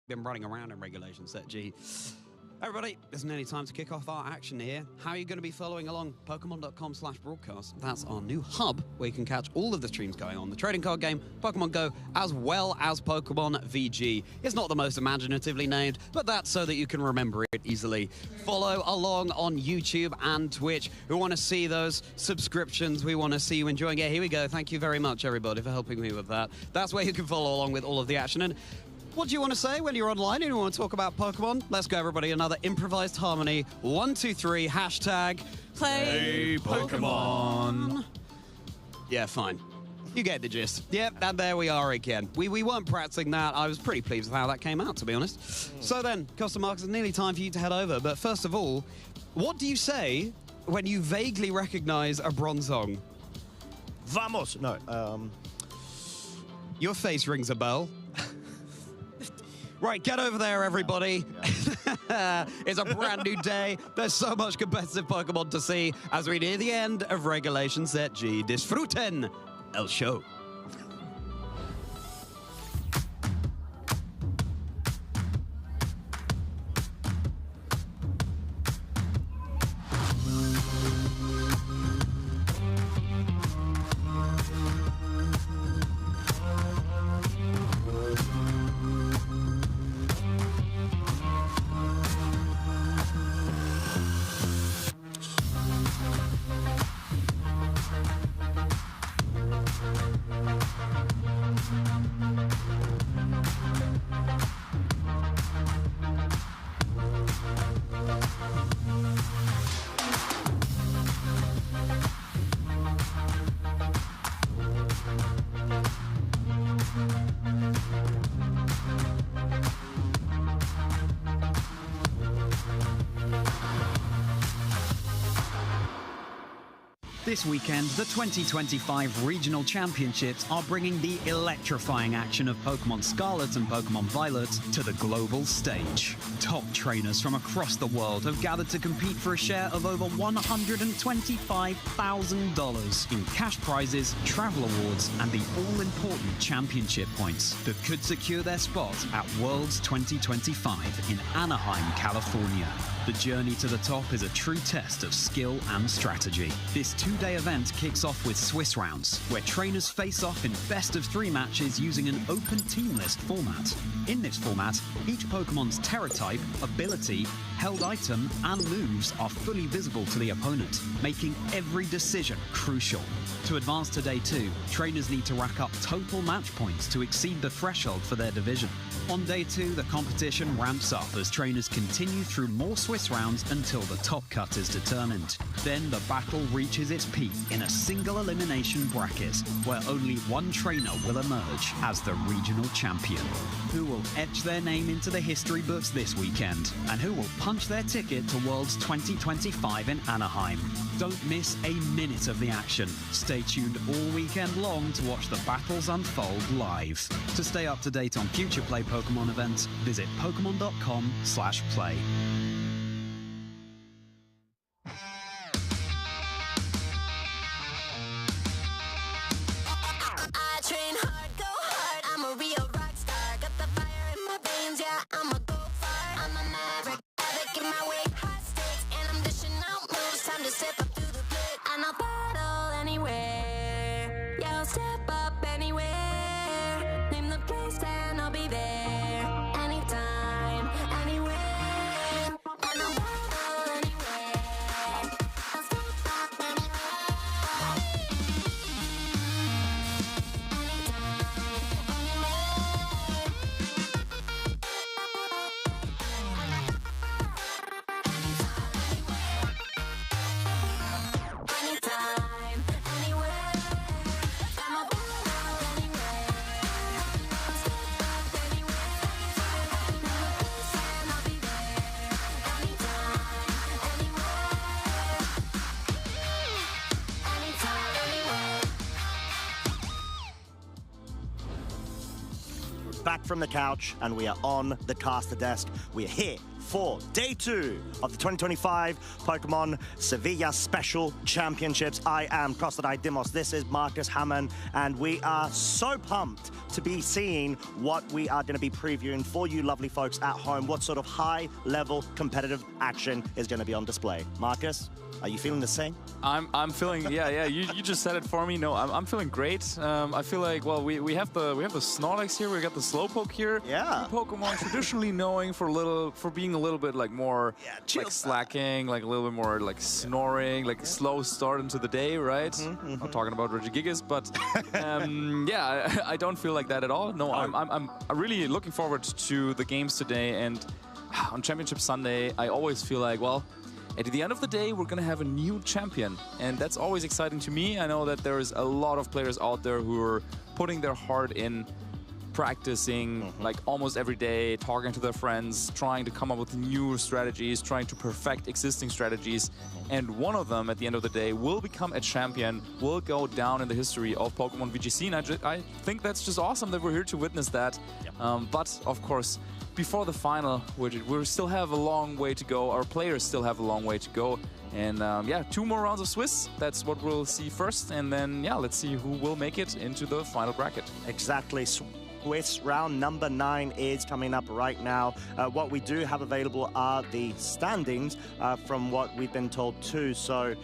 been running around in Regulation Set G. Everybody, it's nearly time to kick off our action here. How are you going to be following along? Pokemon.com/broadcast. That's our new hub where you can catch all of the streams going on. The trading card game, Pokemon Go, as well as Pokemon VG. It's not the most imaginatively named, but that's so that you can remember it easily. Follow along on YouTube and Twitch. We want to see those subscriptions. We want to see you enjoying it. Here we go. Thank you very much, everybody, for helping me with that. That's where you can follow along with all of the action. And what do you want to say when you're online and you want to talk about Pokemon? Let's go, everybody. Another improvised harmony. 1, 2, 3. Hashtag play Pokemon. Yeah, fine. You get the gist. Yep, and there we are again. We weren't practicing that. I was pretty pleased with how that came out, to be honest. So then, Costa Marcus, it's nearly time for you to head over. But first of all, what do you say when you vaguely recognize a Bronzong? Vamos! No, Your face rings a bell. Right, get over there, everybody. It's a brand new day. There's so much competitive Pokemon to see as we near the end of Regulation Set G. Disfruten el show. This weekend, the 2025 Regional Championships are bringing the electrifying action of Pokemon Scarlet and Pokemon Violet to the global stage. Top trainers from across the world have gathered to compete for a share of over $125,000 in cash prizes, travel awards, and the all-important championship points that could secure their spot at Worlds 2025 in Anaheim, California. The journey to the top is a true test of skill and strategy. This two-day event kicks off with Swiss rounds, where trainers face off in best-of-3 matches using an open team list format. In this format, each Pokemon's Terra type, ability, held item, and moves are fully visible to the opponent, making every decision crucial. To advance to Day 2, trainers need to rack up total match points to exceed the threshold for their division. On Day 2, the competition ramps up as trainers continue through more Swiss rounds until the top cut is determined. Then the battle reaches its peak in a single elimination bracket, where only one trainer will emerge as the regional champion. Who will etch their name into the history books this weekend, and who will punch their ticket to Worlds 2025 in Anaheim? Don't miss a minute of the action. Stay tuned all weekend long to watch the battles unfold live. To stay up to date on future Play Pokemon events, visit Pokemon.com/play. Back from the couch, and we are on the caster desk. We are here for Day 2 of the 2025 Pokemon Sevilla Special Championships. I am Kostadai Dimos. This is Marcus Hammond, and we are so pumped to be seeing what we are going to be previewing for you lovely folks at home. What sort of high-level competitive action is going to be on display. Marcus, are you feeling the same? I'm feeling, yeah. You just said it for me. No, I'm feeling great. I feel like, well, we have the Snorlax here. We got the Slowpoke here. Yeah. Two Pokemon traditionally knowing for being a little bit like more like slacking, like a little bit more like snoring, like slow start into the day, right? I'm talking about Regigigas, but yeah, I don't feel like that at all. No, I'm really looking forward to the games today, and on Championship Sunday, I always feel like, well, at the end of the day, we're going to have a new champion, and that's always exciting to me. I know that there's a lot of players out there who are putting their heart in, practicing like almost every day, talking to their friends, trying to come up with new strategies, trying to perfect existing strategies. And one of them, at the end of the day, will become a champion, will go down in the history of Pokemon VGC. And I think that's just awesome that we're here to witness that. But, of course, before the final, we still have a long way to go. Our players still have a long way to go. And yeah, 2 more rounds of Swiss. That's what we'll see first. And then, yeah, let's see who will make it into the final bracket. Exactly. Swiss round number 9 is coming up right now. What we do have available are the standings from what we've been told too. So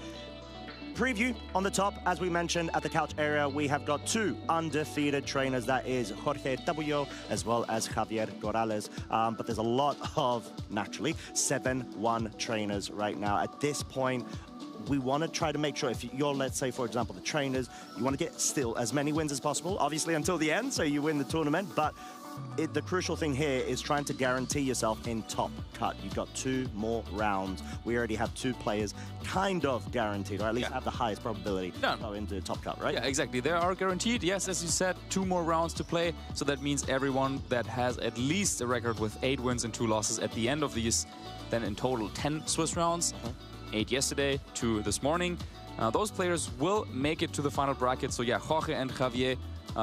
preview on the top, as we mentioned at the couch area, we have got 2 undefeated trainers. That is Jorge Tabullo as well as Javier Corrales. But there's a lot of, naturally, 7-1 trainers right now. At this point, we want to try to make sure if you're, let's say, for example, the trainers, you want to get still as many wins as possible, obviously until the end, so you win the tournament. But the crucial thing here is trying to guarantee yourself in top cut. You've got 2 more rounds. We already have 2 players kind of guaranteed, or at least have the highest probability to go into top cut, right? Yeah, exactly. They are guaranteed. Yes, as you said, 2 more rounds to play. So that means everyone that has at least a record with 8 wins and 2 losses at the end of these, then in total 10 Swiss rounds. 8 yesterday, 2 this morning. Those players will make it to the final bracket. So yeah, Jorge and Javier,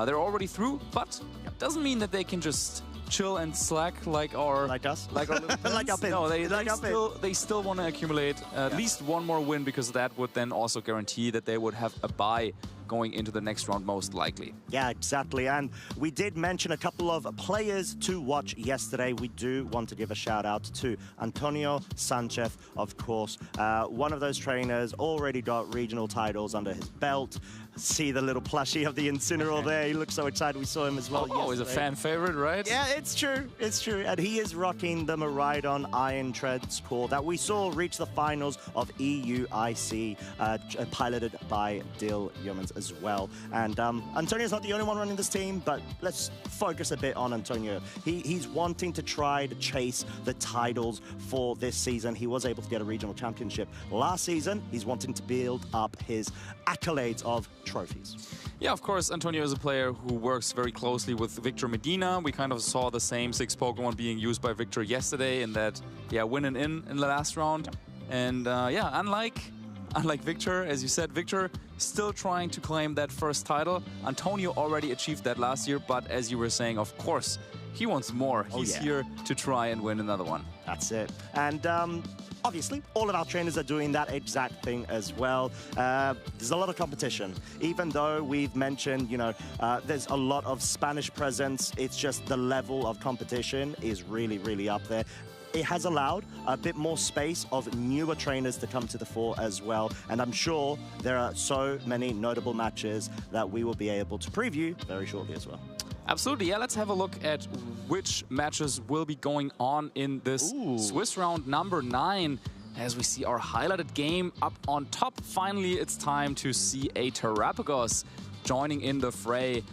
they're already through, but doesn't mean that they can just chill and slack like our us, like our little like our pins. No, they still want to accumulate at least 1 more win, because that would then also guarantee that they would have a bye going into the next round, most likely. Yeah, exactly. And we did mention a couple of players to watch yesterday. We do want to give a shout out to Antonio Sanchez, of course. One of those trainers already got regional titles under his belt. See the little plushie of the Incineroar there. He looks so excited. We saw him as well yesterday. Always a fan favorite, right? Yeah, it's true. It's true. And he is rocking the Miraidon Iron Treads core that we saw reach the finals of EUIC, piloted by Dil Yeomans as well. And Antonio's not the only one running this team, but let's focus a bit on Antonio. He's wanting to try to chase the titles for this season. He was able to get a regional championship last season. He's wanting to build up his accolades of trophies. Yeah, of course, Antonio is a player who works very closely with Victor Medina. We kind of saw the same 6 Pokemon being used by Victor yesterday in that, winning in the last round. And yeah, unlike Victor, as you said, Victor still trying to claim that first title. Antonio already achieved that last year, but as you were saying, of course, he wants more. He's here to try and win another one. That's it. And obviously, all of our trainers are doing that exact thing as well. There's a lot of competition. Even though we've mentioned, there's a lot of Spanish presence, it's just the level of competition is really, really up there. It has allowed a bit more space of newer trainers to come to the fore as well. And I'm sure there are so many notable matches that we will be able to preview very shortly as well. Absolutely, yeah, let's have a look at which matches will be going on in this Swiss round number 9. As we see our highlighted game up on top, finally it's time to see a Terrapagos joining in the fray.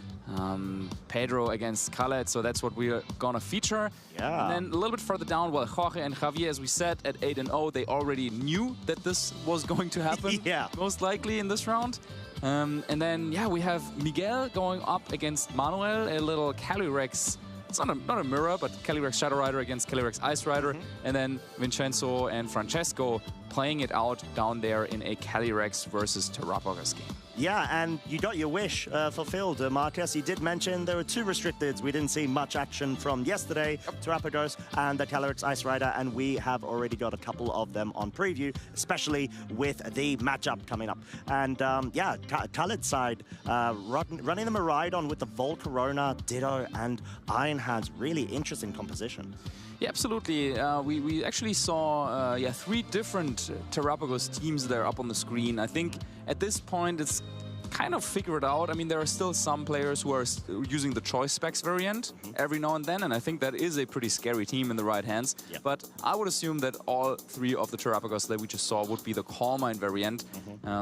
Pedro against Khaled, so that's what we're gonna feature. Yeah. And then a little bit further down, well, Jorge and Javier, as we said, at 8-0, they already knew that this was going to happen, most likely in this round. And then, yeah, we have Miguel going up against Manuel, a little Calyrex. It's not a mirror, but Calyrex Shadow Rider against Calyrex Ice Rider. And then Vincenzo and Francesco playing it out down there in a Calyrex versus Terrapagos game. Yeah, and you got your wish fulfilled, Marcus. You did mention there were 2 restricteds. We didn't see much action from yesterday, Terrapagos and the Calyrex Ice Rider, and we have already got a couple of them on preview, especially with the matchup coming up. And yeah, Khaled's side, running them a ride on with the Volcarona, Ditto, and Iron Hands. Really interesting composition. Yeah, absolutely. We actually saw 3 different Terrapagos teams there up on the screen. I think at this point it's kind of figured out. I mean, there are still some players who are using the choice specs variant every now and then, and I think that is a pretty scary team in the right hands. Yep. But I would assume that all 3 of the Terrapagos that we just saw would be the Calm Mind variant.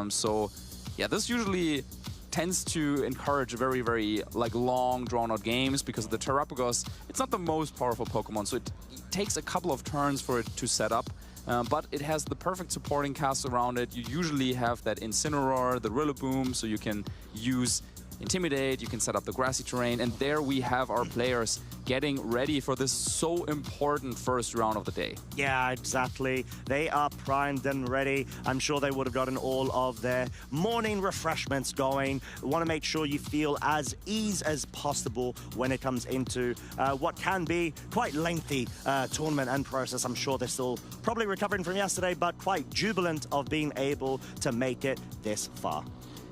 So yeah, this usually tends to encourage very, very long, drawn-out games because the Terrapagos, it's not the most powerful Pokemon, so it takes a couple of turns for it to set up. But it has the perfect supporting cast around it. You usually have that Incineroar, the Rillaboom, so you can use Intimidate, you can set up the grassy terrain, and there we have our players getting ready for this so important first round of the day. Yeah, exactly. They are primed and ready. I'm sure they would have gotten all of their morning refreshments going. Want to make sure you feel as ease as possible when it comes into what can be quite lengthy tournament and process. I'm sure they're still probably recovering from yesterday, but quite jubilant of being able to make it this far.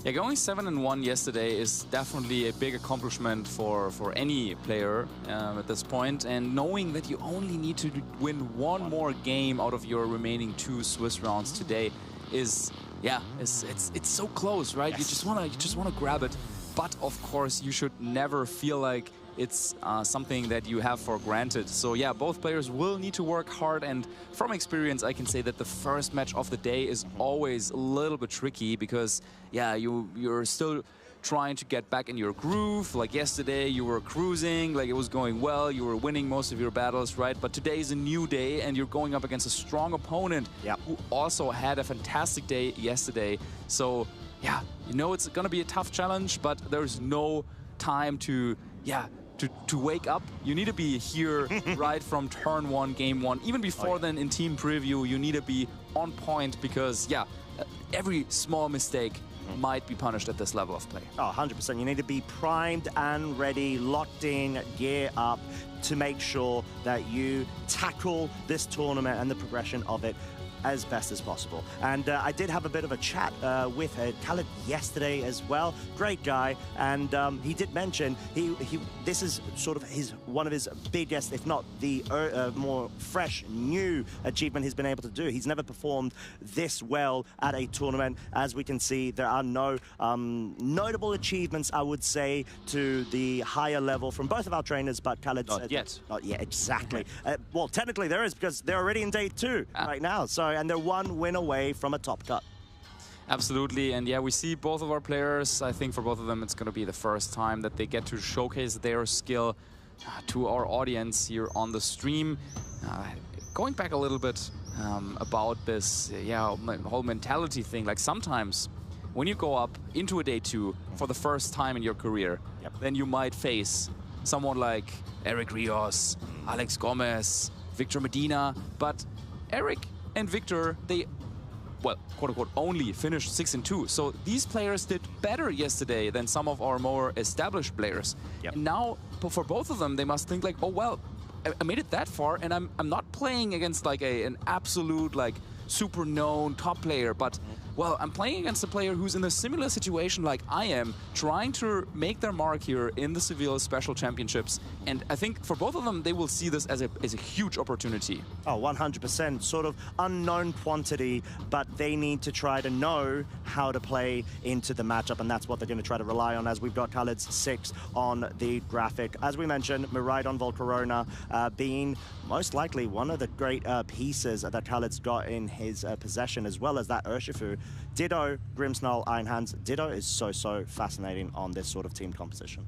Yeah, going 7-1 yesterday is definitely a big accomplishment for any player at this point. And knowing that you only need to win 1 more game out of your remaining 2 Swiss rounds today is, yeah, it's so close, right? Yes. You just wanna grab it. But of course, you should never feel like it's something that you have for granted. So yeah, both players will need to work hard, and from experience I can say that the first match of the day is always a little bit tricky because yeah, you're still trying to get back in your groove. Like yesterday you were cruising, like it was going well, you were winning most of your battles, right? But today is a new day and you're going up against a strong opponent who also had a fantastic day yesterday. So yeah, you know it's gonna be a tough challenge, but there's no time to wake up. You need to be here right from turn 1, game 1. Even before then in team preview, you need to be on point because, yeah, every small mistake might be punished at this level of play. Oh, 100%. You need to be primed and ready, locked in, gear up to make sure that you tackle this tournament and the progression of it as best as possible. And I did have a bit of a chat with Khaled yesterday as well. Great guy, and he did mention this is sort of one of his biggest, if not the more fresh, new achievement he's been able to do. He's never performed this well at a tournament. As we can see, there are no notable achievements, I would say, to the higher level from both of our trainers, but Khaled not yet. Not yet, exactly. Well, technically there is, because they're already in day 2 right now. So, and they're 1 win away from a top cut. Absolutely, and yeah, we see both of our players. I think for both of them it's going to be the first time that they get to showcase their skill to our audience here on the stream. Going back a little bit about this whole mentality thing, like sometimes when you go up into a day 2 for the first time in your career, then you might face someone like Eric Rios, Alex Gomez, Victor Medina, but Eric and Victor, they, well, quote-unquote, only finished 6-2. So these players did better yesterday than some of our more established players. And now, for both of them, they must think like, oh, well, I made it that far, and I'm not playing against like an absolute, like, super known top player, but well, I'm playing against a player who's in a similar situation like I am, trying to make their mark here in the Sevilla Special Championships. And I think for both of them, they will see this as a huge opportunity. Oh, 100%. Sort of unknown quantity, but they need to try to know how to play into the matchup, and that's what they're going to try to rely on, as we've got Khaled's 6 on the graphic. As we mentioned, Miraidon Volcarona being most likely one of the great pieces that Khaled's got in his possession, as well as that Urshifu. Ditto, Grimmsnarl, Iron Hands. Ditto is so fascinating on this sort of team composition.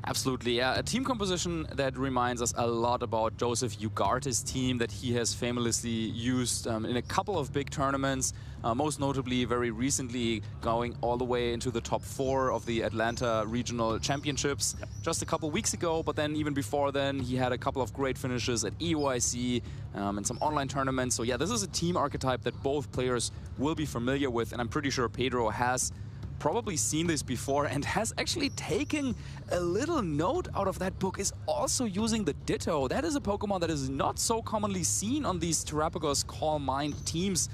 Absolutely, yeah. A team composition that reminds us a lot about Joseph Ugarte's team that he has famously used in a couple of big tournaments, most notably very recently going all the way into the top 4 of the Atlanta Regional Championships just a couple weeks ago. But then even before then, he had a couple of great finishes at EUIC and some online tournaments. So yeah, this is a team archetype that both players will be familiar with, and I'm pretty sure Pedro has probably seen this before and has actually taken a little note out of that book is also using the Ditto. That is a Pokemon that is not so commonly seen on these Terrapagos Calm Mind teams.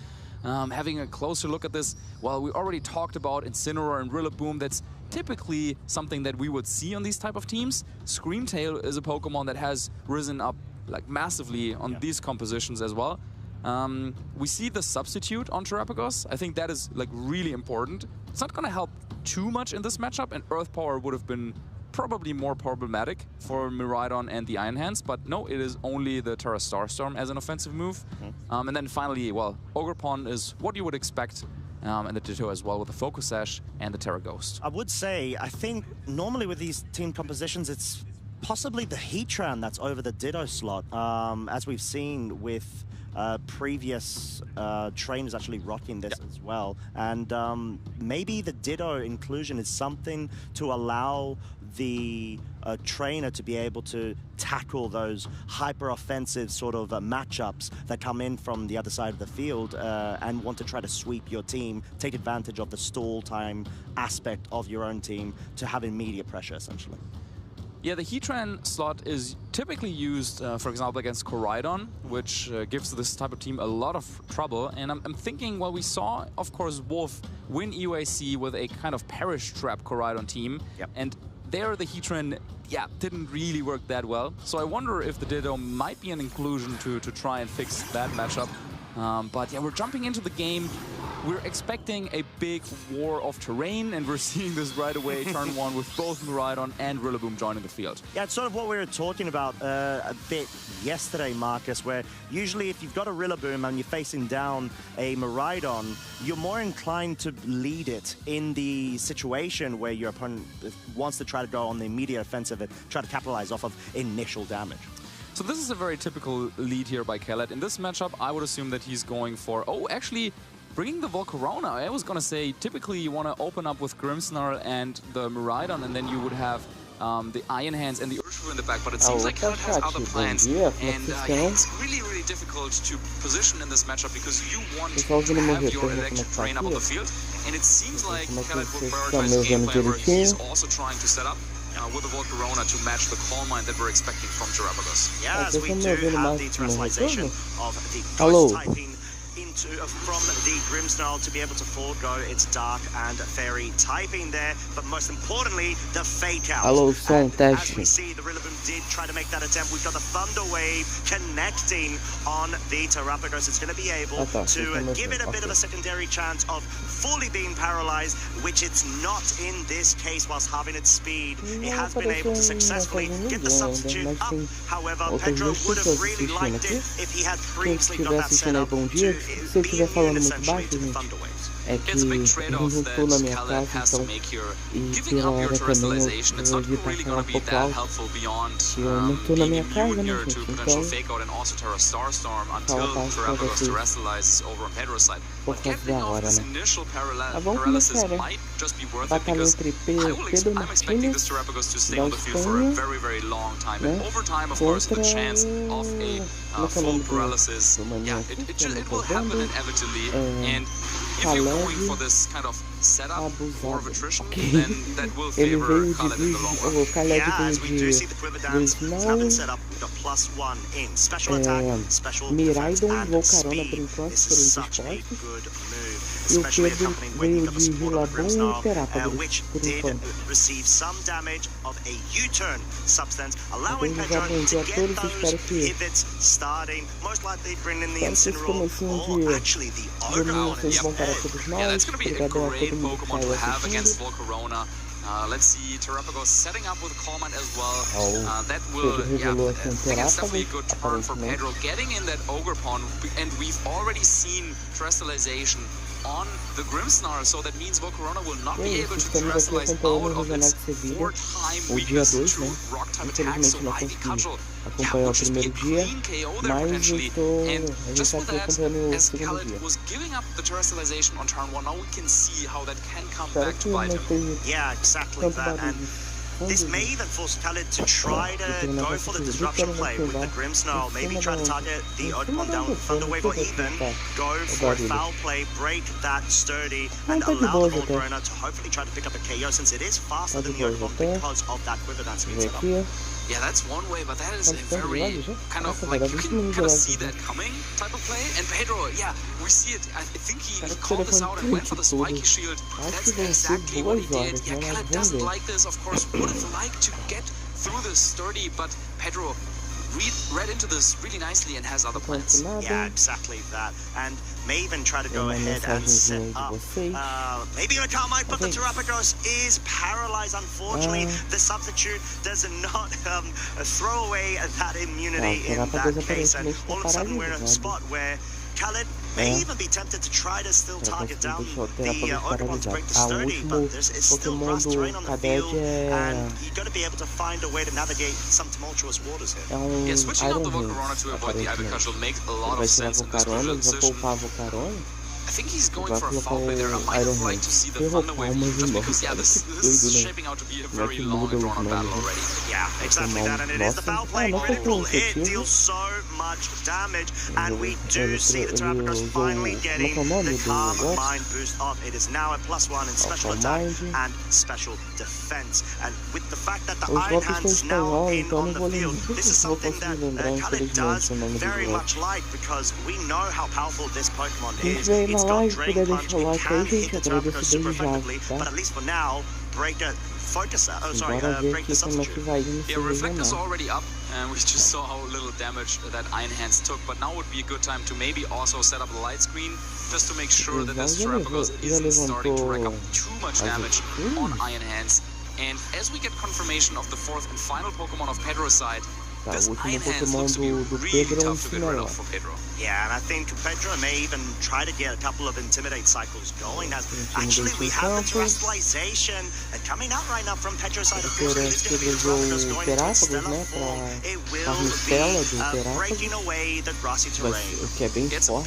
Having a closer look at this, well, we already talked about Incineroar and Rillaboom. That's typically something that we would see on these type of teams. Screamtail is a Pokemon that has risen up like massively on these compositions as well. We see the substitute on Terrapagos. I think that is like really important. It's not going to help too much in this matchup, and Earth Power would have been probably more problematic for Miraidon and the Iron Hands, but no, it is only the Terra Starstorm as an offensive move. And then finally, well, Ogerpon is what you would expect, and the Ditto as well with the Focus Sash and the Terra Ghost. I would say, I think normally with these team compositions, it's possibly the Heatran that's over the Ditto slot, as we've seen with previous trainers actually rocking this as well. And maybe the Ditto inclusion is something to allow the trainer to be able to tackle those hyper-offensive sort of matchups that come in from the other side of the field and want to try to sweep your team, take advantage of the stall time aspect of your own team to have immediate pressure, essentially. Yeah, the Heatran slot is typically used, for example, against Koraidon, which gives this type of team a lot of trouble. And I'm thinking, well, we saw, of course, Wolf win EUAC with a kind of Perish Trap Koraidon team. And there, the Heatran, didn't really work that well. So I wonder if the Ditto might be an inclusion to try and fix that matchup. But yeah, we're jumping into the game. We're expecting a big war of terrain, and we're seeing this right away, turn one, with both Miraidon and Rillaboom joining the field. Yeah, it's sort of what we were talking about a bit yesterday, Marcus, where usually if you've got a Rillaboom and you're facing down a Miraidon, you're more inclined to lead it in the situation where your opponent wants to try to go on the immediate offensive and try to capitalize off of initial damage. So this is a very typical lead here by Kellett. In this matchup, I would assume that he's going for... Oh, actually... bringing the Volcarona. I was going to say, typically you want to open up with Grimmsnarl and the Miraidon, and then you would have the Iron Hands and the Urshifu in the back, but it seems like Kellett has other plans. And it's really, really difficult to position in this matchup because you want to have your electric train up on the field, and it seems like Kellett will prioritize a game plan where he's also trying to set up with the Volcarona to match the Calm Mind that we're expecting from Terrapagos. Yeah, as we do have the terrestrialization of the Ghost typing from the Grimmsnarl to be able to forego its Dark and Fairy typing there, but most importantly, the Fake Out. As we see, the Rillaboom did try to make that attempt. We've got the Thunder Wave connecting on the Terrapagos. It's going to be able to give it a bit of a secondary chance of fully being paralyzed, which it's not in this case whilst having its speed. It has been able to successfully get the substitute up. However, Pedro would have really liked it if he had previously got that set up to Se eu estiver falando muito baixo, gente, é que ele voltou na minha casa, então, e pela hora também eu devia estar falando um pouco alto, e eu não estou na minha casa, né, gente, então, fala baixo pra vocês, por causa da hora, né. Mas vamos começar, né, batalha entre Pedro Martínez, da Espanha, né, contra o nome do maninho aqui, que eu não tô vendo, abusado. Ok. Ele veio de o Khaled veio de Miraidon, Volcarona por enquanto, por esportes. E o Pedro veio de Rillaboom e Terrapagos, por enquanto. Então ele já aprendeu a todos, espero que esses comecinhos de domingo vocês vão para todos nós. Obrigado a todo mundo que saiu assistindo. Let's see, Terrapagos setting up with Calm Mind as well. That will, I think it's definitely a good turn for Pedro, getting in that Ogerpon, and we've already seen terrestrialization on the Grimmsnarl, so that means Volcarona will not be able to terrestrialize out of its 4-time weakness to rock-type attacks, so might be Cudgel. Acompanhar o primeiro dia, mas eu estou acompanhando o segundo dia. Was giving up the terrestrialization on turn 1. Now we can see how that can come back to bite him. Yeah, exactly that. And This may even force Khaled to try to go for the disruption play with the Grimmsnarl, maybe try to target the Oddmon down with Thunderwave, or even go for a foul play, break that sturdy, and allow the Goldbrunner to hopefully try to pick up a KO, since it is faster than the Oddmon because of that quiver that's been set up. Yeah, that's one way, but that is a very kind of like, you can kind of see that coming type of play. And Pedro, yeah, we see it. I think he called this out and went for the spiky shield. That's exactly what he did. Yeah, Khaled doesn't like this, of course. Would have liked to get through this sturdy, but Pedro read into this really nicely and has other plans. Yeah, exactly that. And may even try to go ahead and set up. Maybe a Carmine, but the Terrapagos is paralyzed, unfortunately. The substitute does not throw away that immunity in that case. And all of a sudden we're in a spot where Khaled may even be tempted to try to still target down the Oddmon to break the sturdy, but there's still grass terrain on the field, and you've got to be able to find a way to navigate some tumultuous waters here. Yeah, switching out the Volcarona to avoid the Ibercudgel makes a lot of sense in this crucial decision. I think he's going for a foul play there. I might have liked to see the Thunder Wave, just because, yeah, this is shaping out to be a very long and drawn-out battle already. Yeah, exactly that, and it is the foul play. Critical hit deals so much damage, and we do see the Terrapagos finally getting the Calm Mind boost off. It is now at +1 in special attack and special defense. And with the fact that the Iron Hand's now in on the field, this is something that Khaled does very much like, because we know how powerful this Pokemon is. It's got Drain Punch, it can hit the Terrapagos super effectively, but at least for now, break the substitute. Yeah, Reflector's already up, and we just saw how little damage that Iron Hands took, but now would be a good time to maybe also set up a light screen, just to make sure that this Terrapagos isn't starting to rack up too much damage on Iron Hands. And as we get confirmation of the fourth and final Pokemon of Pedro's side, this Iron Hands looks to be really tough to get rid of for Pedro. Yeah, and I think Pedro may even try to get a couple of Intimidate cycles going. As actually, we have the Terrestrialization coming out right now from Pedro's side. Of course, it is going to be Terrapagos going into stellar form. It will be breaking away the grassy terrain. It's a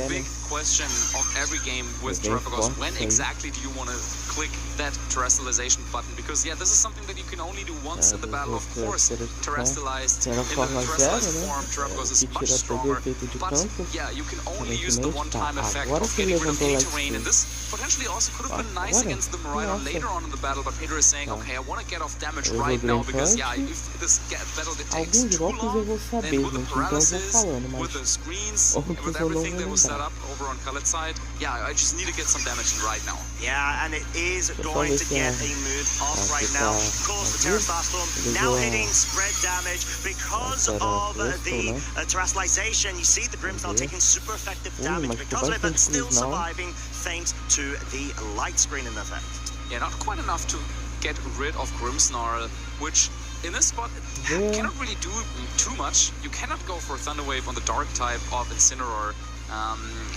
big question of every game with Terrapagos. When exactly do you want to click that Terrestrialization button? Because, yeah, this is something that you can only do once in the battle. Of course, Terrestrialized in the Terrestrialized form, Terrapagos is much stronger. But yeah, you can only use the one-time effect of getting rid of any terrain, and this potentially also could have been nice against the Miraidon later on in the battle, but Pedro is saying, okay, I want to get off damage right now, because yeah, if this battle takes too long, then with the paralysis, with the screens, with everything that was set up over on Khaled's side, yeah, I just need to get some damage in right now. Yeah, and it is going to get a move off right now. Of course, the Terra Starstorm now hitting spread damage because of the Terrestrialization. You see the Grimmsnarl taking super effective damage because of it, but still surviving thanks to the light screen in effect. Yeah, not quite enough to get rid of Grimmsnarl, which in this spot cannot really do too much. You cannot go for Thunder Wave on the dark type of Incineroar.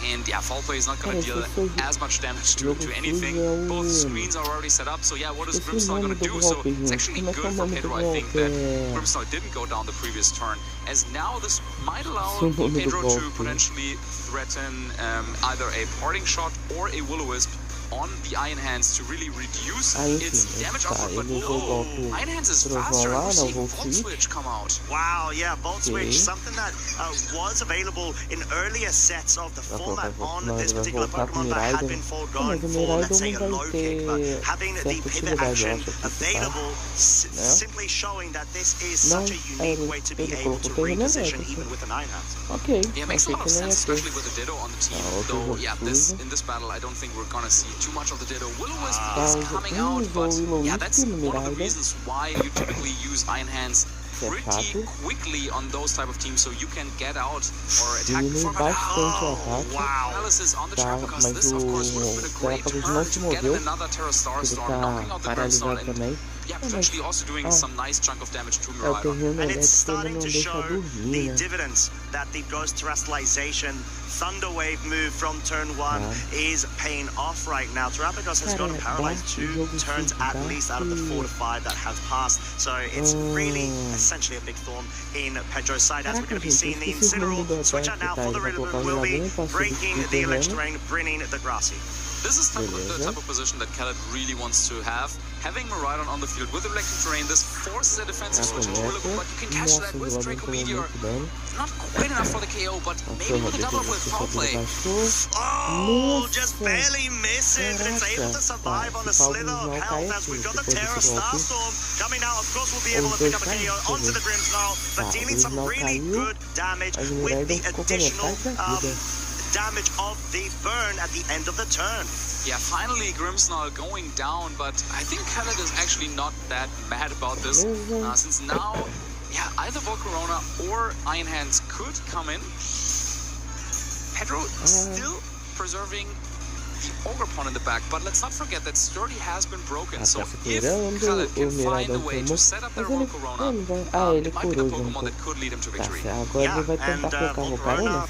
And yeah, Foul Play is not going to deal as much damage to anything. Both screens are already set up, so yeah, what is Grimmsnarl going to do? So it's actually good for Pedro, I think, that Grimmsnarl didn't go down the previous turn, as now this might allow Pedro to potentially threaten either a Parting Shot or a Will-O-Wisp on the Iron Hands to really reduce its damage output, but whoa, Iron Hands is faster, and we're seeing Volt Switch come out. Wow, yeah, Volt Switch, something that was available in earlier sets of the format on this particular Pokemon that had been foregone for, let's say, a low kick, but having the pivot action available, simply showing that this is such a unique way to be able to reposition even with an Iron Hands. Yeah, it makes a lot of sense, especially with the Ditto on the team, though, yeah, in this battle, I don't think we're gonna see too much of the Ditto. Will-O-Wisp is coming out, but yeah, that's one of the reasons why you typically use Iron Hands pretty quickly on those type of teams, so you can get out or attack before wow. Analysis on the Terrapagos. This, of course, would have been a great turn to get another Terra Starstorm, knocking out the Grimmsnarl, and yeah, potentially also doing some nice chunk of damage to Miraidon. And it's starting to show the dividends that the Ghost Terrestrialization Thunder Wave move from turn 1 is paying off right now. Terrapagos has gotten paralyzed 2 turns at least out of the 4 to 5 that have passed, so it's really essentially a big thorn in Pedro's side, as we're going to be seeing the Incineroar switch out now for the Rillaboom will be breaking the electric terrain, bringing the Grassy. This is the type of position that Khaled really wants to have. Having Miraidon on the field with electric terrain, this forces a defensive switch into Rillaboom, but you can catch that with Draco Meteor. Not quite enough for the KO, but maybe with a double with foul play. Oh, just barely misses, but it's able to survive on a slither of health as we've got the Terra Starstorm coming out. Of course, we'll be able to pick up a KO onto the Grimmsnarl, but dealing some really good damage with the additional damage of the burn at the end of the turn. Yeah, finally Grimmsnarl going down, but I think Khaled is actually not that mad about this, since now, yeah, either Volcarona or Iron Hands could come in. Pedro still preserving the Ogre Pawn in the back, but let's not forget that Sturdy has been broken, so if Khaled can find a way to set up their Volcarona, it might be the Pokemon that could lead him to victory. Yeah, and Volcarona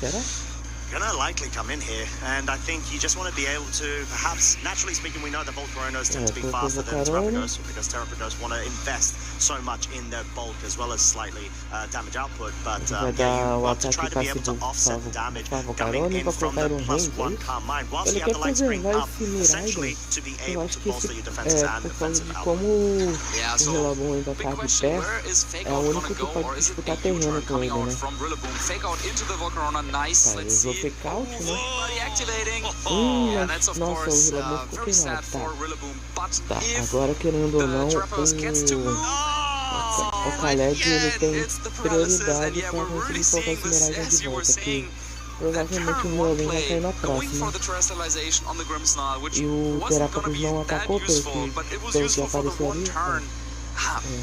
gonna likely come in here, and I think you just want to be able to, perhaps, naturally speaking, we know that Volcaronos tend to be faster than Terrapagos, because Terrapagos want to invest so much in their bulk as well as slightly damage output, but yeah, you want to try to be able to offset the damage coming in from the +1 Calm Mind, whilst you have the Light Screen up, essentially to be able to bolster your defenses and offensive output. Yeah, so big question, where is Fake Out gonna go, or is it a U-turn coming out from Rillaboom? Fake Out into the Volcarona, nice, let's see. Reactivating. Yeah, that's of course very sad for Rillaboom, but if the Terrapagos gets to move, it's the paralysis, and yeah, we're really seeing this, as you were saying, that Terra play, going for the terrestrialization on the Grimmsnarl, which wasn't going to be that useful, but it was useful for the one turn.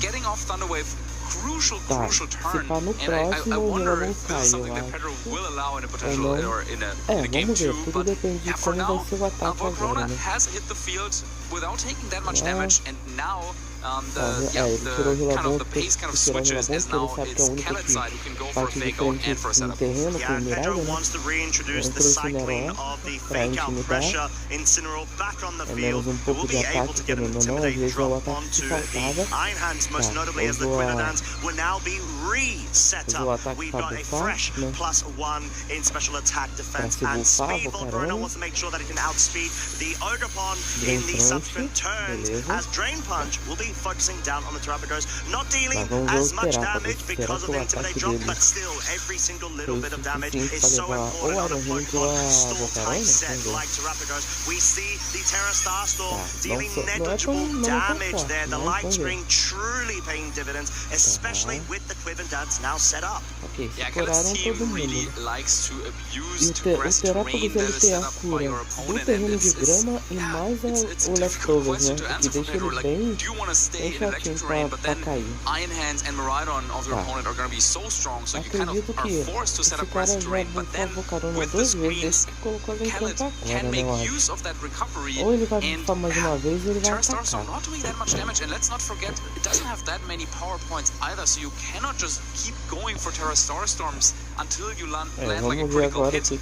Getting off Thunderwave, crucial turn, and I wonder if this is something that Pedro will allow in a potential, or in a game 2, but yeah, for now, Volcarona has hit the field without taking that much damage, and now the pace kind of switches, as now it's Khaled's side who can go for a fake out and for a setup. Yeah, and Pedro wants to reintroduce the cycling of the fake out pressure. Incineroar back on the field, who will be able to get an Intimidate drop onto the Iron Hands, most notably as the Quilladans will now be reset up. We've got a fresh +1 in special attack, defense, and speed. Volcarona wants to make sure that it can outspeed the Ogre Pawn in the subsequent turns, as Drain Punch will be focusing down on the Terrapagos, not dealing as much damage because of the Intimidate drop, but still, every single little bit of damage is so important on a Pokemon stall-type set like Terrapagos. We see the Terra Starstorm dealing negligible damage there. The Light Screen truly paying dividends, especially with the Quivendans now set up. Yeah, Khaled's team really likes to abuse the grass terrain that is set up by your opponent, and it's a difficult question to answer for Pedro. Like, do you want to stay in electric terrain, but then Iron Hands and Miraidon of your opponent are going to be so strong, so you kind of are forced to set up grass terrain, but then with the screens, Khaled can make use of that recovery, and Terra Starstorm not doing that much damage, and let's not forget, it doesn't have that many power points either, so you cannot just keep going for Terra Starstorms until you land like a critical hit. So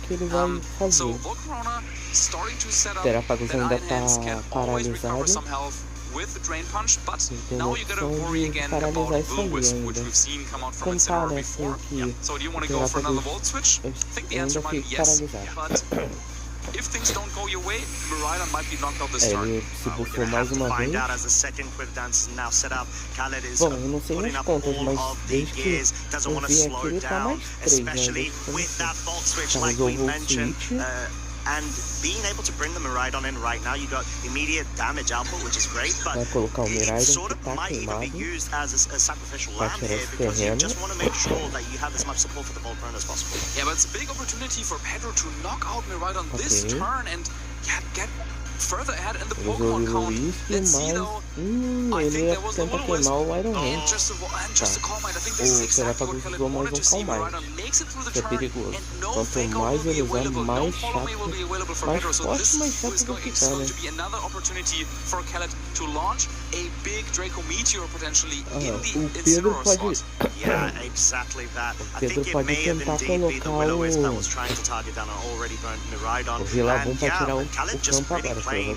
Volcarona starting to set up that Iron Hands can always recover some health with the Drain Punch, but now you gotta worry again about Will-Wisp, which we've seen come out from Incineroar before. So do you want to go for another Volt Switch? I think the answer might be yes, but if things don't go your way, Miraidon might be knocked out this turn. We're gonna have to find out as the second Quivdance now set up. Khaled is putting up all of the gears, doesn't want to slow down, especially with that Volt Switch like we mentioned. And being able to bring the Miraidon in right now, you got immediate damage output, which is great, but it sort of might even be used as a sacrificial lamb here, because you just want to make sure that you have as much support for the Volcarona as possible. Yeah, but it's a big opportunity for Pedro to knock out Miraidon this turn and get further ahead in the Pokemon count. Let's see though, I think there was a Will-Wisp, and just a Calm Mind. I think this is exactly what Khaled wanted to see. Miraidon makes it through the turn, and no fake out will be available, no follow me will be available for Pedro, so this is going to be another opportunity for Khaled to launch a big Draco Meteor potentially in the Incineroar slot. Yeah, exactly that. I think it may have indeed been the Will-Wisp that was trying to target down an already burned Miraidon, and yeah, Khaled just really playing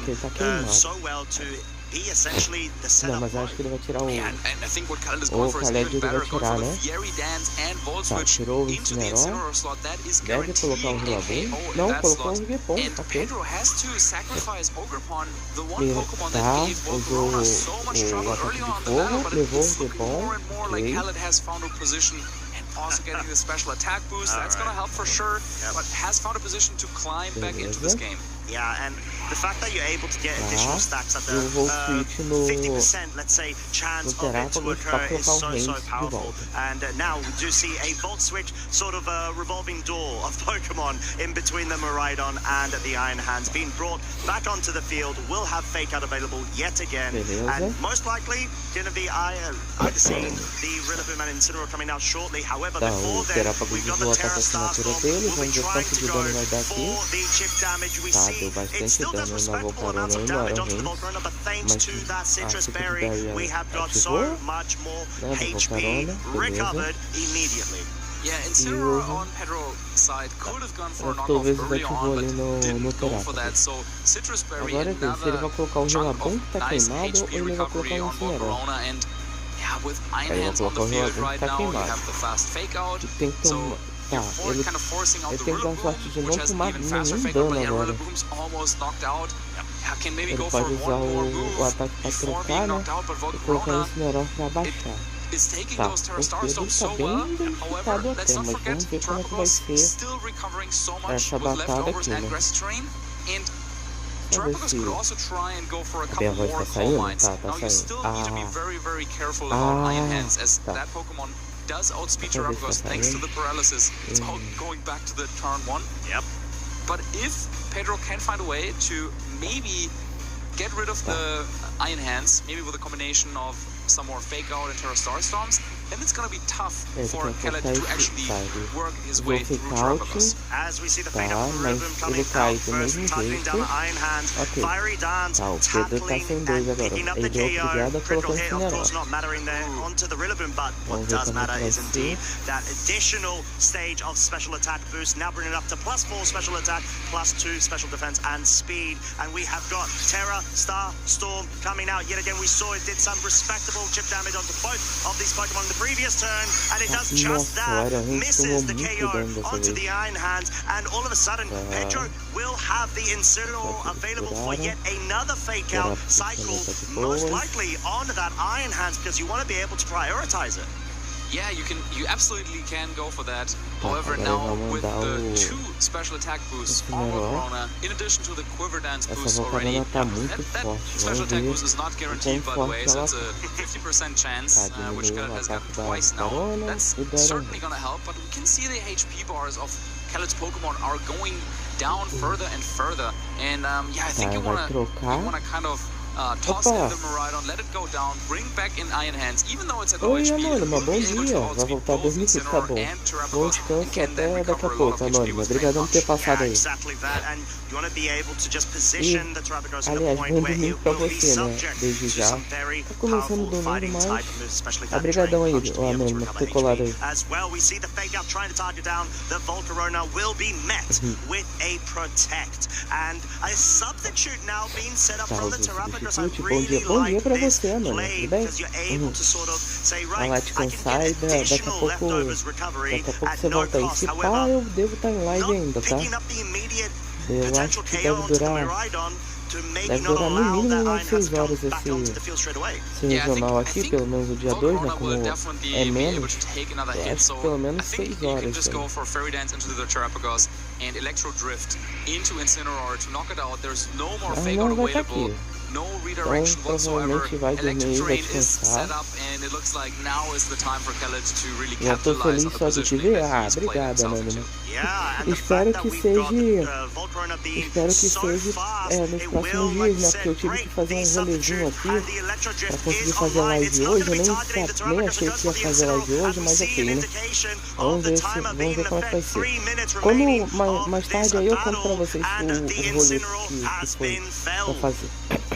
so well to be essentially the setup. Não, mas eu acho que ele vai tirar o... And I think what Khaled is going for is even better. Going for the Fiery Dance and Volt Switch tirou o into the Incineroar slot. That is Deve colocar um guaranteeing a Relabum. KO in Não, that colocou slot. um Repon, And ok. Pedro has to sacrifice Ogerpon, the one Ele Pokemon that gave Volcarona so much trouble early on in the battle, but it's looking more and more like Khaled has found a position and also getting the special attack boost. That's going to help for sure, but has found a position to climb back into this game. Yeah, and the fact that you're able to get additional stacks at the eu vou switch no 50%, let's say, chance of it to occur is so powerful. And now we do see a Volt Switch, sort of a revolving door of Pokemon in between the Miraidon and the Iron Hands being brought back onto the field. We'll have Fake Out available yet again. And most likely going to be either seeing the Rillaboom and Incineroar coming out shortly. However, before then, we've got the Terra Starstorm. We'll be trying to go for the chip damage. We see it still does respectable amounts of damage onto the Volcarona, but thanks to that Citrus Berry, we have got so much more HP recovered immediately. Yeah, Incineroar on Pedro's side could have gone for a knockoff early on, but didn't go for that. So Citrus Berry, another chunk of nice HP recovery on Volcarona, and yeah, with Iron Hands on the field right now, you have the fast Fake Out. So you're kind of forcing out the Rillaboom, which has an even faster Fake Out, but yeah, Rillaboom's almost knocked out. Yeah, can maybe go for one more move before being knocked out, but Volcarona is taking those Terra Starstorms so well. However, let's not forget, Terrapagos still recovering so much with leftovers and grassy terrain, and Terrapagos could also try and go for a couple more Coal Mines. Now you still need to be very, very careful about Iron Hands, as that Pokemon does outspeed Terrapagos thanks to the paralysis. It's all going back to the turn 1. Yep. But if Pedro can find a way to maybe get rid of the Iron Hands, maybe with a combination of some more Fake Out and Terra Starstorms, then it's going to be tough for Khaled to actually work his way through Terrapagos. As we see the Fake Out Rillaboom coming out first, tackling down the Iron Hand, Fiery Dance, tackling and picking up the KO, critical hit of course not mattering there onto the Rillaboom, but what does matter is indeed that additional stage of special attack boost, now bringing it up to +4 special attack, +2 special defense and speed, and we have got Terra Starstorm coming out yet again. We saw it did some respectable chip damage onto both of these Pokemon in the previous turn, and it does just that, misses the KO onto the Iron Hands, and all of a sudden Pedro will have the Incineroar available for yet another Fake Out cycle, most likely on that Iron Hands, because you want to be able to prioritize it. Yeah, you absolutely can go for that. However, now with the 2 special attack boosts on Volcarona, in addition to the Quiver Dance boost already, that special attack boost is not guaranteed, by the way, so it's a 50% chance, which Khaled has gotten twice now. That's certainly going to help, but we can see the HP bars of Khaled's Pokemon are going down further and further, and yeah, I think you want to kind of toss in the Miraidon, let it go down, bring back in Iron Hands, even though it's a low HP, it will be able to outspeed both Incineroar and Terrapagos, and can then recover a lot of HP with Fake Out. Exactly that, and you want to be able to just position the Terrapagos at a point where it will be subject to some very powerful fighting type moves, especially that drain punch to be able to recover HP. As well, we see the Fake Out trying to target down the Volcarona will be met with a Protect, and a substitute now being set up from the Terrapagos. I really like this play because you're able to sort of say, right, I can get additional leftovers recovery at no cost. However, not picking up the immediate potential KO onto the Miraidon to maybe not allow that Iron Hands to come back onto the field straight away. Yeah, I think Volcarona will definitely be able to take another hit, so I think you can just go for Fairy Dance into the Terrapagos and Electro Drift into Incineroar to knock it out. There's no more Fake Out available. No redirection whatsoever. Electric Terrain is set up, and it looks like now is the time for Khaled to really capitalize on the positioning that he's played himself into. Yeah, and the fact that we've got Volcarona being so fast, it will, like you said, break the substitute, and the Electro Drift is online. It's not going to be targeting the Terrapagos who goes for the Incineroar, and we see an indication of the timer being in effect. 3 minutes remaining of this battle, and the Incineroar has been felled.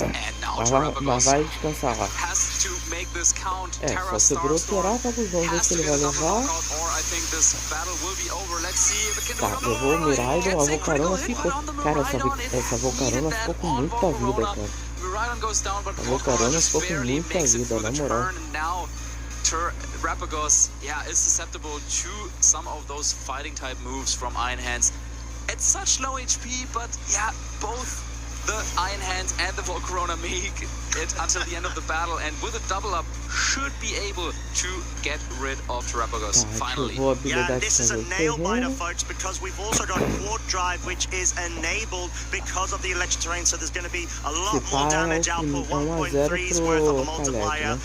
And now Terrapagos has to make this count. Terra Starstorm has to get another knockout, or I think this battle will be over. Let's see if it can do levou o Miraidon, a Volcarona ficou... Cara, essa Volcarona Volcarona ficou com muita vida, cara. Miraidon goes down, but Caramba, Pokemon just ficou com barely muita makes it vida, through the na moral. turn, and now Terrapagos, is susceptible to some of those fighting type moves from Iron Hands. At such low HP, but both the Iron Hands and the Volcarona make it until the end of the battle, and with a double up, should be able to get rid of Terrapagos finally. Yeah, this is a nail biter, folks, because we've also got Quad Drive, which is enabled because of the electric terrain, so there's going to be a lot more damage output. 1.3's worth of a multiplier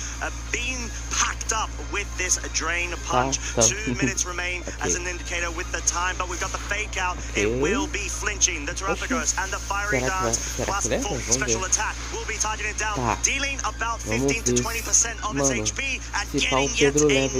being packed up with this drain punch. 2 minutes remain as an indicator with the time, but we've got the fake out. It will be flinching. The Terrapagos and the fiery darts plus full special attack will be targeted down, dealing about 15 to 20% of its HP and getting yet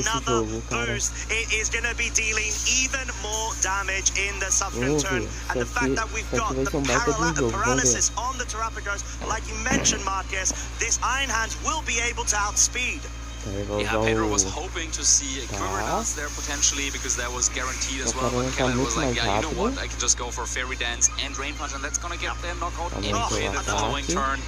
another boost. It is going to be dealing even more damage in the subsequent turn. And the fact that we've got the paralysis on the Terrapagos, like you mentioned, Marcus, this Iron Hands will be able to outspeed. Pedro was hoping to see a Quiver Dance there potentially, because that was guaranteed as well. But Khaled was like, you know what, I can just go for Fairy Dance and Drain Punch, and that's gonna get their knockout anyway in the following turn.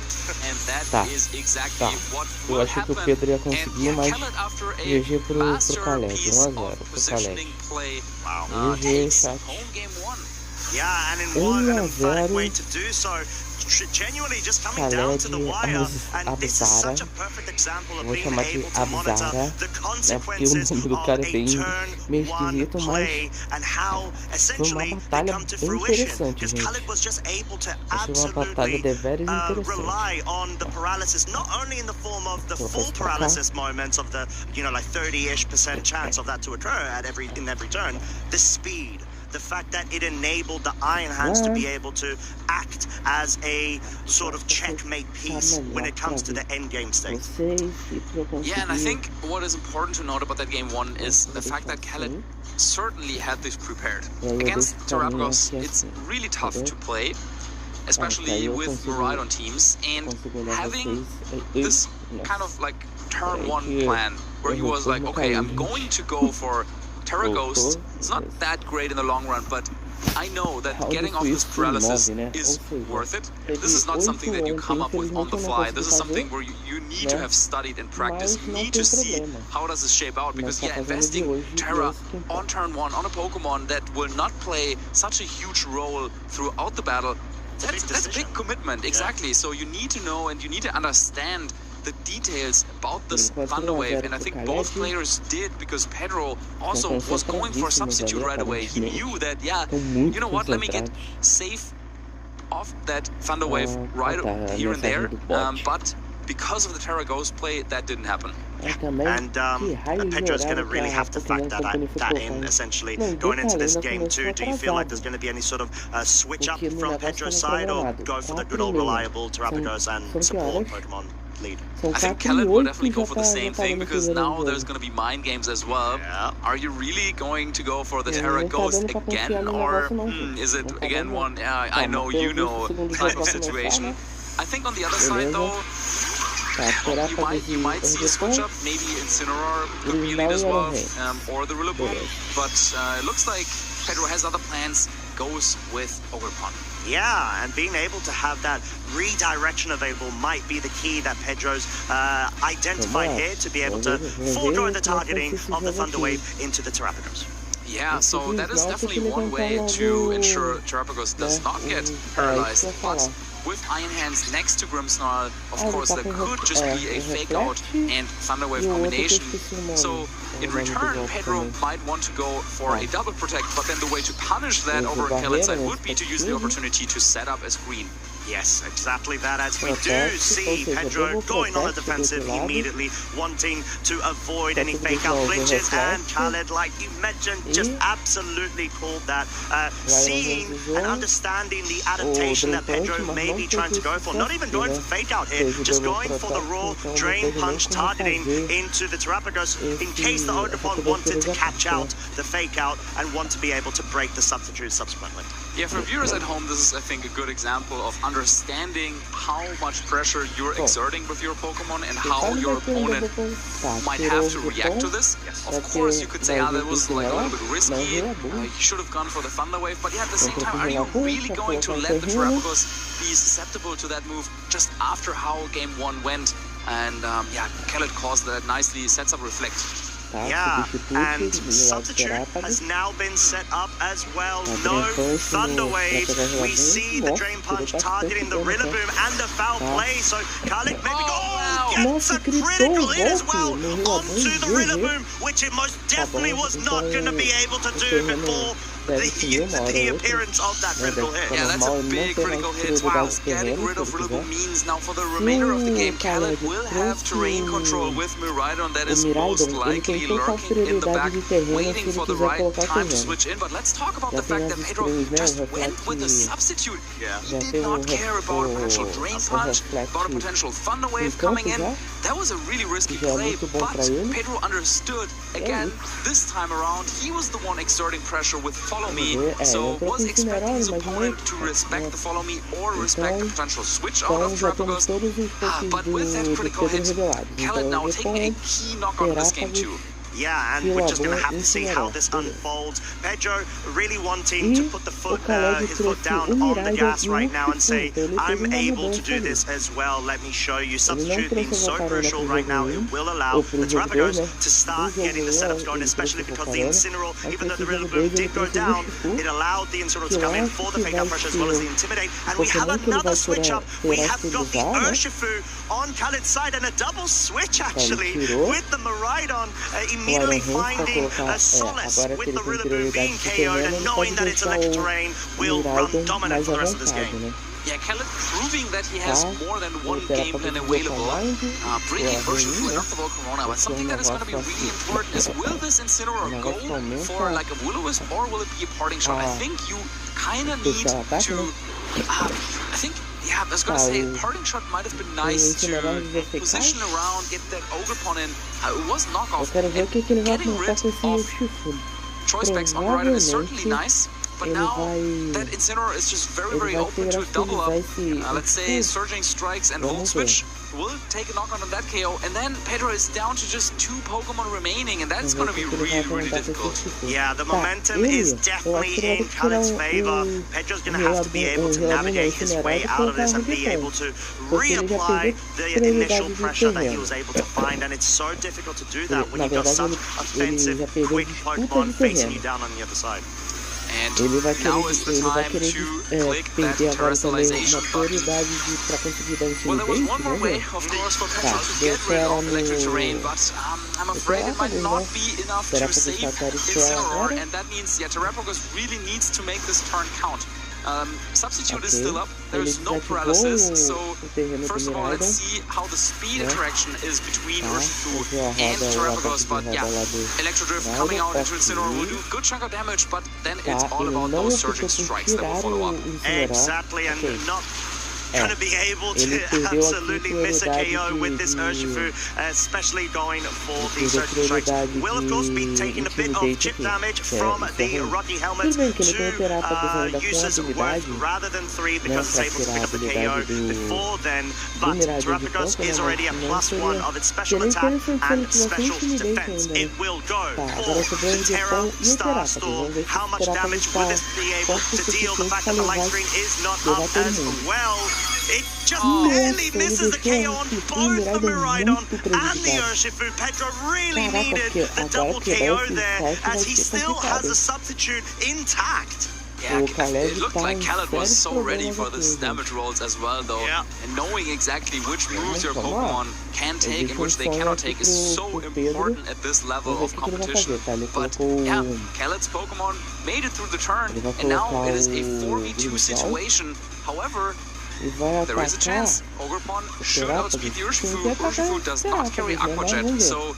And that is exactly what will happen. And Khaled, after a masterpiece of positioning play, takes home game 1. Yeah, and in what an emphatic way to do so. Genuinely just coming down to the wire, and this is such a perfect example of being able to monitor the consequences of a turn 1 play and how essentially they come to fruition, because Khaled was just able to absolutely rely on the paralysis, not only in the form of the full paralysis moments of the, like 30-ish% chance of that to occur in every turn, the speed, the fact that it enabled the Iron Hands to be able to act as a sort of checkmate piece when it comes to the end game state. Yeah, and I think what is important to note about that game 1 is the fact that Khaled certainly had this prepared. Against Terrapagos, it's really tough to play, especially with Miraidon teams, and having this kind of like turn 1 plan where he was like, okay, I'm going to go for Terra Ghost. It's not that great in the long run, but I know that getting off this paralysis is worth it. This is not something that you come up with on the fly. This is something where you need to have studied and practiced. You need to see how does this shape out, because investing Terra on turn 1 on a Pokemon that will not play such a huge role throughout the battle, that's a big commitment. Exactly. So you need to know and you need to understand the details about this Thunder Wave, and I think both players did, because Pedro also was going for a substitute right away. He knew that, you know what, let me get safe off that Thunder Wave right here and there, but because of the Terra Ghost play, that didn't happen. And Pedro's going to really have to factor that in, essentially, going into this game too. Do you feel like there's going to be any sort of switch up from Pedro's side, or go for the good old reliable Terrapagos and support Pokemon lead? I think Khaled will definitely go for the same thing, because now there's going to be mind games as well. Are you really going to go for the Terra Ghost again, or is it again one, I know you know type of situation? I think on the other side though, you might see a switch up, maybe Incineroar could be lead as well, or the Rillaboom, but it looks like Pedro has other plans, goes with Ogerpon. Yeah, and being able to have that redirection available might be the key that Pedro's identified here to be able to forego the targeting of the Thunder Wave into the Terrapagos. Yeah, so that is definitely one way to ensure Terrapagos does not get paralyzed, but with Iron Hands next to Grimmsnarl, of course, there could just be a Fake Out and Thunder Wave combination. So in return, Pedro might want to go for a double protect, but then the way to punish that over on Khaled's side would be to use the opportunity to set up a screen. Yes, exactly that, as we do see Pedro going on the defensive immediately, wanting to avoid any fake out flinches, and Khaled, like you mentioned, just absolutely called that. Seeing and understanding the adaptation that Pedro may be trying to go for, not even going for fake out here, just going for the raw drain punch, targeting into the Terrapagos in case the Ogerpon wanted to catch out the fake out and want to be able to break the substitute subsequently. Yeah, for viewers at home, this is, I think, a good example of understanding how much pressure you're exerting with your Pokemon and how your opponent might have to react to this. Of course, you could say, that was like a little bit risky, you should have gone for the Thunder Wave, but yeah, at the same time, are you really going to let the Terrapagos be susceptible to that move just after how Game 1 went? And yeah, Khaled caused that nicely, sets up Reflect. Yeah, and Substitute has now been set up as well. No Thunder Wave. We see the Drain Punch targeting the Rillaboom and the foul play. So Khaled maybe gets a critical hit as well onto the Rillaboom, which it most definitely was not going to be able to do before the appearance of that critical hit. Yeah, that's a big critical hit. Wow, getting rid of Rillaboom means now for the remainder of the game, Khaled will have terrain control with Miraidon that is most likely lurking in the back, waiting for the right time to switch in. But let's talk about the fact that Pedro just went with a substitute. He did not care about a potential Drain Punch, about a potential Thunder Wave coming in. That was a really risky play, but Pedro understood, again, this time around, he was the one exerting pressure with Follow Me, so was expecting his opponent to respect the Follow Me or respect the potential switch out of Terrapagos. But with that critical hit, Khaled now taking a key knock on this game too. Yeah, and we're just going to have to see how this unfolds. Pedro really wanting to put the his foot down on the gas right now and say, I'm able to do this as well. Let me show you. Substitute being so crucial right now, it will allow the Terrapagos to start getting the setups going, especially because the Incineroar, even though the Rillaboom did go down, it allowed the Incineroar to come in for the Fake Out Pressure as well as the Intimidate. And we have another switch up. We have got the Urshifu on Khaled's side and a double switch actually with the Miraidon immediately finding a solace with the Rillaboom being KO'd and knowing that it's electric terrain will run dominant for the rest of this game. Yeah, Khaled proving that he has more than one game plan available, bringing Urshifu enough of Corona, but something that is going to be really important is, will this Incineroar go for like a Will-O-Wisp or will it be a parting shot? I think you kind of need to, I think, yeah, I was going to say, parting shot might have been nice to position around, get that Ogerpon in. It was knockoff, and getting rid of Choice Specs on Miraidon is certainly nice. But now that Incineroar is just very, very open to a double up. Let's say Surging Strikes and Volt Switch will take a knock on that KO. And then Pedro is down to just 2 Pokemon remaining, and that's going to be really, really difficult. Yeah, the momentum is definitely in Khaled's favor. Pedro's going to have to be able to navigate his way out of this and be able to reapply the initial pressure that he was able to find. And it's so difficult to do that when you've got such offensive, quick Pokemon facing you down on the other side. And now is the time to click that terrestrialization button. Well, there was one more way, of course, for Pedro to get rid of electric terrain, but I'm afraid it might not be enough to save Incineroar, and that means, yeah, Terrapagos really needs to make this turn count. Substitute is still up, there's no paralysis, so first of all, let's see how the speed interaction is between Urshifu and Terrapagos, but yeah, Electrodrift coming out into Incineroar will do a good chunk of damage, but then it's all about those Surging Strikes that will follow up. Exactly, and not going to be able to absolutely miss a KO with this Urshifu, especially going for the Surging Strikes. Will, of course, be taking a bit of chip damage from the Rocky Helmet. 2 uses worth rather than 3 because it's able to pick up the KO before then. But Terrapagos is already a +1 of its special attack and special defense. It will go for the Terra Star Storm. How much damage will this be able to deal? The fact that the light screen is not up as well. It just barely misses the KO on both the Miraidon and the Urshifu. Pedro really needed the double KO there as he still has a substitute intact. Yeah, it looked like Khaled was so ready for this damage rolls as well, though. Yeah. And knowing exactly which moves your Pokemon can take and which they cannot take is so important at this level of competition. But yeah, Khaled's Pokemon made it through the turn, and now it is a 4v2 situation. However, there is a chance. Ogerpon should outspeed the Urshifu. Urshifu does not carry Aqua Jet, so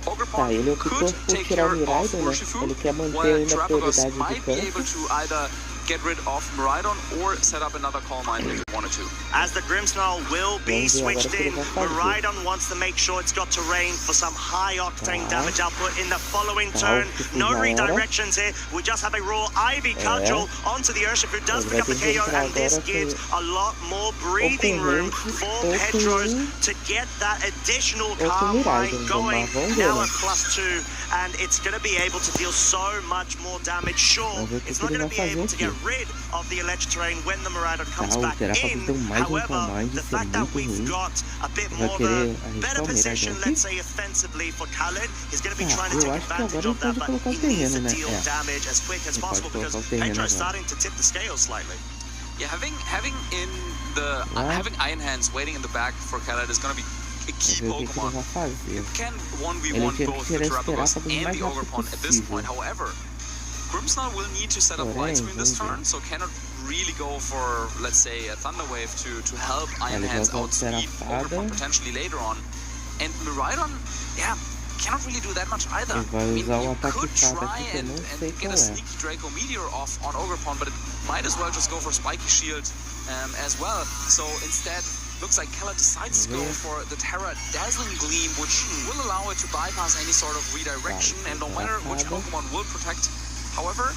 Ogerpon could take care of Urshifu, while Terrapagos might be able to either get rid of Miraidon or set up another Calm Mind if you wanted to. As the Grimmsnarl will be switched in, Miraidon wants to make sure it's got terrain for some high-octane damage output in the following turn. No redirections here. We just have a raw Ivy Cudgel onto the Urshifu, who does pick up the KO, and this gives a lot more breathing room for Pedros to get that additional Calm Mind going, now at +2, and it's going to be able to deal so much more damage. Sure, it's not going to be able to get rid of the alleged terrain when the Miraidon comes back in. However, the fact that we've got a bit more of a better position, let's say offensively for Khaled, is going to be trying to take advantage of that, but he needs to deal damage as quick as possible because Pedro is starting to tip the scales slightly. Yeah, having Iron Hands waiting in the back for Khaled is going to be a key Pokemon. You can 1v1 both the Terrapagos and the Ogerpon at this point. However, Grimmsnarl will need to set up Light Screen this turn, so cannot really go for, let's say, a Thunder Wave to help Iron Hands outspeed Ogerpon potentially later on. And Miraidon, yeah, cannot really do that much either. I mean, you could try and get a sneaky Draco Meteor off on Ogerpon, but it might as well just go for Spiky Shield as well. So instead, looks like Keller decides to go for the Terra Dazzling Gleam, which will allow it to bypass any sort of redirection, and no matter which Pokemon will protect. However,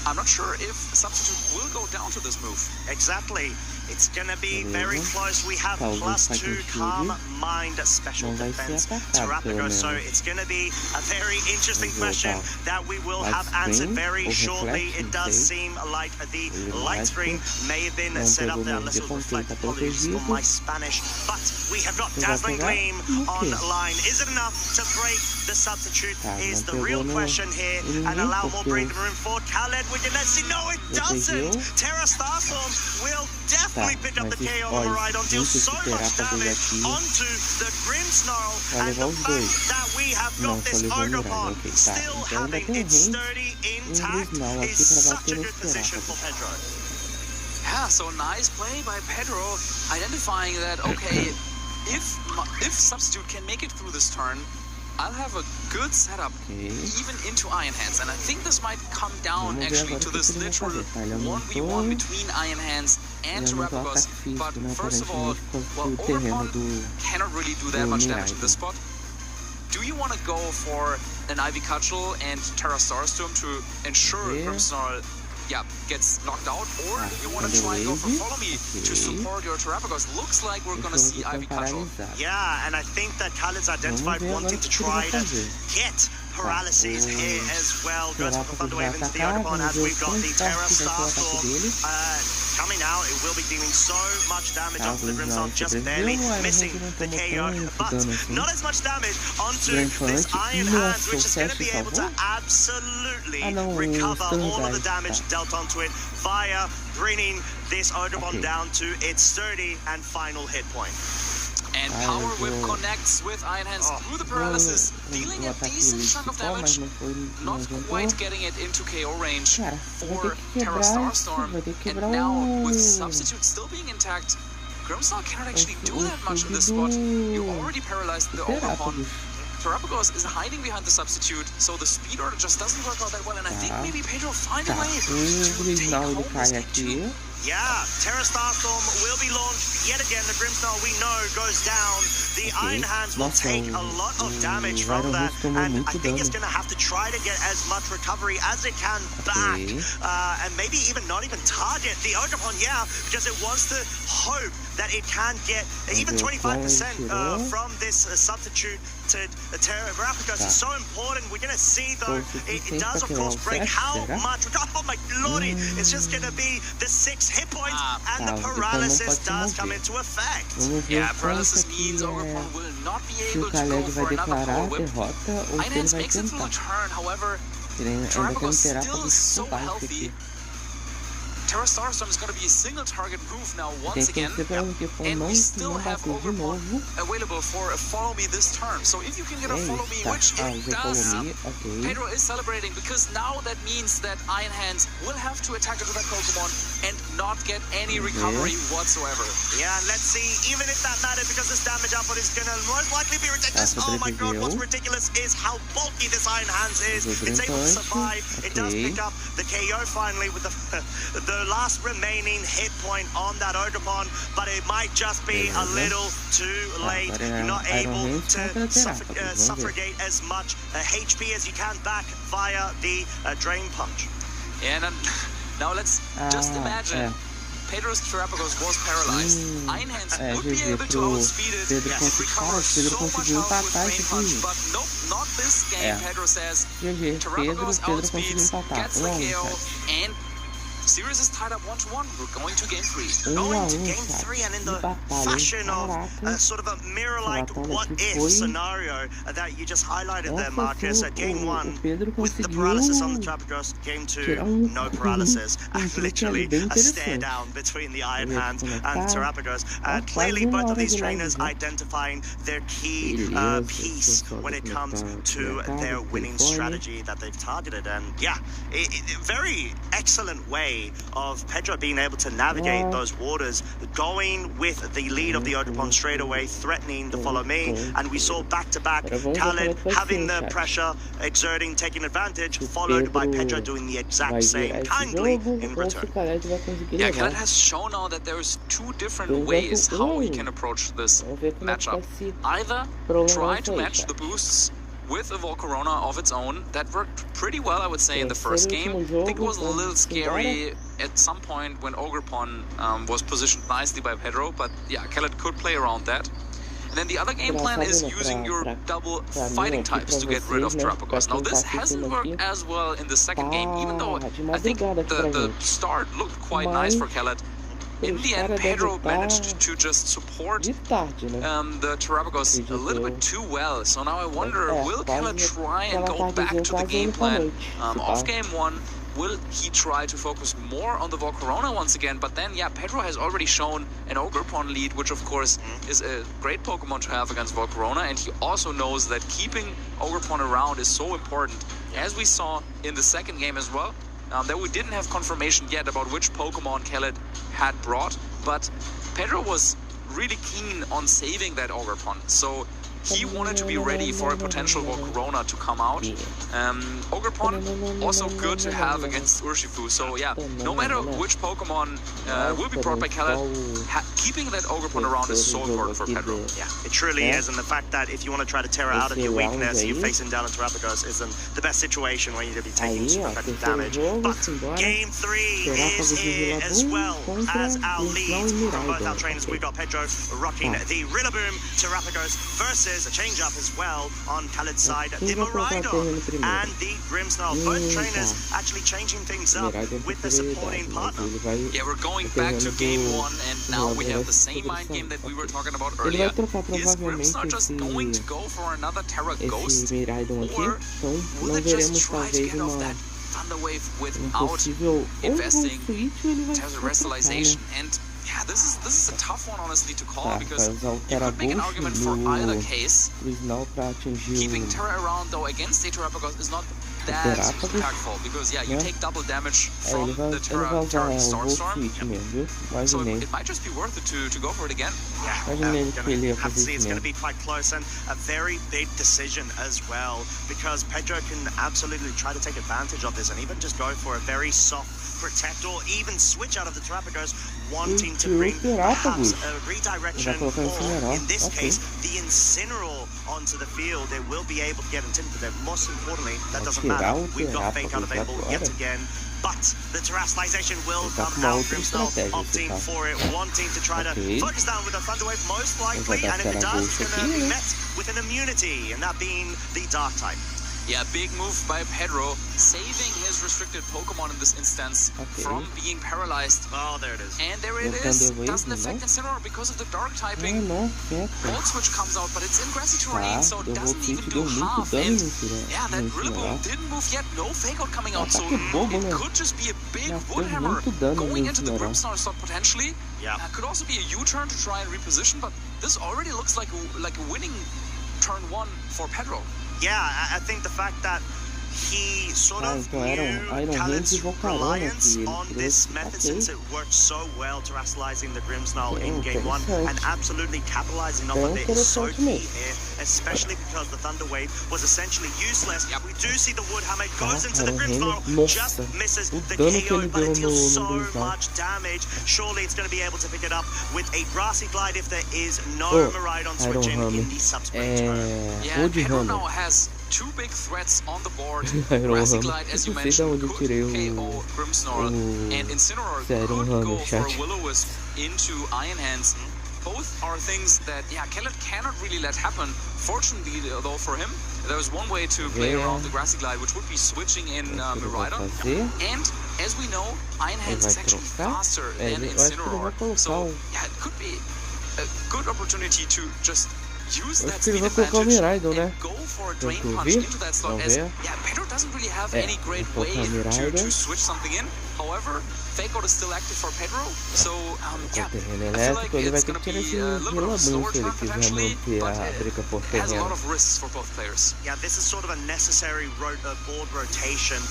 I'm not sure if Substitute will go down to this move. Exactly. It's going to be very close. We have +2 Calm Mind special defense Terrapagos, so it's going to be a very interesting question that we will have answered very shortly. It does seem like the Light Screen may have been set up there, unless it was Reflect. Apologies for my Spanish. But we have got Dazzling Gleam online. Is it enough to break the Substitute is the real question here, and allow more breathing room for Khaled. Let's see. No, it doesn't. Terra Starstorm will definitely pick up the KO on Miraidon, deal so much damage onto the Grimmsnarl, and the fact that we have got this Ogerpon still having its sturdy intact is such a good position for Pedro. Yeah, so nice play by Pedro, identifying that, okay, if Substitute can make it through this turn, I'll have a good setup even into Iron Hands, and I think this might come down actually to this literal 1v1 between Iron Hands and Terrapagos. But first of all, well, Ogerpon cannot really do that much damage in this spot. Do you want to go for an Ivy Cudgel and Terra Starstorm to ensure Grimmsnarl gets knocked out, or you want to try and go for Follow Me to support your Terrapagos? Looks like we're going to see Ivy Cudgel. Yeah, and I think that Khaled's identified wanting to try to get paralyses here as well. Goes for Thunder Wave into the Ogerpon as we've got the Terra Starstorm coming out. It will be dealing so much damage onto the Grimmsnarl, just barely missing the KO, but not as much damage onto this Iron Hands, which is going to be able to absolutely recover all of the damage dealt onto it via bringing this Ogerpon down to its sturdy and final hit point. And Power Whip connects with Iron Hands through the paralysis, dealing a decent chunk of damage, not quite getting it into KO range for Terra Starstorm. And now, with Substitute still being intact, Grimmsnarl cannot actually do that much in this spot. You already paralyzed the Ogerpon. Terrapagos is hiding behind the Substitute, so the speed order just doesn't work out that well, and I think maybe Pedro find a way to take home this game too. Yeah, Terra Starstorm will be launched yet again. The Grimmsnarl, we know, goes down. The Iron Hands will take a lot of damage from that, and I think it's going to have to try to get as much recovery as it can back, and maybe not even target the Ogerpon, because it wants to hope that it can get even 25% from this Substitute to Terrapagos. Is so important. We're going to see, though, it does, of course, break how much. Oh, my lordy. It's just going to be the 6 hit points, and the paralysis does come into effect. Yeah, paralysis means Ogerpon will not be able to go for another Power Whip. Iron Hands makes it through the turn, however, Terrapagos still so healthy. Terra Starstorm is going to be a single target move now once Tem que again. ser pra que for And não we still have bater de Ogerpon novo. available for a follow me this turn. So if you can get a follow me, Eita, which it usou does, follow me, ok. Pedro is celebrating because now that means that Iron Hands will have to attack into that Pokemon and not get any recovery whatsoever. Yeah, and let's see, even if that mattered, because this damage output is gonna most likely be ridiculous. Oh my god, what's ridiculous is how bulky this Iron Hands is. It's able to survive. It does pick up the KO finally with the last remaining hit point on that Ogerpon, but it might just be a little too late. You're not able to suffragate as much HP as you can back via the Drain Punch. And now let's just imagine Pedro's Terrapagos was paralyzed. Iron Hands would be able to outspeed it and recover so much health with Drain Punch, but nope, not this game. Pedro says Terrapagos outspeeds, gets the KO, and series is tied up 1-1. We're going to game 3. Going to game 3, and in the fashion of sort of a mirror-like what-if scenario that you just highlighted there, Marcus. Game 1 with the paralysis on the Terrapagos. Game 2, no paralysis, and literally a stare down between the Iron Hands and Terrapagos. Clearly, both of these trainers identifying their key piece when it comes to their winning strategy that they've targeted. And yeah, very excellent way of Pedro being able to navigate those waters, going with the lead of the Ogerpon straight away, threatening the follow me, and we saw back-to-back Khaled having the pressure, exerting, taking advantage, followed by Pedro doing the exact same kindly in return. Yeah, Khaled has shown now that there's two different ways how he can approach this matchup. Either try to match the boosts with a Volcarona of its own. That worked pretty well, I would say, in the first game. I think it was a little scary at some point when Ogerpon was positioned nicely by Pedro, but yeah, Khaled could play around that. And then the other game plan is using your double fighting types to get rid of Terrapagos. Now this hasn't worked as well in the second game, even though I think the start looked quite nice for Khaled. In the end, Pedro managed to just support the Terrapagos a little bit too well. So now I wonder, will Khaled try and go back to the game plan of game 1? Will he try to focus more on the Volcarona once again? But then, yeah, Pedro has already shown an Ogerpon lead, which of course is a great Pokemon to have against Volcarona. And he also knows that keeping Ogerpon around is so important, as we saw in the second game as well. That we didn't have confirmation yet about which Pokemon Khaled had brought, but Pedro was really keen on saving that Ogerpon, so he wanted to be ready for a potential Volcarona to come out. Ogerpon, also good to have against Urshifu, so yeah, no matter which Pokemon will be brought by Khaled, keeping that Ogerpon around is so important for Pedro. Yeah, it truly is, and the fact that if you want to try to tear out of your weakness, you're facing down a Terrapagos isn't the best situation where you're going to be taking some effective damage. But game 3 is here as well as our lead from both our trainers. We've got Pedro rocking the Rillaboom Terrapagos versus a change-up as well on Khaled's side, the Miraidon and the Grimmsnarl. Both trainers actually changing things up with the supporting partner. Yeah, we're going back to game 1, and now we have the same mind game that we were talking about earlier. Is Grimmsnarl just going to go for another Terra Ghost, or will it just try to get off that Thunder Wave without investing Terrestrialization? And yeah, this is a tough one, honestly, to call, because you could make an argument for either case. Keeping Terra around, though, against a Terrapagos is not that impactful, because yeah, you take double damage from the Terra Starstorm, so it might just be worth it to go for it again. Yeah, have to see, it's going to be quite close, and a very big decision as well, because Pedro can absolutely try to take advantage of this and even just go for a very soft protect, or even switch out of the Terrapagos, wanting to bring perhaps a redirection, or in this case, the Incineroar onto the field. They will be able to get intimidated. Most importantly, that doesn't matter. We've got Fake Out available yet again. But the Terrestrialization will come out. Grimmsnarl opting for it, wanting to try to focus down with a Thunder Wave, most likely. And if it does, it's going to be met with an immunity, and that being the Dark type. Yeah, big move by Pedro, saving his restricted Pokemon in this instance from being paralyzed. Oh, there it is. And there it is. Doesn't affect Incineroar because of the dark typing. Volt Switch comes out, but it's in grassy terrain, so it doesn't even do half. And yeah, that Rillaboom didn't move yet. No Fake Out coming out, so it could just be a big Wood Hammer going into the Grimmsnarl slot potentially. Yeah. Could also be a U-turn to try and reposition, but this already looks like a winning turn 1 for Pedro. Yeah, I think the fact that he sort of knew Khaled's reliance on this method since it worked so well, terrestrializing the Grimmsnarl in game 1 and absolutely capitalizing off of it is so key here, especially because the Thunder Wave was essentially useless. We do see the Wood Hammer goes into the Grimmsnarl, just misses the KO, but it deals so much damage. Surely it's going to be able to pick it up with a Grassy Glide if there is no Miraidon switching in the subsequent turn. Yeah, Pedro now has 2 big threats on the board. Grassy Glide, as you mentioned, could KO Grimmsnarl, and Incineroar could go for a Will-O-Wisp into Iron Hands. Both are things that, Khaled cannot really let happen. Fortunately, though, for him, there was one way to play around the Grassy Glide, which would be switching in Miraidon. And, as we know, Iron Hands is actually faster than Incineroar. So, it could be a good opportunity to just use that speed advantage and go for a Drain Punch into that slot, as Pedro doesn't really have any great way to switch something in. However, Fake Out is still active for Pedro, so I feel like it's going to be a little bit of a slower turn potentially, but it has a lot of risks for both players. Yeah, this is sort of a necessary board rotation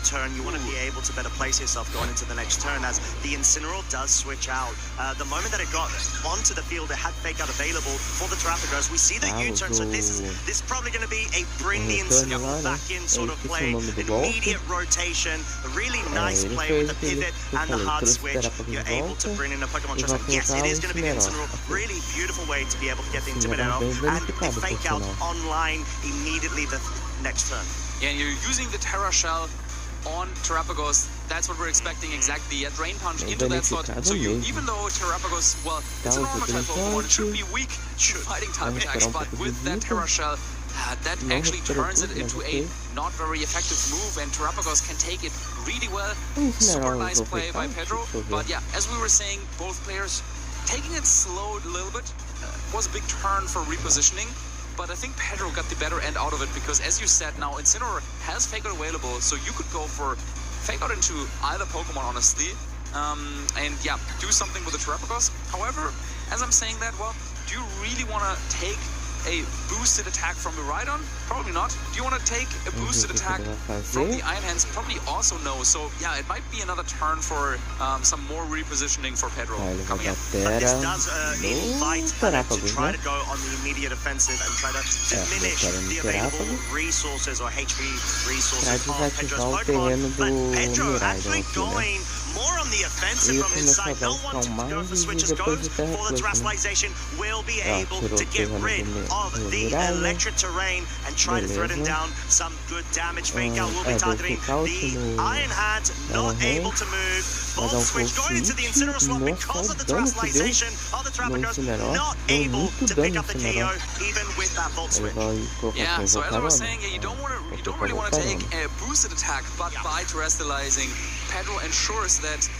turn. You want to be able to better place yourself going into the next turn, as the Incineroar does switch out. The moment that it got onto the field, it had Fake Out available for the Terrapagos. We see the U-turn, so this is probably going to be a bring the Incineroar back in sort of play. Immediate rotation, a really nice play with the pivot and the hard switch. You're able to bring in a Pokemon Trust. Yes, it is going to be the Incineroar. Really beautiful way to be able to get the Intimidator off, and the Fake Out online immediately the next turn. Yeah, and you're using the Terra Shell on Terrapagos. That's what we're expecting exactly. A Drain Punch into that slot. So even though Terrapagos, well, it's a normal type Pokemon, it should be weak to fighting type attacks, but with that Terra Shell, that actually turns it into a not very effective move, and Terrapagos can take it really well. Super nice play by Pedro. But yeah, as we were saying, both players taking it slow a little bit was a big turn for repositioning. But I think Pedro got the better end out of it, because as you said, now Incineroar has Fake Out available, so you could go for Fake Out into either Pokemon, honestly, and yeah, do something with the Terrapagos. However, as I'm saying that, well, do you really want to take a boosted attack from Miraidon? Probably not. Do you want to take a boosted attack from the Iron Hands? Probably also no. So yeah, it might be another turn for some more repositioning for Pedro coming up. But this does invite Khaled to try to go on the immediate offensive and try to diminish the available resources or HP resources of Pedro's Pokemon. But Pedro actually going more on the offensive from his side, not wanting to go for switches, goes for the terrestrialization, will be able to get rid of the electric terrain and try to threaten down some good damage. Fake Out will be targeting the Iron Hand, not able to move. Volt Switch going into the Incineroar slot because of the terrestrialization of the Terrapagos, not able to pick up the KO even with that Volt Switch. Yeah, so as I was saying, you don't really want to take a boosted attack, but by terrestrializing, Pedro ensures that,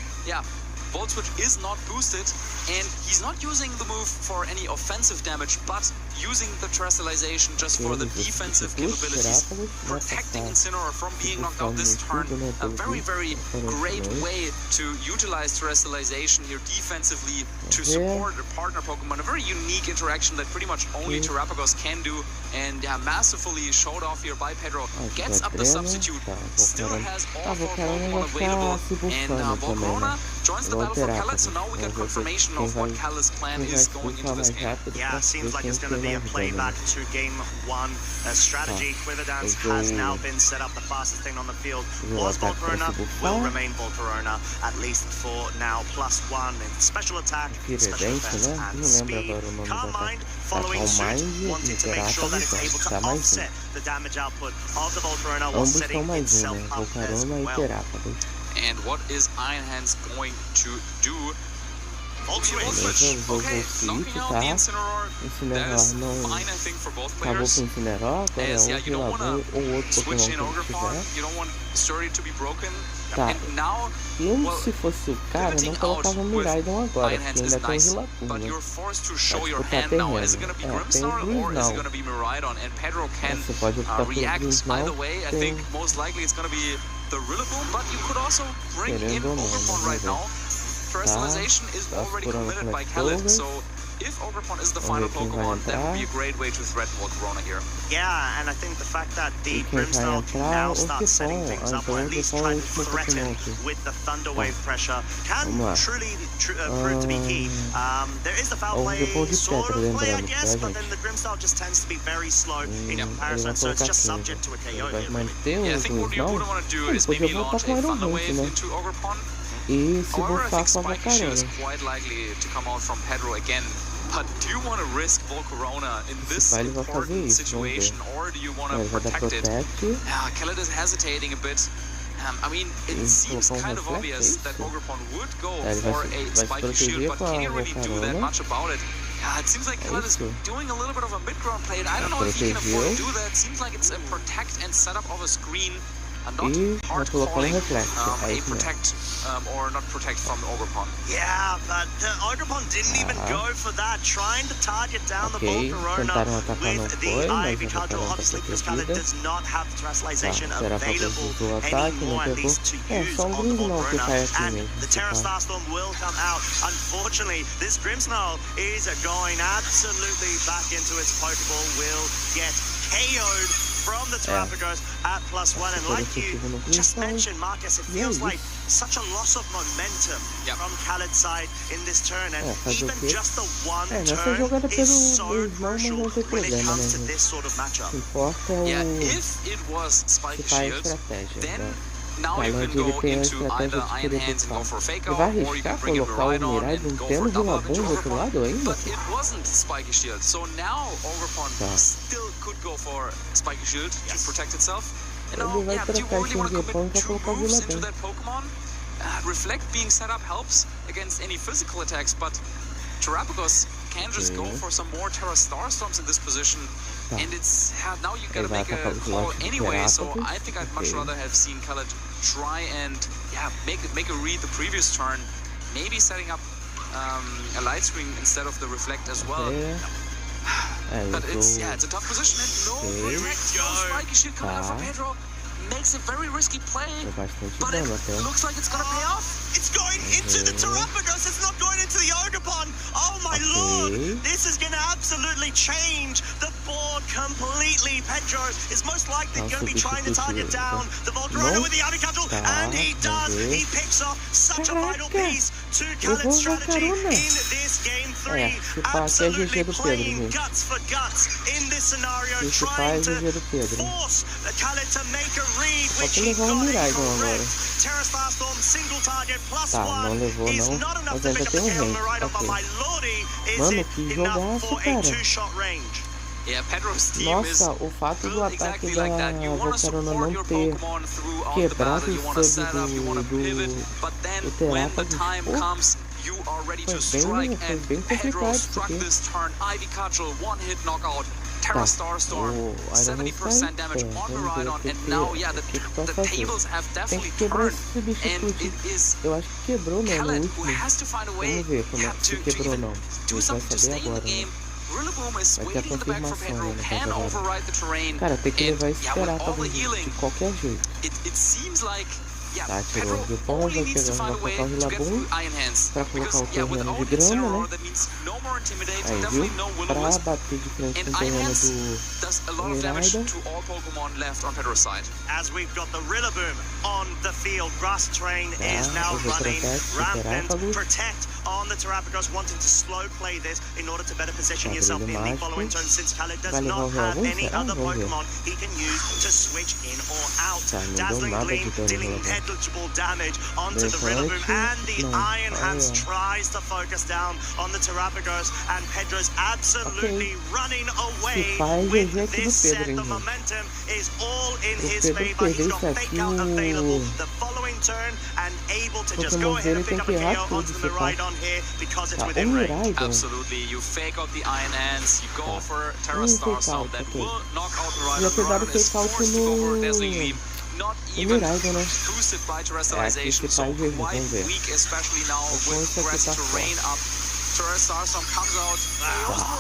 Volt Switch is not boosted, and he's not using the move for any offensive damage, but using the terrestrialization just for the defensive capabilities, protecting Incineroar from being knocked out this turn. A very, very great way to utilize terrestrialization here defensively to support a partner Pokemon. A very unique interaction that pretty much only Terrapagos can do, and masterfully showed off here by Pedro. Gets up the substitute, still has all 4 Pokemon available, and Volcarona joins the battle for Khaled, so now we get confirmation of what Khaled's plan is going into this game. Yeah, seems like it's going to be a playback to Game 1 strategy. Quiver Dance has now been set up. The fastest thing on the field was Volcarona, will remain Volcarona, at least for now. +1 in special attack, special defense, and speed. Carmine following suit, wanting to make sure that it's able to offset the damage output of the Volcarona while setting itself up as well. And what is Iron Hands going to do? Beleza, usou o Volt, tá? Incinerar não acabou com o Incinerar, agora é outro Rillaboom ou outro Pokémon que ele tiver. Tá, eu se fosse o cara, não colocava o Miraidon agora, porque ainda tem o Rillaboom, né? Vai disputar terreno. Tem o Grimmsnarl. Você pode optar pelo Grimmsnarl, tem... Querendo ou não, vamos ver. Personalization is already committed by Khaled, so if Ogerpon is the final Pokemon, that would be a great way to threaten Volcarona here. Yeah, and I think the fact that the Grimmsnarl can now start setting things up, or at least try to threaten with the Thunder Wave pressure, can truly prove to be key. There is the foul play sort of play, I guess, but then the Grimmsnarl just tends to be very slow in comparison, so it's just subject to a KO here. Yeah, I think what you would want to do is maybe launch a Thunder Wave into Ogerpon. E se However, I think buffar com a Spike Shield is Volcarona. quite likely to come out from Pedro again. But do you want to risk Volcarona in this Vai, ele vai fazer important isso, vamos ver. situation, or do you want Ele to vai dar protect it? Protect. Khaled is hesitating a bit. I mean, it seems kind of obvious that Ogerpon would go Ele for vai a se Spiky Shield, proteger but com can he a really do that Volcarona. much about it? It seems like Khaled is isso. doing a little bit of a mid-ground play, and I don't know if he can afford to Protegeu. do that. Seems like it's a protect and setup of a screen. And not E hard vai colocar calling Reflect. a É isso mesmo. protect or not protect from Ogerpon. Yeah, but Ogerpon didn't even go for that, trying to target down the Ok, Volcarona tentaram atacar, não with the foi, mas Ivy a Cudgel, Volcarona tá obviously because Khaled protegida. does not have the Terrestrialization Tá, será pra available fazer o ataque, não anymore, at pegou. least to É, use só on the Grimmsnarl que cai Volcarona, aqui and mesmo. the Tá. Terra Starstorm will come out. Unfortunately, this Grimmsnarl is going absolutely back into its Pokeball, will get KO'd from the Terrapagos at +1, and like you just mentioned, Marcus, it feels like such a loss of momentum from Khaled's side in this turn, and fazer o even quê? just the one Nessa turn jogada is pelo so Grimmsnarl crucial não tem when it problema, comes né, to gente? this sort of matchup. O que importa é Yeah, o if it was Spiky que faz a Shield, estratégia. then Né? now you can Khaled, ele go tem a into estratégia either de Iron querer Hands and go buffar. for Fake Ele Out, vai or you arriscar can bring in colocar o Miraidon Miraidon and go tendo for o double up Rillaboom into do outro Ogerpon. lado ainda? But it wasn't Spiky Shield, so now Ogerpon Tá. still could go for Spiky Shield to protect itself. You know, Ele vai do you trocar really esse want to Ogerpon commit pra two colocar o moves into Rillaboom. that Pokemon? Reflect being set up helps against any physical attacks, but Terrapagos can just go for some more Terra Starstorms in this position. Tá. And it's now you gotta Ele vai make a atacar o call slot de anyway. So Terrapagos. I think I'd much Ok. rather have seen Khaled try and make a read the previous turn, maybe setting up a light screen instead of the reflect as well. But it's a tough position and no protect, no Spiky Shield coming out from Pedro. Makes a very risky play, É bastante but it dano até. looks like it's gonna pay off. It's going into the Terrapagos, it's not going into the Ogerpon. Oh my lord, this is going to absolutely change the board completely. Pedro is most likely going to be trying to target down the Volcarona with the Ivy Cudgel, and he does. He picks off such a vital piece to Khaled's strategy in this game 3. Absolutely playing guts for guts in this scenario, trying to force Khaled to make a read, which he got correct. Terra Starstorm, single target, +1 is not enough to pick up the KO Miraidon, but my lordy, is it enough for a two-shot range? Yeah, Pedro's team is Nossa, o fato do built ataque exactly da like that. You want to Volcarona support não your ter Pokemon throughout the battle, you want to set up, you want to pivot, but then when the time comes, you are ready to strike, and Pedro struck this turn. Ivy Cudgel, one-hit knockout. Terra Starstorm, 70% damage on Miraidon, and now, the tables have definitely turned, and it is Eu acho que quebrou, né, no Khaled who último. has to find a way Vamos ver como é que to se quebrou ou even não. do Ele vai something to saber stay in the agora, né? game. Rillaboom is Vai ter a waiting in the back for confirmação Pedro, ainda, can tá vendo? override the terrain, Cara, tem que levar and esse with Terrapagos all the de healing, qualquer jeito. it seems like Tá, Pedro tirou o Ogerpon, only vai needs to pegar, find vai a way colocar o to get through Rillaboom Iron Hands. pra colocar Because, o terreno without de grama, Incineroar, né? that means no more Intimidate, Aí, definitely viu? no Pra Will-O-Wisp. bater de frente And com o Iron terreno Hands do does a lot of damage Miraidon. to all Pokemon left on Pedro's side. As we've got the Rillaboom on the field, Grass Train is now Overprotect running the rampant. Terrapagos. Protect on the Terrapagos, wanting to slow play this in order to better position yourself in the Mágico. following turn, since Khaled does Vai levar not o have Rillaboom, any será? other Vamos ver. Pokemon he can use to switch in or out. Tá, não deu Dazzling nada de Gleam dano no dealing Rillaboom. negligible damage onto the Defante, Rillaboom, and the não. Iron Hands Olha. tries to focus down on the Terrapagos, and Pedro's absolutely running away Se faz, with GG aqui do this Pedro, set. hein, The gente? momentum is all in O his Pedro favor. He's perdeu got isso Fake aqui, Out available the following turn and able to just go Pokémon ahead dele and tem pick up que a errar KO tudo onto the se pá. Miraidon. here because it's within range. Absolutely. You fake out the Iron Hands, you go for Terra Starstorm that will knock out the Rider. The Rider is forced to go for Dazzling Gleam. Not even boosted by Terrestrialization, so quite weak, especially now with grassy terrain up. Terra Starstorm comes out,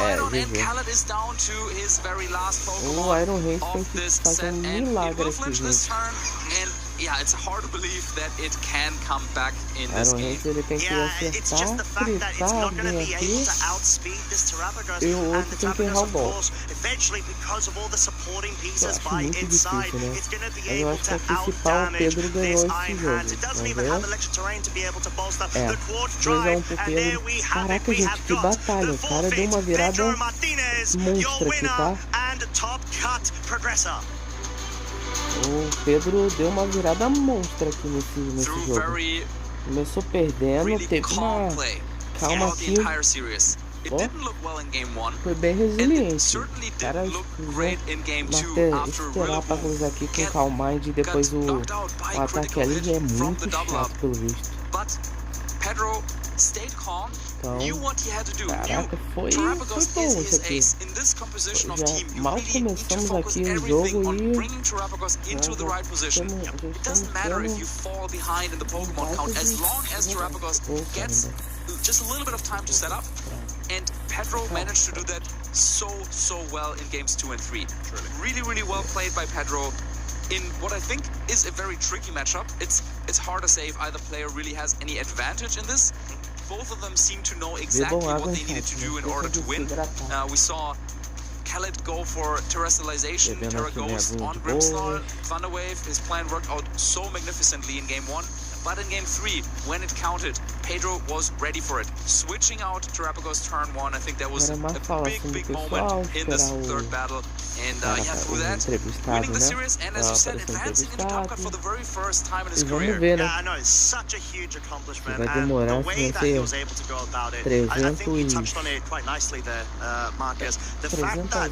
and Khaled is down to his very last Pokemon of this set, and it will flinch this turn, and yeah, it's hard to believe that it can come back in this game. Yeah, it's just the fact that it's not going to be able to outspeed this Terrapagos, and the Terrapagos, of course, eventually, because of all the supporting pieces by inside, it's going to be able to out-damage this Iron Hands. It doesn't even have electric terrain to be able to bolster the Quartz Drive, and there we have it. We have got the forfeit, Pedro Martinez, your winner and top cut progressor. O Pedro deu uma virada monstra aqui nesse jogo. Começou perdendo, teve uma calma aqui. Foi bem resiliente. O cara Terrapagos aqui com Calm Mind e depois o ataque ali é muito chato pelo visto. Stayed calm, então, knew what he had to do. Caraca, foi bom isso aqui. Já mal começamos aqui o jogo e it doesn't matter if you fall behind in the Pokemon count, as long as Terrapagos gets just a little bit of time to set up. And Pedro managed to do that so well in games 2 and 3. Really well played by Pedro in what I think is a very tricky matchup. It's hard to say if either player really has any advantage in this. Both of them seem to know exactly what they needed to do in order to win. We saw Khaled go for Terrestrialization, Terra Ghost on Grimmsnarl, Thunder Wave. His plan worked out so magnificently in game 1. But in game 3, when it counted, Pedro was ready for it. Switching out Terrapagos turn 1, I think that was a big moment in this third battle. And yeah, through that, winning the series, and as you said, advancing into top cut for the very first time in his career. Yeah, I know, it's such a huge accomplishment, and the way that he was able to go about it, I think you touched on it quite nicely there, Marcus. The fact that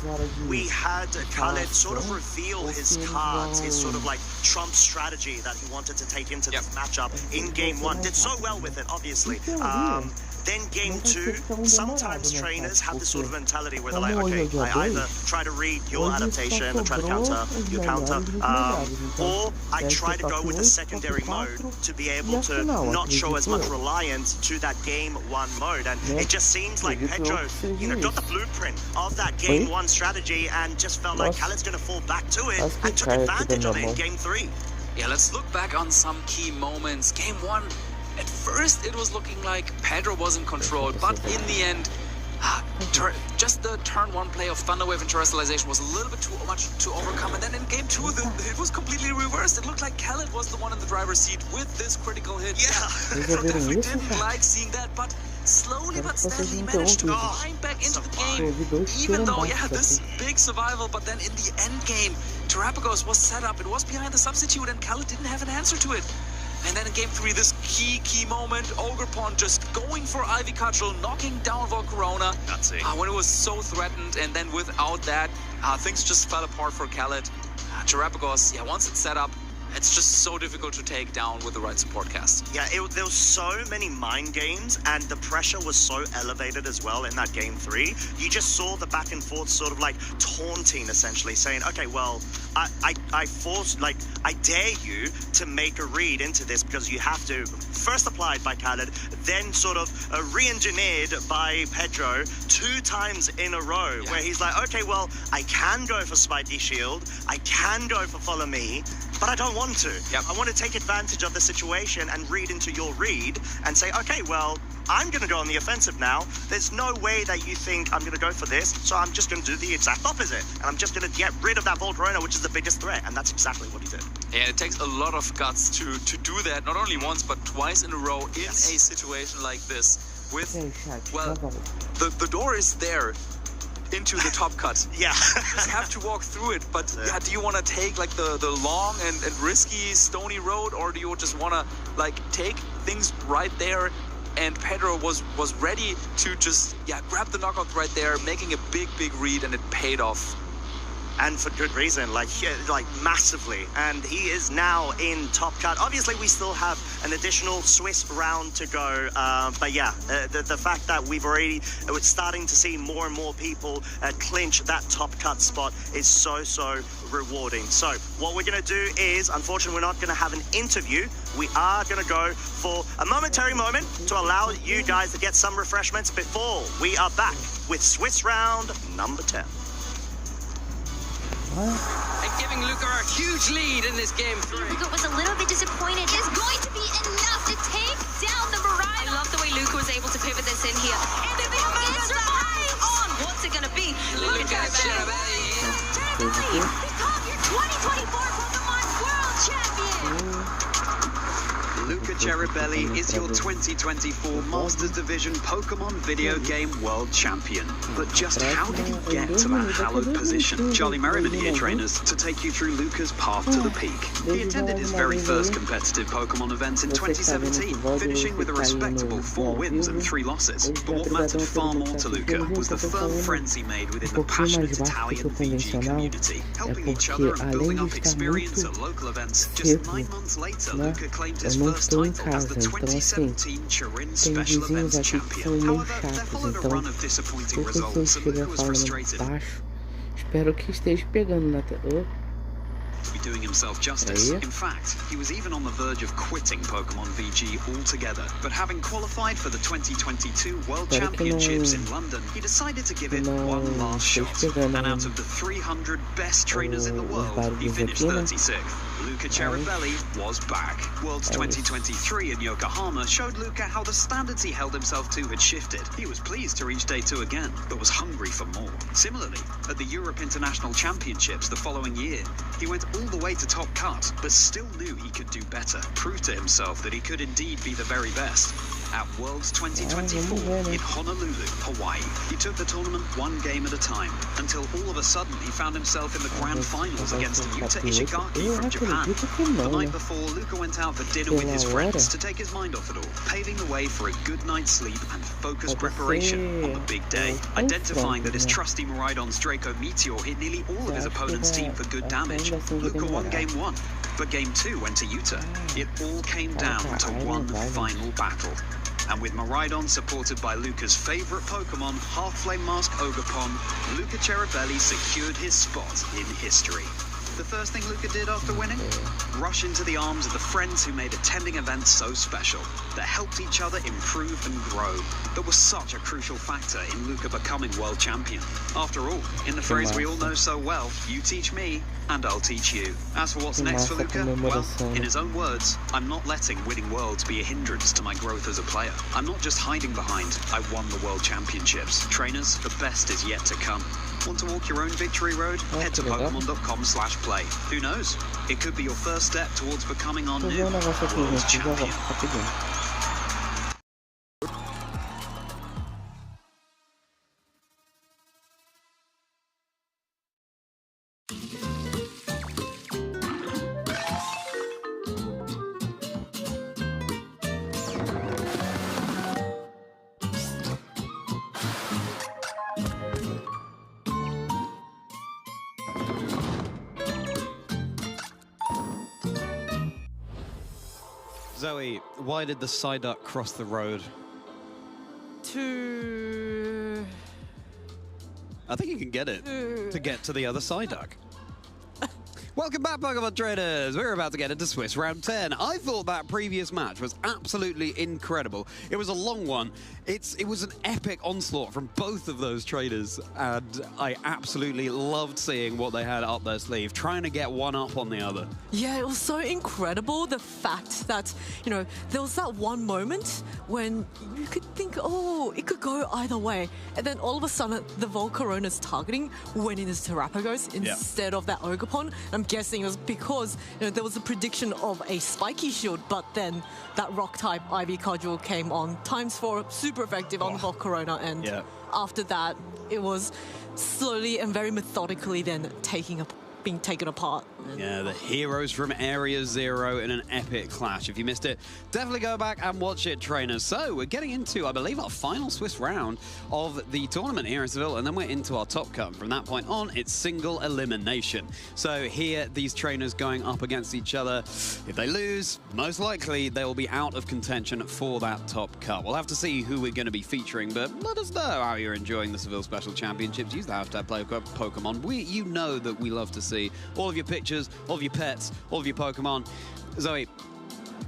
we had Khaled sort of reveal his cards, his sort of like Trump strategy that he wanted to take into this matchup in game 1, did so well with it, obviously. Then game 2, sometimes trainers have this sort of mentality where they're like, okay, I either try to read your adaptation and try to counter your counter, or I try to go with a secondary mode to be able to not show as much reliance to that game 1 mode. And it just seems like Pedro, got the blueprint of that game 1 strategy and just felt like Khaled's going to fall back to it and took advantage of it in game 3. Yeah, let's look back on some key moments. Game 1, at first it was looking like Pedro was in control, but in the end, just the turn 1 play of Thunder Wave and Terrestrialization was a little bit too much to overcome. And then in game 2, it was completely reversed. It looked like Khaled was the one in the driver's seat with this critical hit. Yeah, we didn't like seeing that, but slowly but steadily managed to climb back into the game, even though, this big survival, but then in the end game, Terrapagos was set up, it was behind the substitute, and Khaled didn't have an answer to it. And then in game 3, this key moment, Ogerpon just going for Ivy Cudgel, knocking down Volcarona when it was so threatened, and then without that, things just fell apart for Khaled. Terrapagos, once it's set up, it's just so difficult to take down with the right support cast. Yeah, there was so many mind games, and the pressure was so elevated as well in that game 3. You just saw the back and forth sort of like taunting, essentially, saying, okay, well, I dare you to make a read into this because you have to. First applied by Khaled, then sort of re-engineered by Pedro 2 times in a row, where he's like, okay, well, I can go for Spiky Shield, I can go for Follow Me, but I don't want to. I want to take advantage of the situation and read into your read and say, okay, well, I'm going to go on the offensive now. There's no way that you think I'm going to go for this, so I'm just going to do the exact opposite. And I'm just going to get rid of that Volcarona, which is the biggest threat, and that's exactly what he did. Yeah, it takes a lot of guts to do that, not only once, but twice in a row in a situation like this. With, well, the door is there into the top cut. You just have to walk through it, but do you want to take like the long and risky stony road, or do you just want to like take things right there? And Pedro was ready to just grab the knockout right there, making a big read, and it paid off. and for good reason, like massively. And he is now in top cut. Obviously, we still have an additional Swiss round to go, but yeah, the fact that we're starting to see more and more people clinch that top cut spot is so rewarding. So what we're going to do is, unfortunately, we're not going to have an interview. We are going to go for a momentary moment to allow you guys to get some refreshments before we are back with Swiss round number 10. And giving Luca a huge lead in this game 3. Luca was a little bit disappointed. It's going to be enough to take down the Mariah. I love the way Luca was able to pivot this in here. And the biggest rise on. What's it going to be? Luca Ceribelli. Become your 2024 Pokemon World Champion. Luca Ceribelli is your 2024 Masters Division Pokemon Video Game World Champion. But just how did he get to that hallowed position? Charlie Merriman here, trainers, to take you through Luca's path to the peak. He attended his very first competitive Pokemon event in 2017, finishing with a respectable 4 wins and 3 losses. But what mattered far more to Luca was the firm friends he made within the passionate Italian VG community, helping each other and building up experience at local events. Just 9 months later, Luca claimed his first title as the 2017 Turin Special Events Champion. However, there followed a run of disappointing results, and Luca was frustrated. Espero que esteja pegando na tela. Be doing himself justice. In fact, he was even on the verge of quitting Pokemon VG altogether. But having qualified for the 2022 World Championships in London, he decided to give it one last shot. And out of the 300 best trainers in the world, he finished 36th. Luca Ceribelli was back. Worlds 2023 in Yokohama showed Luca how the standards he held himself to had shifted. He was pleased to reach Day 2 again, but was hungry for more. Similarly, at the Europe International Championships the following year, he went all the way to top cut, but still knew he could do better, proved to himself that he could indeed be the very best. At Worlds 2024 in Honolulu, Hawaii, he took the tournament one game at a time, until all of a sudden he found himself in the grand finals against Yuta Ishigaki from Japan. The night before, Luca went out for dinner with his friends to take his mind off it all, paving the way for a good night's sleep and focused preparation on the big day, identifying that his trusty Miraidon's Draco Meteor hit nearly all of his opponent's team for good damage. Luca won Game 1, but Game 2 went to Yuta. It all came down to one final battle. And with Miraidon supported by Luca's favourite Pokemon, Half-Flame Mask Ogerpon, Luca Ceribelli secured his spot in history. The first thing Luca did after winning? Rush into the arms of the friends who made attending events so special, that helped each other improve and grow, that was such a crucial factor in Luca becoming world champion. After all, in the phrase we all know so well, you teach me, and I'll teach you. As for what's next for Luca, well, in his own words, I'm not letting winning worlds be a hindrance to my growth as a player. I'm not just hiding behind, I won the world championships. Trainers, the best is yet to come. Want to walk your own victory road? Head to Pokemon.com/play. Who knows? It could be your first step towards becoming our new world champion. Zoe, why did the Psyduck cross the road? I think you can get it to get to the other Psyduck. Welcome back, Pokemon traders. We're about to get into Swiss round 10. I thought that previous match was absolutely incredible. It was a long one. It was an epic onslaught from both of those traders, and I absolutely loved seeing what they had up their sleeve, trying to get one up on the other. Yeah, it was so incredible, the fact that, you know, there was that one moment when you could think, oh, it could go either way. And then all of a sudden, the Volcarona's targeting went into Terrapagos instead of that Ogerpon. I'm guessing it was because, you know, there was a prediction of a spiky shield, but then that rock-type Ivy Cudgel came on ×4, super effective on the Volcarona, and after that, it was slowly and very methodically then taking being taken apart. Yeah, the heroes from Area Zero in an epic clash. If you missed it, definitely go back and watch it, trainers. So we're getting into, I believe, our final Swiss round of the tournament here in Seville, and then we're into our top cut. From that point on, it's single elimination. So here, these trainers going up against each other. If they lose, most likely they will be out of contention for that top cut. We'll have to see who we're going to be featuring, but let us know how you're enjoying the Seville Special Championships. Use the hashtag Pokemon. You know that we love to see all of your pictures, all of your pets, all of your Pokemon. Zoe,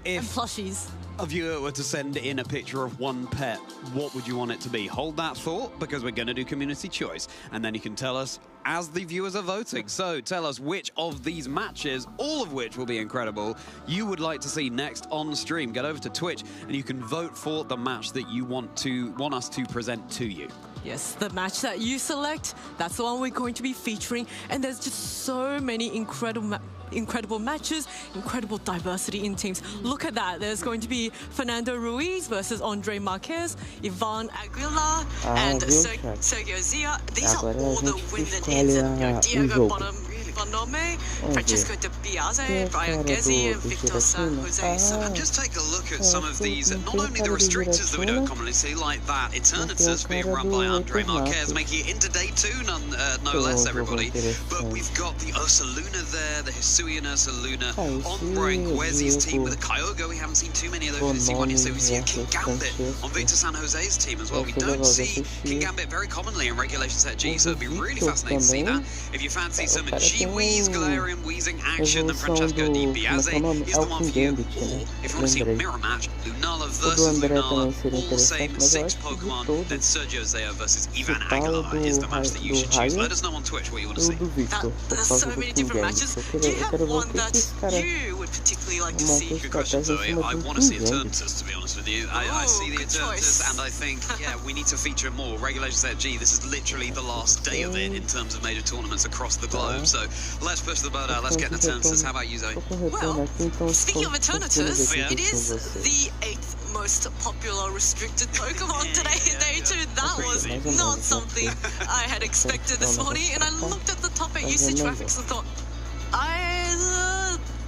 And plushies. a viewer were to send in a picture of one pet, what would you want it to be? Hold that thought, because we're going to do community choice, and then you can tell us as the viewers are voting. So tell us which of these matches, all of which will be incredible, you would like to see next on stream. Get over to Twitch and you can vote for the match that you want us to present to you. Yes, the match that you select, that's the one we're going to be featuring. And there's just so many incredible matches, incredible diversity in teams. Look at that. There's going to be Fernando Ruiz versus Andre Marquez, Ivan Aguilar, and Sergio Zia. These are all the win-and-ins. And Diego Bonome, Francesco De Biase, Brian Gezzi, and Victor San Jose. So And just take a look at some of these, not only the restrictors that we don't commonly see, like that Eternatus being run by Andre Marquez, making it into day 2, no less, everybody. But we've got the Ursaluna there, the Hisuian Ursaluna, on Brian Guezzi's team with a Kyogre. We haven't seen too many of those in C1 yet, so we see a King Gambit on Victor San Jose's team as well. We don't see King Gambit very commonly in Regulation Set G, so it'd be really fascinating to see that. If you fancy some G-Wheeze, Galarian Wheezing action, then Francesco Di Biase is the one for you. Or, if you want to see a mirror match, Lunala versus Lunala, all the same 6 Pokemon, then Sergio Zia versus Ivan Aguilar is the match that you should choose. Let us know on Twitch what you want to see. There's so many different matches. Do you have one that you would particularly like to see? Good question, Zoe. I want to see Eternatus, to be honest with you. I see the Eternatus, and I think, yeah, we need to feature more. Regulation Set G, this is literally the last day of it in terms of major tournaments across the globe. So let's push the boat out. Let's get an Eternatus. How about you, Zoe? Well, speaking of Eternatus, it is the 8th most popular restricted Pokemon today in day 2. That was not something I had expected this morning, and I looked at the top 8 usage graphics and thought,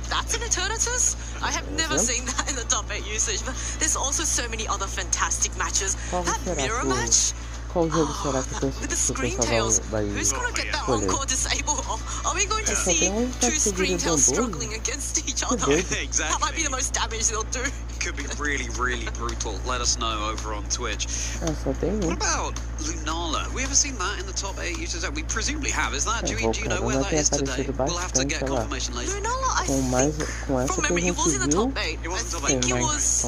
that's an Eternatus? I have never seen that in the top 8 usage, but there's also so many other fantastic matches. That mirror match? With the screen tails, who's going to get that encore disable off? Are we going to see 2 screen tails struggling against each other? Exactly. That might be the most damage they'll do. Could be really, really brutal. Let us know over on Twitch. What about Lunala? Have we ever seen that in the top 8 users? We presumably have. Is that? Do you know where that is today? We'll have to get confirmation later. Lunala, I think, from memory, it was in the top 8. It wasn't top 8. I think it was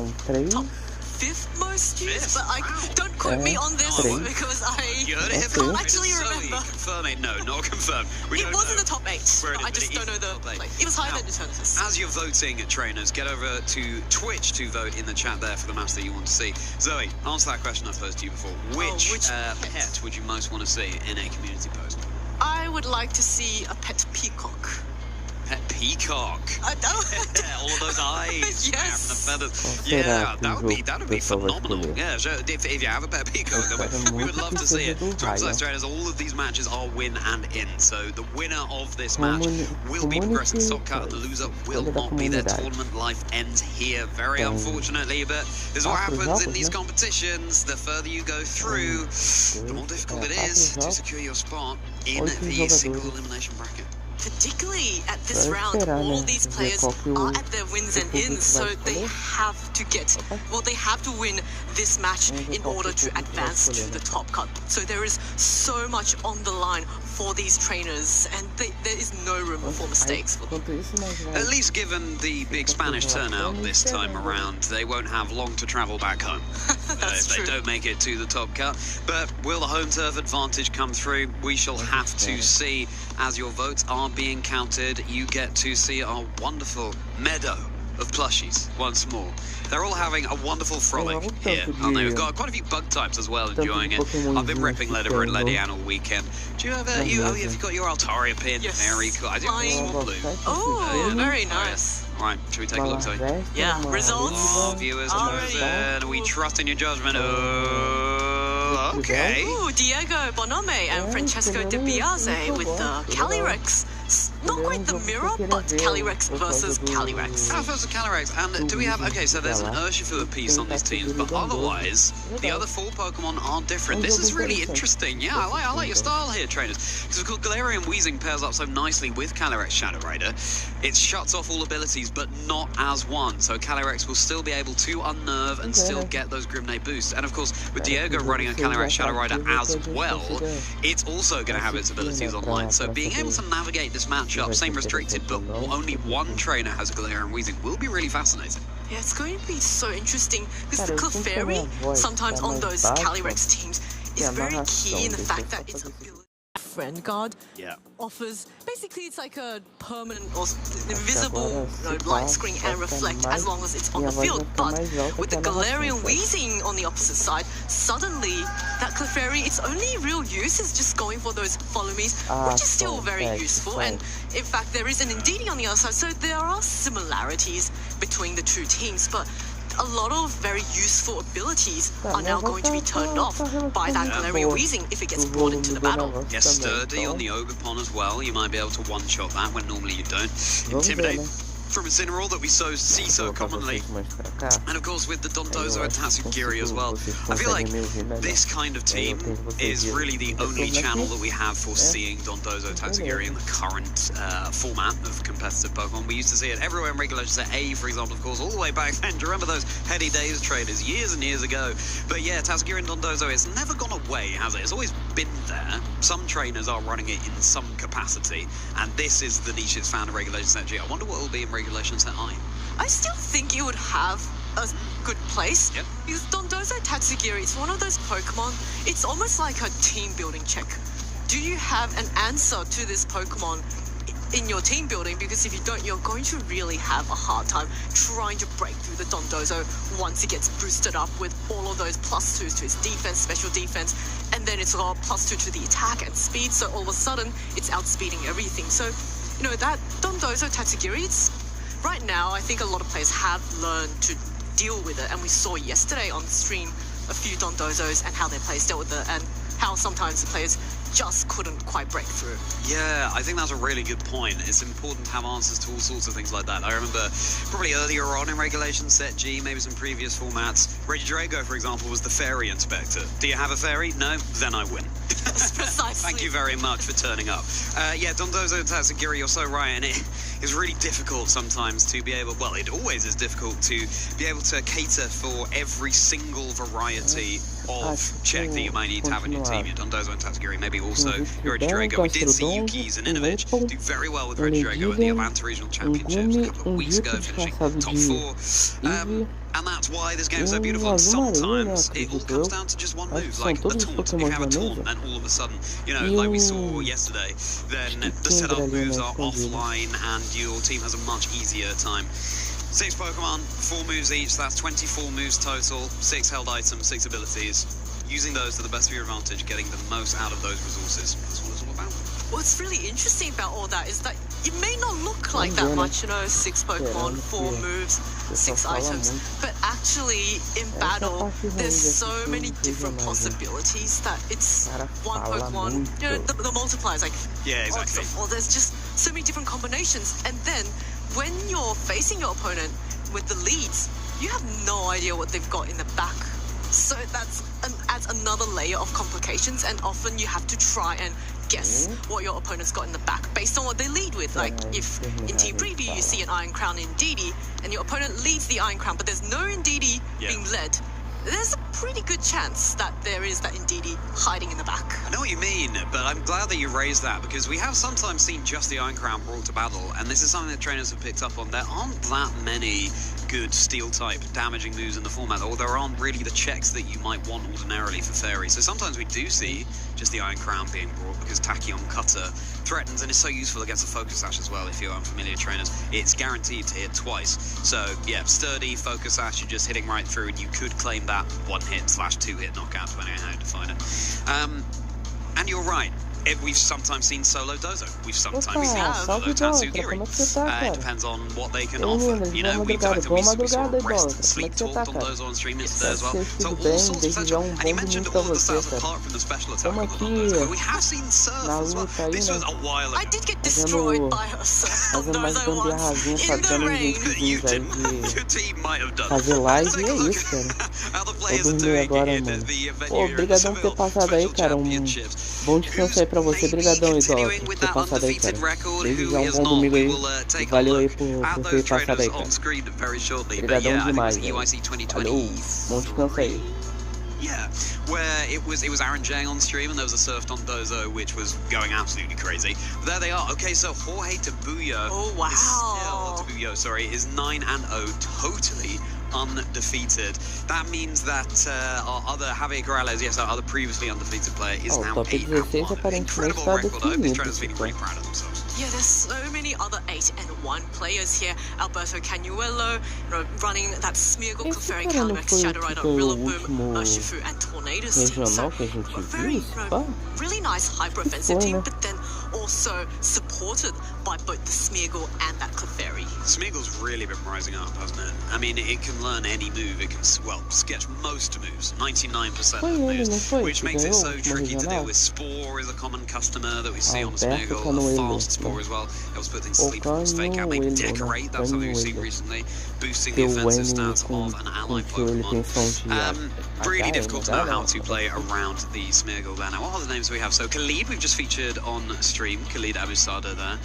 top 5th most used, but don't quote me on this because I can't actually remember. Confirming? No, not confirmed. It was in the top 8. I just don't know the. It was higher than Eternatus. As you're voting, trainers, get over to Twitch to vote in the chat there for the match that you want to see. Zoe, answer that question I posed to you before. Which pet would you most want to see in a community post? I would like to see a pet peacock. Pet peacock. I don't. All of those eyes. Yes. And the feathers. Yeah, that would be phenomenal. Yeah, sure. If you have a pet peacock, then we would love to see it. Trainers, all of these matches are win and in. So the winner of this match will be progressing to top cut, and the loser will not be. Their tournament life ends here, very unfortunately. But this is what happens in these competitions. The further you go through, the more difficult it is to secure your spot in the single elimination bracket. Particularly at this round, all these players are at their wins and ins, so they have to win this match in order to advance to the top cut. So there is so much on the line for these trainers, and there is no room for mistakes for them. At least given the big Spanish turnout this time around, they won't have long to travel back home if they don't make it to the top cut. But will the home turf advantage come through? We shall have to see. As your votes are being counted, you get to see our wonderful meadow of plushies once more. They're all having a wonderful frolic here, aren't they? We've got quite a few bug types as well enjoying it. I've been ripping Ledibird and Lady Ann all weekend. Do you have you've got your Altaria pin? Yes. Very cool. I do Swamp Blue. Oh, very nice. Right, should we take a look, Zoe? Yeah, results. Oh, viewers, we trust in your judgment. Oh, okay. Ooh, Diego Bonome and Francesco De Biase with the Calyrex not quite the mirror, but Calyrex versus Calyrex. Versus Calyrex. And do we have... Okay, so there's an Urshifu piece on these teams, but otherwise, the other 4 Pokemon are different. This is really interesting. Yeah, I like your style here, trainers. Because, of course, Galarian Weezing pairs up so nicely with Calyrex Shadow Rider. It shuts off all abilities, but not as one. So Calyrex will still be able to unnerve and still get those Grimnate boosts. And, of course, with Diego running a Calyrex Shadow Rider as well, it's also going to have its abilities online. So being able to navigate this matchup, same restricted, but only one trainer has a Galarian Weezing, will be really fascinating. Yeah, it's going to be so interesting because the Clefairy, sometimes on those Calyrex teams, is very key in the fact that its ability Friend Guard offers, basically it's like a permanent or invisible light screen and reflect as long as it's on the field. But with the Galarian Weezing on the opposite side, suddenly that Clefairy, its only real use is just going for those follow me's, which is still very useful. And in fact, there is an Indeedee on the other side, so there are similarities between the two teams. But a lot of very useful abilities are now going to be turned off by that Galarian Weezing if it gets brought into the battle. Yes, Sturdy on the Ogerpon as well. You might be able to one-shot that when normally you don't. Intimidate from Incineroar that we see so commonly. And of course with the Dondozo and Tatsugiri as well. I feel like this kind of team is really the only channel that we have for seeing Dondozo Tatsugiri in the current format of competitive Pokemon. We used to see it everywhere in regular Set A, for example, of course, all the way back then. Do you remember those Heady Days traders years and years ago? But yeah, Tatsugiri and Dondozo, it's never gone away, has it? It's always been there. Some trainers are running it in some capacity, and this is the niche it's found in Regulation Set G. I wonder what it will be in Regulation Set I. I still think it would have a good place. Yep. Because Dondozo Tatsugiri, it's one of those Pokemon, it's almost like a team building check. Do you have an answer to this Pokemon in your team building? Because if you don't, you're going to really have a hard time trying to break through the Dondozo once it gets boosted up with all of those +2s to its defense, special defense, and then it's got +2 to the attack and speed, so all of a sudden it's outspeeding everything. So, you know, that Dondozo Tatsugiri, it's right now, I think a lot of players have learned to deal with it, and we saw yesterday on the stream a few Dondozos and how their players dealt with it, and how sometimes the players just couldn't quite break through. Yeah, I think that's a really good point. It's important to have answers to all sorts of things like that. I remember probably earlier on in Regulation Set G, maybe some previous formats, Regidrago, for example, was the fairy inspector. Do you have a fairy? No? Then I win. Precisely. Thank you very much for turning up. Yeah, Dondozo Tatsugiri, you're so right, and it is really difficult sometimes to be able, well, it always is difficult to be able to cater for every single variety of check that you might need to have in your team. Your Dondozo and Tatsugiri, maybe also your Regidrago. We did see Yuki's and Innovage do very well with Regidrago at the Atlanta Regional Championships a couple of weeks ago, finishing top 4. And that's why this game's so beautiful. And sometimes it all comes down to just one move, like a taunt. If you have a taunt, then all of a sudden, you know, like we saw yesterday, then the setup moves are offline and your team has a much easier time. 6 Pokemon, 4 moves each, so that's 24 moves total, 6 held items, 6 abilities. Using those to the best of your advantage, getting the most out of those resources. That's what it's all about. What's really interesting about all that is that it may not look like that much, you know, 6 Pokemon, 4 moves, 6 items, but actually in battle, there's so many different possibilities that it's one Pokemon, you know, the multipliers, like, yeah, exactly. Or there's just so many different combinations, and then when you're facing your opponent with the leads, you have no idea what they've got in the back. So that's adds another layer of complications, and often you have to try and guess what your opponent's got in the back based on what they lead with. Like if in Team Preview you see an Iron Crown Indeedee and your opponent leads the Iron Crown, but there's no Indeedee being led, there's a pretty good chance that there is that Indeedee hiding in the back. I know what you mean, but I'm glad that you raised that, because we have sometimes seen just the Iron Crown brought to battle, and this is something that trainers have picked up on. There aren't that many good steel-type damaging moves in the format, or there aren't really the checks that you might want ordinarily for Fairy. So sometimes we do see just the Iron Crown being brought because Tachyon Cutter threatens, and it's so useful against the Focus Sash as well. If you're unfamiliar trainers, it's guaranteed to hit twice. So yeah, sturdy Focus Sash, you're just hitting right through, and you could claim that 1-hit/2-hit knockout, depending on how you define it. And you're right, we've sometimes seen solo Dozo. We've sometimes seen solo Tatsugiri. It depends on what they can offer. You know, we saw a rest and sleep talk on Dozo on stream yesterday as well. So all sorts of potential. And you mentioned all of the stats apart from the special attack on the Dozo, but we have seen Surf as well. This was a while ago. I did get destroyed by her Surf on Dozo once in the rain. You didn't. Your team might have done. Fazer live é isso, cara. Vou dormir agora, mano. Pô, obrigadão por ter passado aí, cara. Bom descanso aí pra você. Obrigadão, Idol, por ter passado aí, cara. Desde já bom domingo aí. E valeu aí por ter passado aí, cara. Obrigadão demais, velho. Valeu. Bom descanso aí. Yeah, where it was Aaron Jang on stream and there was a Surf on Dozo which was going absolutely crazy. But there they are. Okay, so Jorge Tabuyo. Oh wow. Is 9-0, totally undefeated. That means that our other Javier Corrales, yes, our other previously undefeated player, is now 8-1. Incredible record. I hope these trainers are feeling really proud of themselves. Yeah, there's so many other 8-1 players here. Alberto Canuello, running that Smeargle, Clefairy, Calyrex, Shadow Rider, Rillaboom, Urshifu, and Tornadus team. So a very, really nice hyper-offensive team, but then also supported by both the Smeargle and that Clefairy. Smeargle's really been rising up, hasn't it? I mean, it can learn any move. It can, well, sketch most moves, 99% of moves, which makes it so tricky to deal with. Spore is a common customer that we see on the Smeargle. Fast Spore as well. Helps put things sleep force fake out. Maybe Decorate, that's something we've seen recently, boosting the offensive stats of an ally Pokemon. Really difficult to know how to play around the Smeargle there. Now, what other names do we have? So Khalid, we've just featured on stream. Khalid Abusada there.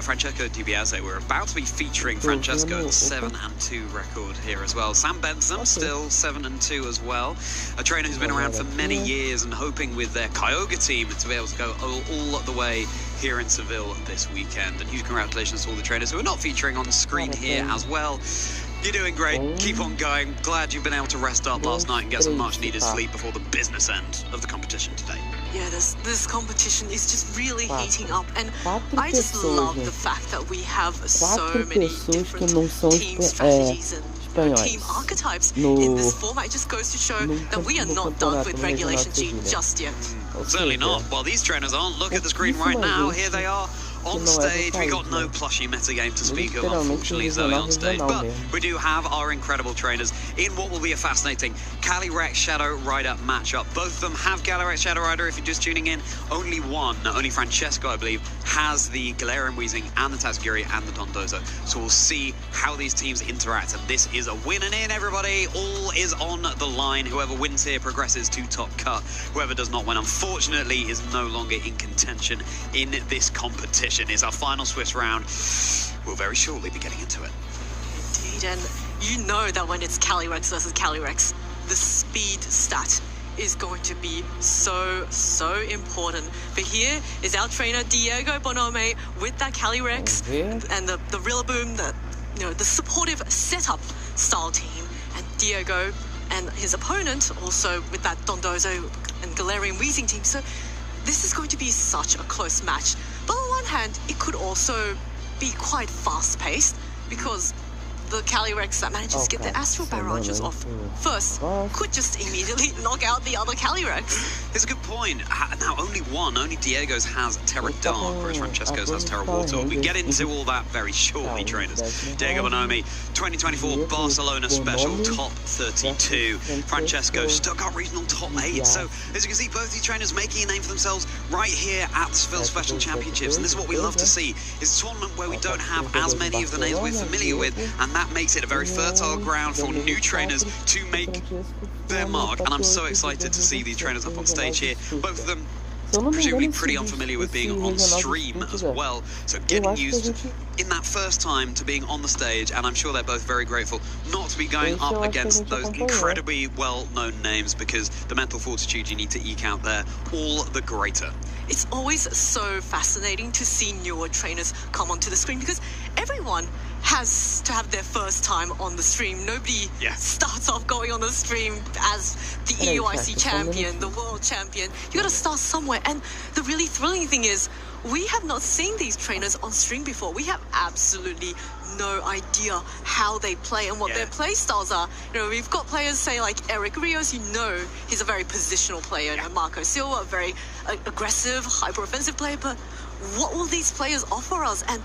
Francesco DiBiase, we're about to be featuring Francesco's 7-2 record here as well. Sam Bentham, still 7-2 as well. A trainer who's been around for many years and hoping with their Kyogre team to be able to go all the way here in Seville this weekend. And huge congratulations to all the trainers who are not featuring on the screen here as well. You're doing great. Keep on going. Glad you've been able to rest up last night and get some much needed sleep before the business end of the competition today. Yeah, this competition is just really heating up, and I just love the fact that we have so many different team strategies and team archetypes in this format. It just goes to show that we are not done with Regulation G just yet. Certainly not. Well, these trainers aren't. Look at the screen right now. Here they are. On stage, we got no plushie metagame to speak of, unfortunately, Zoe on stage, but we do have our incredible trainers in what will be a fascinating Calyrex Shadow Rider matchup. Both of them have Calyrex Shadow Rider. If you're just tuning in, only Francesco, I believe, has the Galarian Weezing and the Tatsugiri and the Dondozo. So we'll see how these teams interact, and this is a win and in, everybody. All is on the line. Whoever wins here progresses to top cut. Whoever does not win, unfortunately, is no longer in contention in this competition. It's our final Swiss round. We'll very shortly be getting into it. Indeed, and you know that when it's Calyrex versus Calyrex, the speed stat is going to be so important. But here is our trainer Diego Bonome with that Calyrex and the Rillaboom, the supportive setup style team, and Diego and his opponent also with that Dondozo and Galarian Weezing team. So this is going to be such a close match. But on one hand, it could also be quite fast-paced because the Calyrex that manages to get the Astral Barrages off first could just immediately knock out the other Calyrex. It's a good point. Now, only Diego's has Terra Dark, whereas Francesco's has Terra Water. We get into all that very shortly, trainers. Diego Bonome, 2024 Barcelona Special, top 32. Francesco, Stuttgart Regional, top 8. So, as you can see, both these trainers making a name for themselves right here at the Seville Special Championships. And this is what we love to see. It's a tournament where we don't have as many of the names we're familiar with, and that makes it a very fertile ground for new trainers to make their mark. And I'm so excited to see these trainers up on stage here. Both of them presumably pretty unfamiliar with being on stream as well. So getting used in that first time to being on the stage, and I'm sure they're both very grateful not to be going up against those incredibly well-known names, because the mental fortitude you need to eke out there, all the greater. It's always so fascinating to see newer trainers come onto the screen, because everyone has to have their first time on the stream. Nobody starts off going on the stream as the EUIC champion, the world champion. You gotta start somewhere. And the really thrilling thing is, we have not seen these trainers on stream before. We have absolutely no idea how they play and what their play styles are. You know, we've got players, say, like Eric Rios, he's a very positional player, and Marco Silva, a very aggressive, hyper-offensive player, but what will these players offer us? And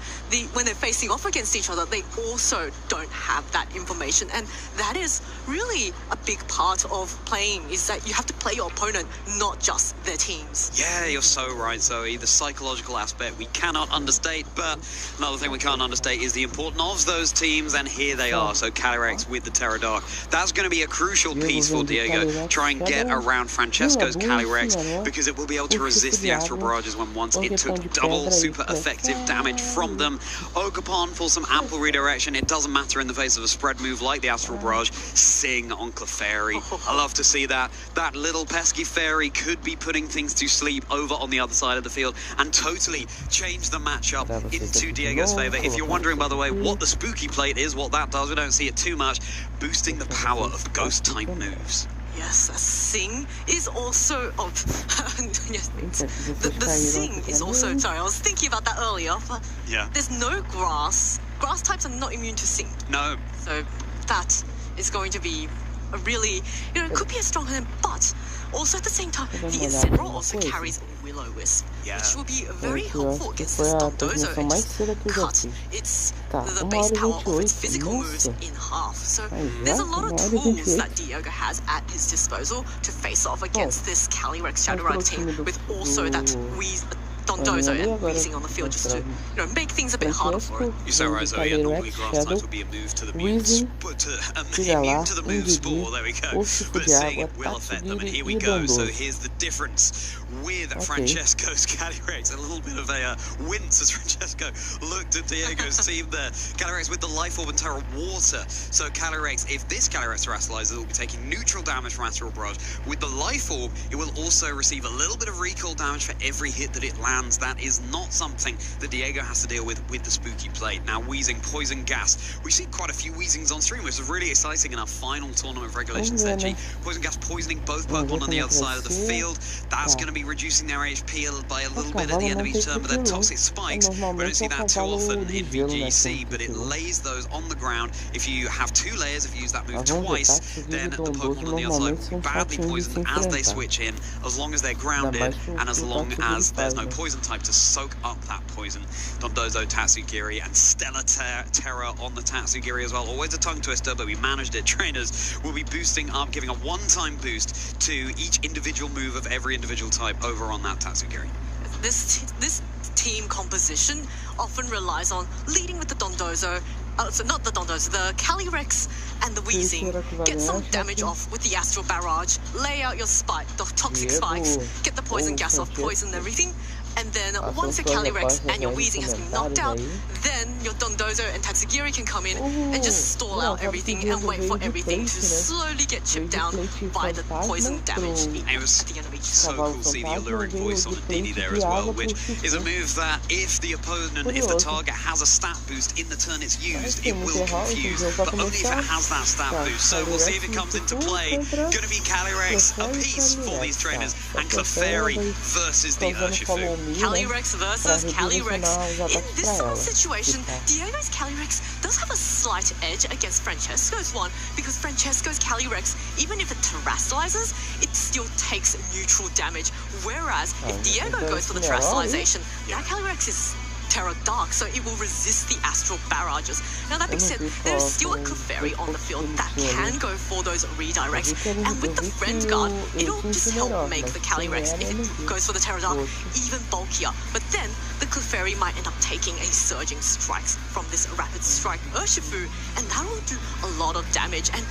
when they're facing off against each other, they also don't have that information. And that is really a big part of playing, is that you have to play your opponent, not just their teams. Yeah, you're so right, Zoe. The psychological aspect we cannot understate, but another thing we can't understate is the importance of those teams, and here they are. So Calyrex with the Terra Dark. That's going to be a crucial piece for Diego. Try and get around Francesco's Calyrex, because it will be able to resist the Astral Barrages when once it took double super effective damage from them. Acompanhando for some ample redirection. It doesn't matter in the face of a spread move like the Astral Barrage. Sing on Clefairy. I love to see that. That little pesky fairy could be putting things to sleep over on the other side of the field and totally change the matchup into Diego's favor. If you're wondering, by the way, what the Spooky Plate is, what that does, we don't see it too much, boosting the power of ghost type moves. Yes, a Sing is also... Oh, yes, the Sing is also... Sorry, I was thinking about that earlier, but there's no grass. Grass types are not immune to Sing. No. So that is going to be a really... You know, it could be a strong hand, but also at the same time, the Incineroar also carries Will-O-Wisp, which will be very helpful against this Dondozo and just cut the base power of its physical moves in half. So there's a lot of tools that Diego has at his disposal to face off against this Calyrex Shadowrun team, with also that Dondozo and Weezing on the field, just to make things a bit harder for it. You're so right, Zoe. And normally grass types would be immune to the move spore. There we go. But seeing it will affect them, and here we go. So here's the difference with Francesco's Calyrex. A little bit of a wince as Francesco looked at Diego's team there. Calyrex with the Life Orb and Terra Water. So Calyrex, if this Calyrex terrestrializes, it will be taking neutral damage from Astral Barrage. With the Life Orb, it will also receive a little bit of recoil damage for every hit that it lands. That is not something that Diego has to deal with the Spooky Plate. Now, Weezing, Poison Gas. We've seen quite a few Weezings on stream, which is really exciting in our final tournament of regulation set G. Poison Gas poisoning both Pokemon on the other side of the field. That's going to be reducing their HP by a little bit at the end of each turn, but then Toxic Spikes, we don't see that too often in VGC, but it lays those on the ground. If you have 2 layers, if you use that move twice, then the Pokemon on the other side will be badly poisoned as they switch in, as long as they're grounded, and as long as there's no poison type to soak up that poison. Dondozo, Tatsugiri, and Stellar Terra on the Tatsugiri as well. Always a tongue twister, but we managed it. Trainers will be boosting up, giving a one-time boost to each individual move of every individual type over on that Tatsugiri. This team composition often relies on leading with the Dondozo, so not the Dondozo, the Calyrex and the Weezing. Get some damage off with the Astral Barrage, lay out your spike, the Toxic Spikes, get the Poison Gas off, poison everything. And then once your Calyrex and your Weezing has been knocked out, then your Dondozo and Tatsugiri can come in and just stall out everything and wait for everything to slowly get chipped down by the poison damage at the end of each so cool to see the alluring voice on the Diddy there as well, which is a move that if the opponent, if the target has a stat boost in the turn it's used, it will confuse, but only if it has that stat boost. So we'll see if it comes into play. Going to be Calyrex apiece for these trainers, and Clefairy versus the Urshifu. Calyrex versus Calyrex. In this sort of situation, Diego's Calyrex does have a slight edge against Francesco's one, because Francesco's Calyrex, even if it terrestrializes, it still takes neutral damage. Whereas if Diego goes for the terrestrialization, that Calyrex is Terra Dark, so it will resist the Astral Barrages. Now that being said, there is still a Clefairy on the field that can go for those redirects, and with the Friend Guard, it'll just help make the Calyrex, if it goes for the Terra Dark, even bulkier. But then the Clefairy might end up taking a Surging Strikes from this Rapid Strike Urshifu, and that will do a lot of damage, and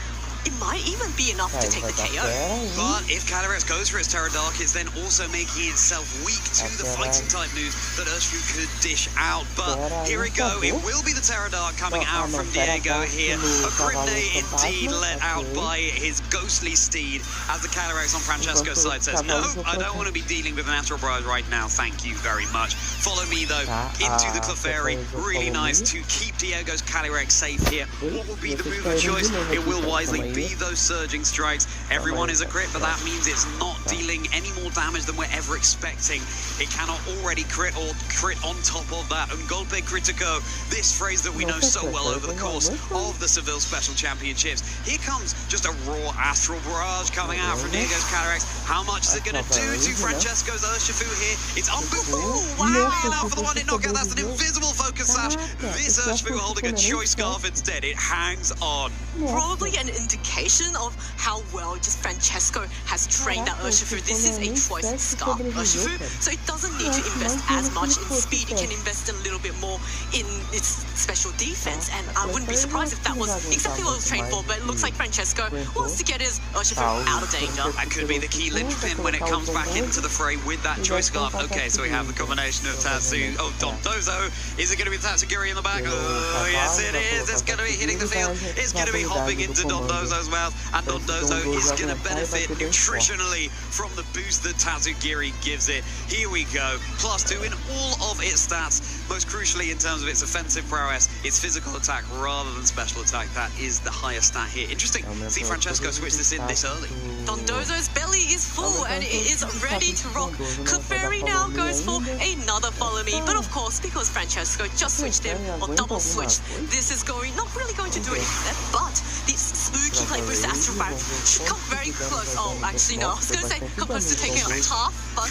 it might even be enough to take the KO. But if Calyrex goes for its Terra Dark, it's then also making itself weak to the fighting type moves that Urshifu could dish out. But here we go. It will be the Terra Dark coming out from Diego here. A Grimday indeed let out by his ghostly steed, as the Calyrex on Francesco's side says, no, I don't want to be dealing with an Astral Barrage right now. Thank you very much. Follow me though into the Clefairy. Really nice to keep Diego's Calyrex safe here. What will be the move of choice? It will wisely be those surging strikes. Everyone is a crit, but that means it's not dealing any more damage than we're ever expecting. It cannot already crit or crit on top of that. And Golpe Critico, this phrase that we know so well over the course of the Seville Special Championships. Here comes just a raw Astral Barrage coming out from Diego's Calyrex. How much is it going to do to Francesco's Urshifu here? It's unbelievable. Wow, now for the one-hit knockout. That's an invisible focus sash. This Urshifu holding a choice scarf instead. It hangs on. Probably an indication of how well just Francesco has trained that Urshifu. This is a choice scarf Urshifu, so it doesn't need to invest as much in speed. It can invest a little bit more in its special defense, and I wouldn't be surprised if that was exactly what it was trained for, but it looks like Francesco wants to get his Urshifu out of danger. That could be the key linchpin when it comes back into the fray with that choice scarf. Okay, so we have the combination of Tatsu, Dondozo. Is it going to be Tatsugiri in the back? Oh, yes it is. It's going to be hitting the field. It's going to be hopping into Dondozo's mouth, and Dondozo is going to benefit nutritionally from the boost that Tatsugiri gives it. Here we go. +2 in all of its stats. Most crucially, in terms of its offensive prowess, its physical attack rather than special attack. That is the highest stat here. Interesting. See Francesco switch this in this early. Dondozo's belly is full and it is ready to rock. Clefairy now goes for another follow me, but of course, because Francesco just switched him, or double switched, this is not really going to do anything, but this spooky play boost Astral Barrage should come very close. Oh, actually no, I was going to say come close to taking out half, but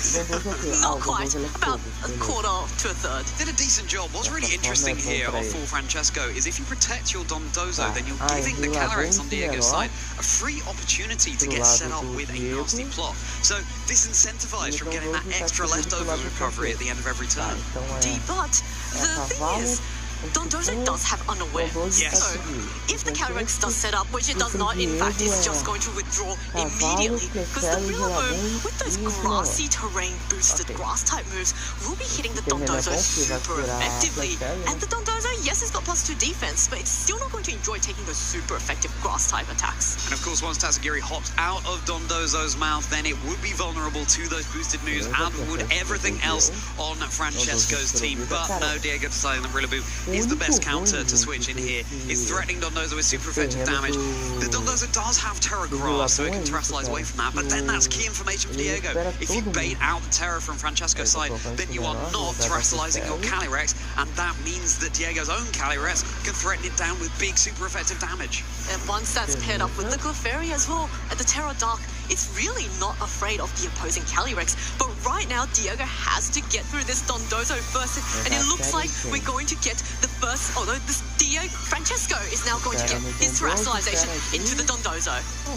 not quite. About a quarter to a third. Did a decent job. What's really interesting here for Francesco is if you protect your Dondozo, then you're giving the Calyrex on Diego's side a free opportunity to get set up with a nasty plot. So disincentivized from getting that extra leftovers recovery at the end of every turn. But the thing is, Dondozo does have unawares. Yes. So if the Calyrex does set up, which it does not, in fact, it's just going to withdraw immediately. Because the Rillaboom, with those grassy terrain boosted grass type moves, will be hitting the Dondozo super effectively. And the Dondozo, yes, it's got +2 defense, but it's still not going to enjoy taking those super effective grass type attacks. And of course, once Tatsugiri hops out of Dondozo's mouth, then it would be vulnerable to those boosted moves, and would everything else on Francesco's team. But no, Diego deciding that Rillaboom is the best counter to switch in here. It's threatening Dondozo with super effective damage. The Dondozo does have Terra Grass, so it can terrestrialize away from that, but then that's key information for Diego. If you bait out the Terra from Francesco's side, then you are not terrestrializing your Calyrex, and that means that Diego's own Calyrex can threaten it down with big super effective damage. And once that's paired up with the Clefairy as well, at the Terra Dark, it's really not afraid of the opposing Calyrex. But right now, Diego has to get through this Dondozo first, and it looks like we're going to get the first, although this Francesco is now going to get his terrestrialization into the Dondozo.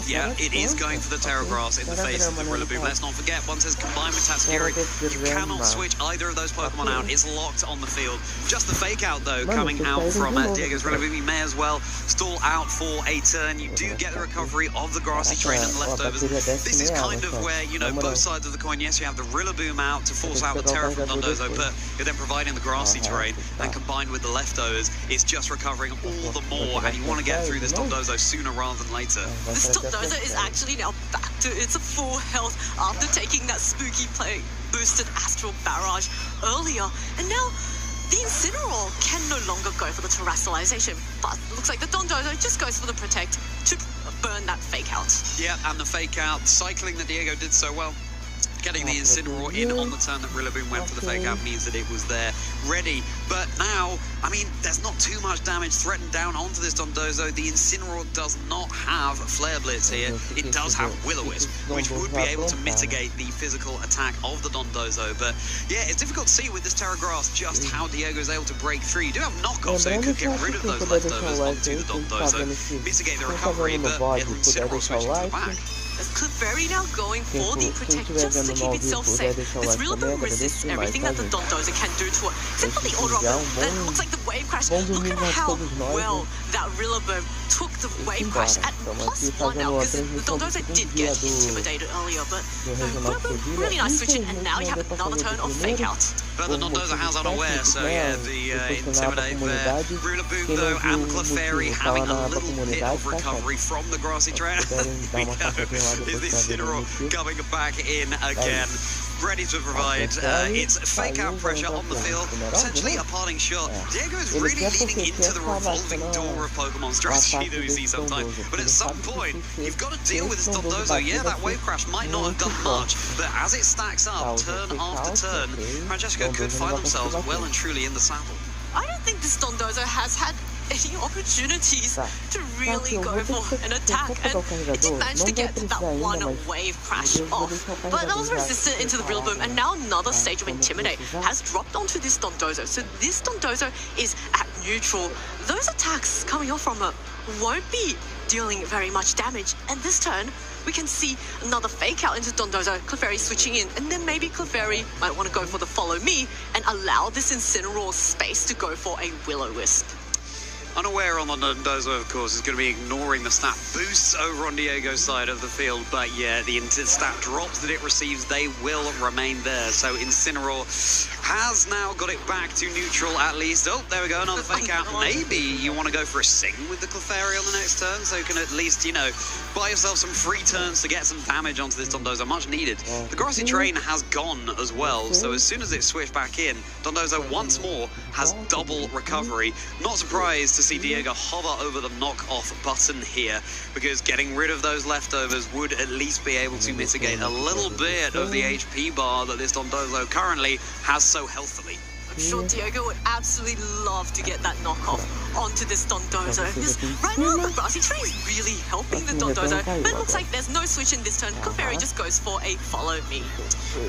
Yeah, it is going for the Terra Grass in the face of the Rillaboom. Let's not forget, once it's combined with Tatsugiri, you cannot switch either of those Pokemon out. It's locked on the field. Just the fake out, though, coming out from Diego's Rillaboom. You may as well stall out for a turn. You do get the recovery of the grassy terrain and the leftovers. This is kind of where, you know, both sides of the coin. Yes, you have the Rillaboom out to force out the Terra from Dondozo, but you're then providing the grassy terrain, and combined with the leftovers, it's just recovering all the more, and you want to get through this Dondozo sooner rather than later. This Dondozo is actually now back to its full health after taking that spooky play boosted Astral Barrage earlier, and now the Incineroar can no longer go for the terrestrialization, but it looks like the Dondozo just goes for the Protect to burn that fake out. Yeah, and the fake out, cycling that Diego did so well. Getting the Incineroar in on the turn that Rillaboom went for the fake out means that it was there, ready. But now, I mean, there's not too much damage threatened down onto this Dondozo. The Incineroar does not have Flare Blitz here. It does have Will-O-Wisp, which would be able to mitigate the physical attack of the Dondozo. But yeah, it's difficult to see with this Terra Grass just how Diego is able to break through. You do have knockoff, so you could get rid of those leftovers onto the Dondozo, mitigate the recovery, but it'll Incineroar switch into the back. Clefairy now going for the Protect just to keep itself safe. This Rillaboom resists everything that the Dondozo can do to it, except for the Order Up. That looks like the Wave Crash. Look at how well that Rillaboom took the Wave Crash at +1 now, because the Dondozo did get intimidated earlier, but Rillaboom, really nice switching, and now you have another turn of Fake Out. But the Dondozo has unaware, so yeah, the Intimidate there. Rillaboom, though, and Clefairy having a little bit of recovery from the grassy terrain. Here we go. Is the Incineroar coming back in again? ready to provide. It's fake-out pressure on the field, potentially a parting shot. Diego is really leaning into the revolving door of Pokemon strategy that we see sometimes. But at some point, you've got to deal with this Dondozo. Yeah, that wave crash might not have done much, but as it stacks up, turn after turn, Francesco could find themselves well and truly in the saddle. I don't think this Dondozo has had any opportunities to really go for an attack, and it did manage to get that one wave crash off, but that was resistant into the Rillaboom, and now another stage of Intimidate has dropped onto this Dondozo. So this Dondozo is at neutral. Those attacks coming off from it won't be dealing very much damage, and this turn we can see another fake out into Dondozo, Clefairy switching in, and then maybe Clefairy might want to go for the follow me and allow this Incineroar space to go for a Will-O-Wisp. Unaware on the Dondozo, of course, is going to be ignoring the stat boosts over on Diego's side of the field, but yeah, the stat drops that it receives, they will remain there. So Incineroar has now got it back to neutral at least. Oh, there we go, another fake out. Maybe you want to go for a sing with the Clefairy on the next turn, so you can at least, you know, buy yourself some free turns to get some damage onto this Dondozo, much needed. The Grassy Train has gone as well, so as soon as it switched back in, Dondozo once more has double recovery. Not surprised to see Diego hover over the knock-off button here, because getting rid of those leftovers would at least be able to mitigate a little bit of the HP bar that this Dondozo currently has so healthily. I'm sure Diego would absolutely love to get that knockoff onto this Dondozo, because right now the Grassy Train is really helping the Dondozo, but it looks like there's no switch in this turn. Clefairy just goes for a follow me.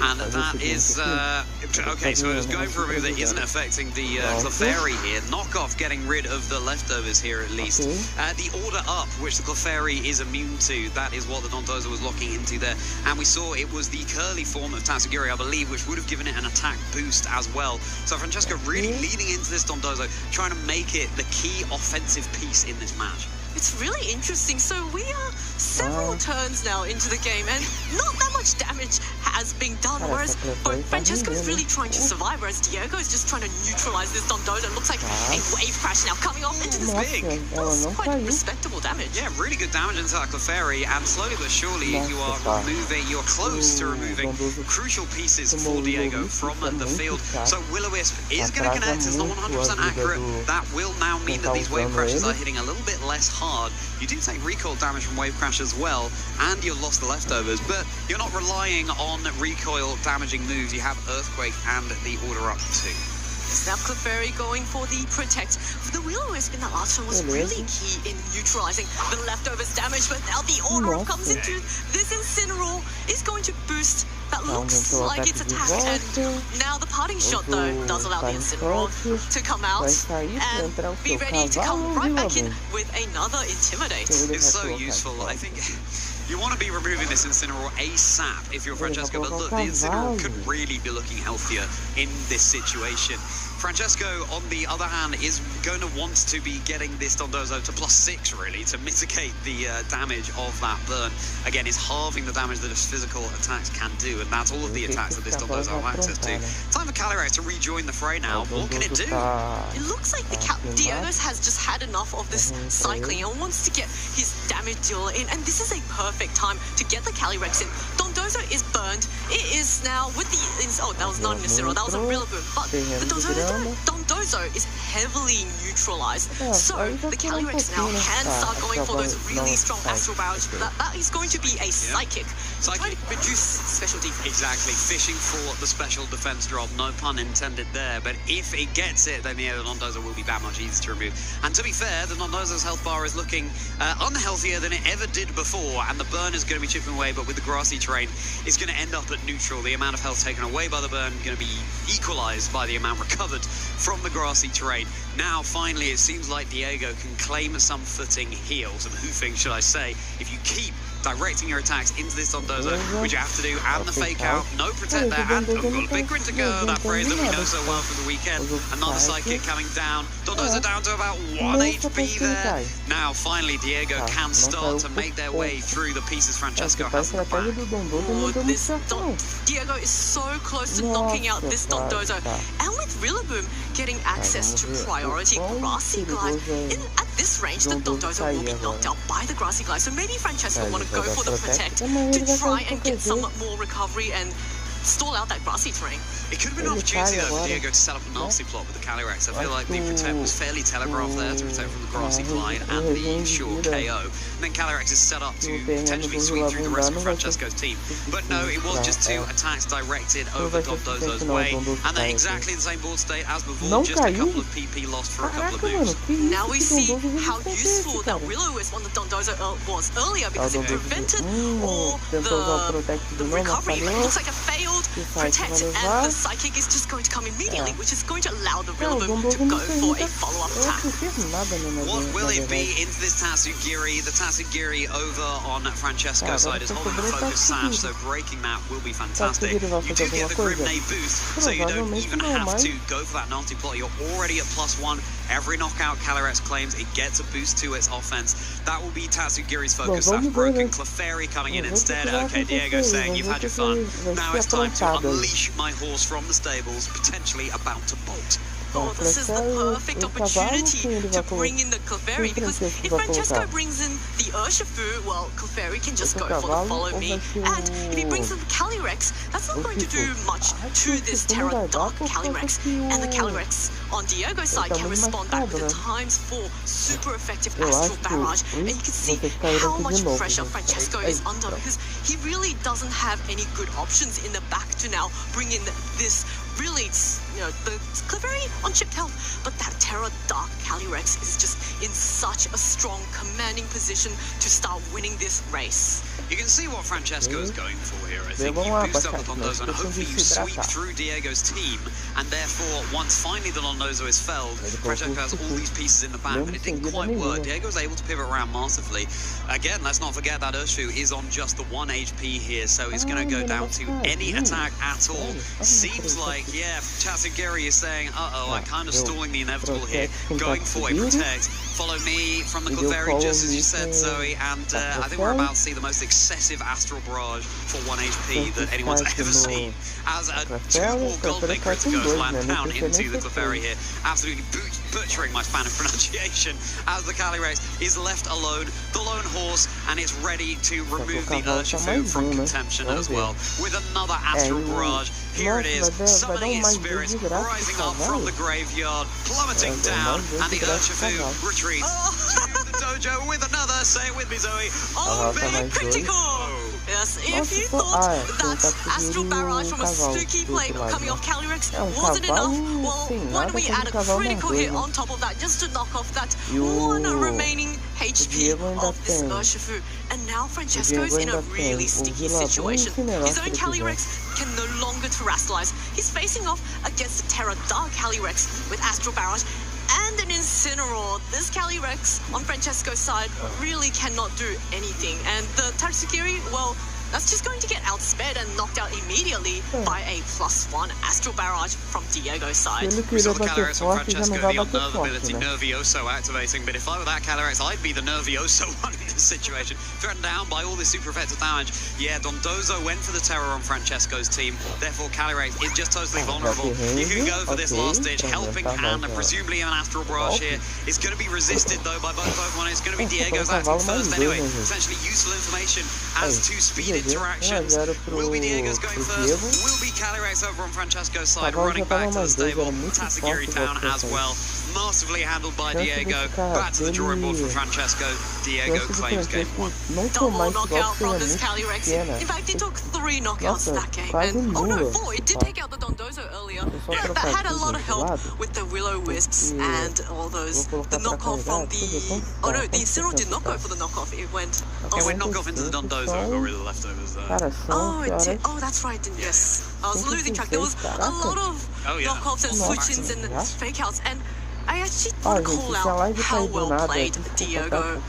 And that is, okay, so it was going for a move that isn't affecting the Clefairy here. Knockoff getting rid of the leftovers here at least. The order up, which the Clefairy is immune to, that is what the Dondozo was locking into there. And we saw it was the curly form of Tatsugiri, I believe, which would have given it an attack boost as well. So Francesco really leaning into this Dondozo, trying to make it the key offensive piece in this match. It's really interesting. So we are several turns now into the game, and not that much damage has been done, whereas both Francesco is really trying to survive, whereas Diego is just trying to neutralize this Dondozo. It looks like a wave crash now coming off into this big. That's quite respectable damage. Yeah, really good damage into that Clefairy, and slowly but surely you're close to removing crucial pieces for Diego from the field. So Will-O-Wisp is going to connect, it's not 100% accurate. That will now mean that these wave crashes are hitting a little bit less hard. You do take recoil damage from wave crash as well, and you've lost the leftovers, but you're not relying on recoil damaging moves. You have Earthquake and the order up too. Snap Clefairy going for the protect. The Will-O-Wisp in that last one was really key in neutralizing the leftovers damage, but now the order up comes into this Incineroar is going to boost. That looks like it's attack, and now the parting shot though does allow the Incineroar to come out and be ready to come right back in with another Intimidate. It's so useful. I think you want to be removing this Incineroar ASAP if you're Francesco, but look, the Incineroar could really be looking healthier in this situation. Francesco, on the other hand, is going to want to be getting this Dondozo to +6, really, to mitigate the damage of that burn. Again, is halving the damage that his physical attacks can do, and that's all of the attacks that this Dondozo have access to. Time for Calyrex to rejoin the fray now. What can it do? It looks like the Dionis has just had enough of this cycling and wants to get his damage dealer in, and this is a perfect time to get the Calyrex in. Dondozo is burned. It is now with the... Oh, that was not an Incineroar, that was a Rillaboom, but the Dondozo is heavily neutralized, so the Calyrex now can start going for those really strong Astral Barrage. That is going to be a Psychic. Trying to reduce special defense. Exactly, fishing for the special defense drop, no pun intended there, but if it gets it, then yeah, the Dondozo will be that much easier to remove. And to be fair, the Dondozo's health bar is looking unhealthier than it ever did before, and the burn is going to be chipping away, but with the Grassy Train, it's going to end up at neutral. The amount of health taken away by the burn is going to be equalized by the amount recovered from the Grassy Train. Now, finally, it seems like Diego can claim some footing here, or some hoofing, should I say, if you keep directing your attacks into this Dondozo, which you have to do, and the fake out, no protect there, and got a big grin to go, that phrase that we know so well from the weekend. Another Psychic coming down, Dondozo down to about 1 HP there. Now, finally, Diego can start to make their way through the pieces Francesco has in the back. Diego is so close to knocking out this Dondozo, and with Rillaboom getting access to priority Grassy Glide, at this range, the Dondozo will be knocked out by the Grassy Glide, so maybe Francesco want to go for the protect to try and get some more recovery and stall out that grassy terrain. It could have been an opportunity, though, for Diego to set up a nasty plot with the Calyrex. I feel like the protect was fairly telegraphed there to protect from the grassy glide and the sure KO. And then Calyrex is set up to potentially sweep through the rest of Francesco's team. But no, it was just 2 attacks directed over Dondozo's way. And then exactly the same board state as before, just a couple of PP lost for a couple of moves. Now we see how useful that Will-O-Wisp on the Dondozo was earlier, because it prevented all the recovery. But it looks like a failed protect, and the Psychic is just going to come immediately, which is going to allow the Rillaboom to go for a follow-up attack. What will it be into this Tatsugiri? The Tatsugiri over on Francesco's side is holding the focus sash, so breaking that will be fantastic. You do get the Grimnade boost, so you don't even have to go for that nasty plot. You're already at +1. Every knockout Calyrex claims, it gets a boost to its offense. That will be Tatsugiri's focus sash broken. Clefairy coming in instead. Okay, Diego saying, you've had your fun. Now it's time to unleash my horse from the stables, potentially about to bolt. Oh, this is the perfect opportunity to bring in the Clefairy, because if Francesco brings in the Urshifu, well, Clefairy can just go for the follow me, and if he brings in the Calyrex, that's not going to do much to this Terra Dark Calyrex, and the Calyrex on Diego's side can respond back with the ×4 super effective Astral Barrage, and you can see how much pressure Francesco is under, because he really doesn't have any good options in the back to now bring in this really, the Clefairy on chipped health, but that Terra Dark Calyrex is just in such a strong, commanding position to start winning this race. You can see what Francesco is going for here. I think you boost up the Dondozo and hopefully you sweep through Diego's team, and therefore, once finally the Dondozo is felled, Francesco has all these pieces in the back, but it didn't quite work. Diego was able to pivot around masterfully. Again, let's not forget that Urshifu is on just the 1 HP here, so he's going to go down to any attack at all. Seems like, yeah, Tatsugiri is saying, I'm kind of stalling the inevitable here, going for a protect. Follow me from the Clefairy, just as you said, Zoe, and I think we're about to see the most excessive Astral Barrage for 1 HP that anyone's ever seen. As 2 more Golden Criticos land down into the Clefairy here, absolutely butchering my Spanish pronunciation, as the Calyrex is left alone, the lone horse, and it's ready to remove the Urshifu from contention as well. With another Astral Barrage, here it is, summoning its spirits, rising up from the graveyard, plummeting down, and the Urshifu retreats to the dojo with another, say it with me, Zoe, big critical! Yes, if you thought that Astral Barrage from a Stuki plate coming off Calyrex wasn't enough, well, why don't we add a critical hit on top of that, just to knock off that 1 remaining HP of this Urshifu. And now Francesco's in a really sticky situation. His own Calyrex can no longer terrestrialize. He's facing off against the Terra Dark Calyrex with Astral Barrage and an Incineroar. This Calyrex on Francesco's side really cannot do anything. And the Tatsugiri, well, that's just going to get outspared and knocked out immediately by a +1 Astral Barrage from Diego's side. We saw the Calyrex on Francesco, the on-nerve ability, Nervioso activating, but if I were that Calyrex, I'd be the Nervioso one in this situation. Threatened down by all this super effective damage. Yeah, Dondozo went for the terror on Francesco's team, therefore Calyrex is just totally vulnerable. You can go for this last-ditch helping hand, and presumably an Astral Barrage here. It's going to be resisted, though, by both Pokemon. It's going to be Diego's acting first anyway. Essentially useful information as 2 speed interactions. Will be Diego's going first, will be Calyrex over on Francesco's side, running back to the stable, Tatsugiri down as well. Massively handled by Diego, back to the drawing board for Francesco. Diego claims game 1. Double knockout from this Calyrex. In fact, it took 3 knockouts that game. And, 4, it did take out the Dondozo earlier. That had a lot of help with the Will-O-Wisps and all those, the knockoff from the, the Incineroar did not go for the knockoff, it went knockoff into the Dondozo, got rid of the leftovers there. Oh, it did. Oh, that's right, yes. I was losing track. There was a lot of knockoffs and switch-ins and fake-outs, and I actually want to call out how well played Diego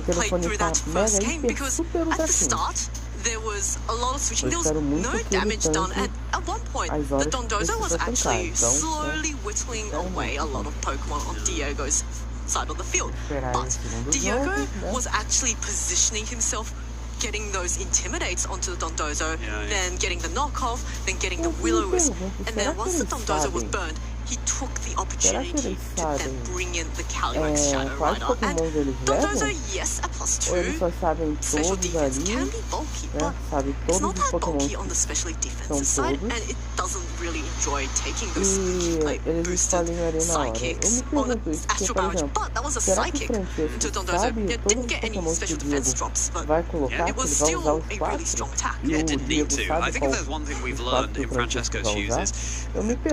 played through that first game, because at the start there was a lot of switching, there was no damage done, and at one point the Dondozo was actually slowly whittling away a lot of Pokemon on Diego's side of the field, but Diego was actually positioning himself, getting those intimidates onto the Dondozo, then getting the knockoff, then getting the Will-O-Wisp, and then once the Dondozo was burned, he took the opportunity to then bring in the Calyrex Shadow Rider. And Dondozo, yes, at +2. Special defense can be bulky, but it's not that bulky on the specially defensive side, and it doesn't really enjoy taking those boosted psychics on the Astral Barrage. But that was a psychic to Dondozo. It didn't get any special defense drops, but it was still a really strong attack. Yeah, it didn't need to. I think if there's one thing we've learned in Francesco's shoes is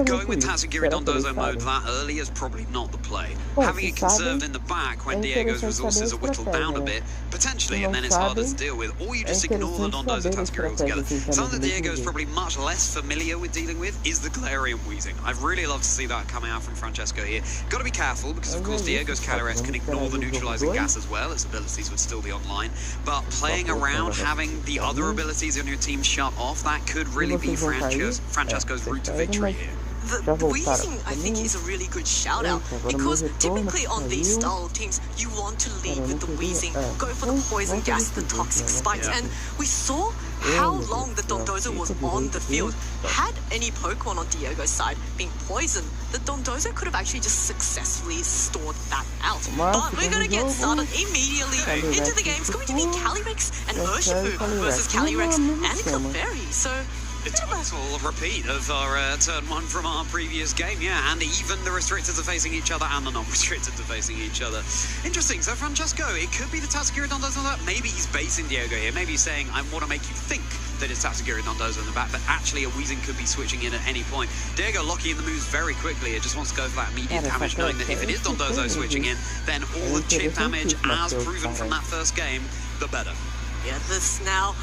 going with Tatsugiri Dondozo mode that early is probably not the play. Having it conserved in the back when Diego's resources are whittled down a bit, potentially, and then it's harder to deal with, or you just ignore the Dondozo Tatsugiri altogether. Something that Diego's probably much less familiar with dealing with is the Galarian Wheezing. I'd really love to see that coming out from Francesco here. Got to be careful because, of course, Diego's Calyrex can ignore the neutralizing gas as well. Its abilities would still be online, but playing around, having the other abilities on your team shut off, that could really be Francesco's route to victory here. The Wheezing, I think, is a really good shout-out, because typically on these style of teams, you want to lead with the Wheezing, go for the poison gas, the toxic spikes, and we saw how long the Dondozo was on the field. Had any Pokemon on Diego's side been poisoned, the Dondozo could have actually just successfully stored that out. But we're going to get started immediately into the game. It's going to be Calyrex and Urshifu versus Calyrex and Clefairy. So it's a repeat of our turn 1 from our previous game, yeah, and even the restricted are facing each other and the non-restricted are facing each other. Interesting, so Francesco, it could be the Tatsugiri Dondozo that. Maybe he's basing Diego here, maybe he's saying, I want to make you think that it's Tatsugiri Dondozo in the back, but actually a Wheezing could be switching in at any point. Diego locking in the moves very quickly, it just wants to go for that immediate damage, knowing that if it is Dondozo switching in, then all the chip damage, as proven from that first game, the better. Yeah, this now,